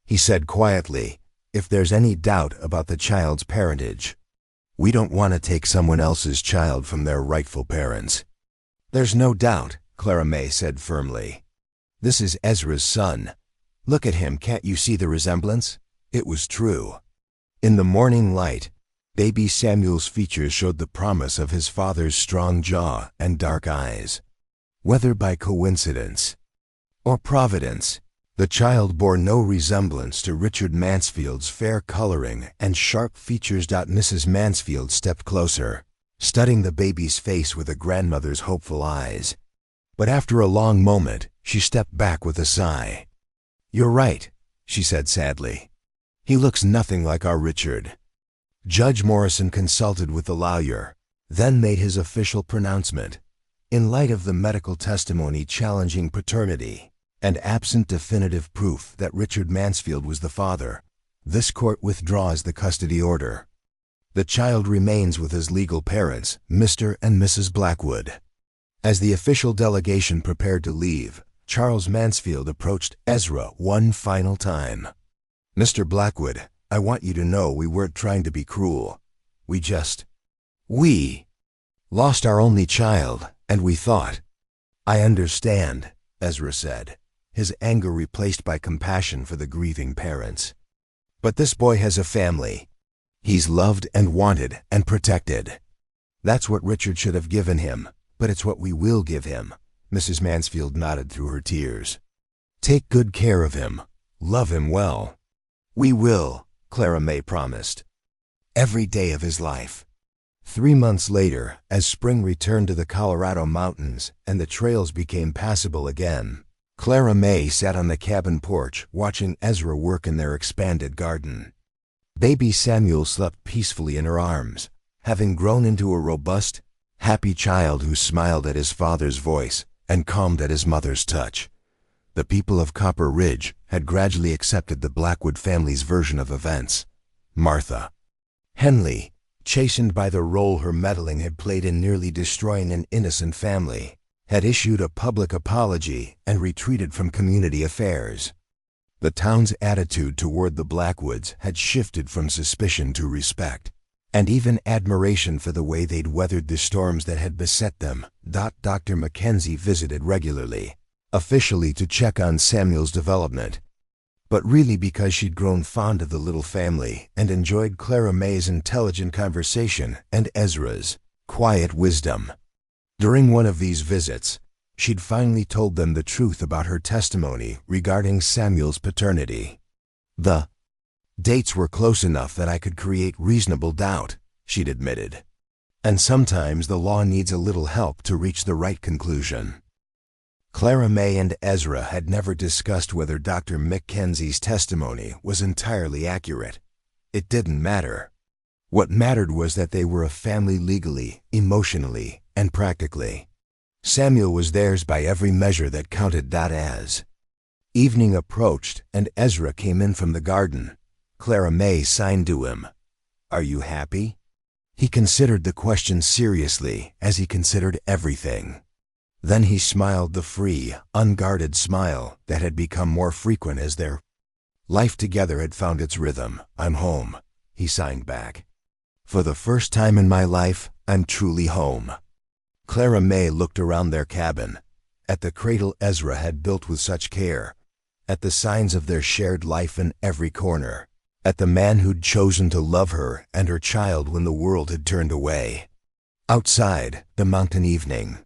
he said quietly, if there's any doubt about the child's parentage, we don't want to take someone else's child from their rightful parents. There's no doubt, Clara May said firmly. This is Ezra's son. Look at him, can't you see the resemblance? It was true. In the morning light, baby Samuel's features showed the promise of his father's strong jaw and dark eyes. Whether by coincidence or providence, the child bore no resemblance to Richard Mansfield's fair coloring and sharp features. Mrs. Mansfield stepped closer, studying the baby's face with a grandmother's hopeful eyes. But after a long moment, she stepped back with a sigh. You're right, she said sadly. He looks nothing like our Richard. Judge Morrison consulted with the lawyer, then made his official pronouncement. In light of the medical testimony challenging paternity, and absent definitive proof that Richard Mansfield was the father, this court withdraws the custody order. The child remains with his legal parents, Mr. and Mrs. Blackwood. As the official delegation prepared to leave, Charles Mansfield approached Ezra one final time. Mr. Blackwood, I want you to know we weren't trying to be cruel. We lost our only child, and we thought. I understand, Ezra said, his anger replaced by compassion for the grieving parents. But this boy has a family. He's loved and wanted and protected. That's what Richard should have given him, but it's what we will give him. Mrs. Mansfield nodded through her tears. Take good care of him. Love him well. We will, Clara May promised. Every day of his life. 3 months later, as spring returned to the Colorado mountains and the trails became passable again, Clara May sat on the cabin porch watching Ezra work in their expanded garden. Baby Samuel slept peacefully in her arms, having grown into a robust, happy child who smiled at his father's voice and calmed at his mother's touch. The people of Copper Ridge had gradually accepted the Blackwood family's version of events. Martha Henley, chastened by the role her meddling had played in nearly destroying an innocent family, had issued a public apology and retreated from community affairs. The town's attitude toward the Blackwoods had shifted from suspicion to respect, and even admiration for the way they'd weathered the storms that had beset them. Dr. Mackenzie visited regularly, officially to check on Samuel's development, but really because she'd grown fond of the little family and enjoyed Clara May's intelligent conversation and Ezra's quiet wisdom. During one of these visits, she'd finally told them the truth about her testimony regarding Samuel's paternity. The dates were close enough that I could create reasonable doubt, she'd admitted. And sometimes the law needs a little help to reach the right conclusion. Clara May and Ezra had never discussed whether Dr. Mackenzie's testimony was entirely accurate. It didn't matter. What mattered was that they were a family legally, emotionally, and practically. Samuel was theirs by every measure that counted. As evening approached and Ezra came in from the garden, Clara May signed to him. "Are you happy?" He considered the question seriously, as he considered everything. Then he smiled the free, unguarded smile that had become more frequent as their life together had found its rhythm. "I'm home," he signed back. "For the first time in my life, I'm truly home." Clara May looked around their cabin, at the cradle Ezra had built with such care, at the signs of their shared life in every corner, at the man who'd chosen to love her and her child when the world had turned away. Outside, the mountain evening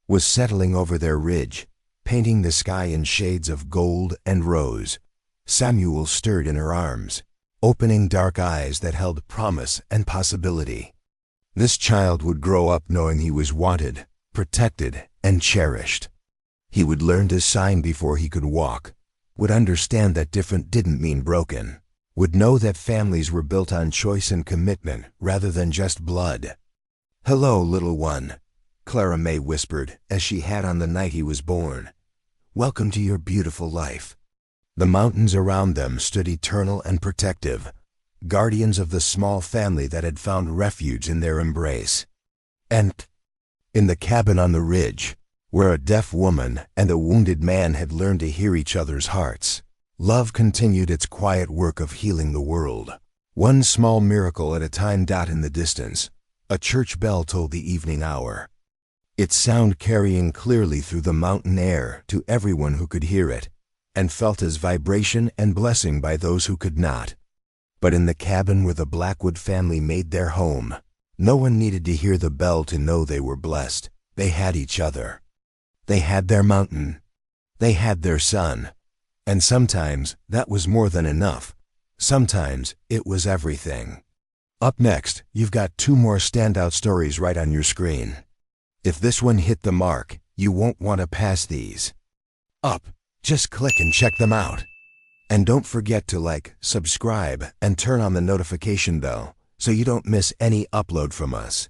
was settling over their ridge, painting the sky in shades of gold and rose. Samuel stirred in her arms, opening dark eyes that held promise and possibility. This child would grow up knowing he was wanted, protected, and cherished. He would learn to sign before he could walk, would understand that different didn't mean broken, would know that families were built on choice and commitment rather than just blood. "Hello, little one," Clara May whispered as she had on the night he was born. "Welcome to your beautiful life." The mountains around them stood eternal and protective, guardians of the small family that had found refuge in their embrace. And in the cabin on the ridge, where a deaf woman and a wounded man had learned to hear each other's hearts, love continued its quiet work of healing the world. One small miracle at a time. In the distance, a church bell told the evening hour, its sound carrying clearly through the mountain air to everyone who could hear it, and felt as vibration and blessing by those who could not. But in the cabin where the Blackwood family made their home, no one needed to hear the bell to know they were blessed. They had each other. They had their mountain. They had their son. And sometimes that was more than enough. Sometimes it was everything. Up next, you've got two more standout stories right on your screen. If this one hit the mark, you won't want to pass these up. Just click and check them out. And don't forget to like, subscribe, and turn on the notification bell so you don't miss any upload from us.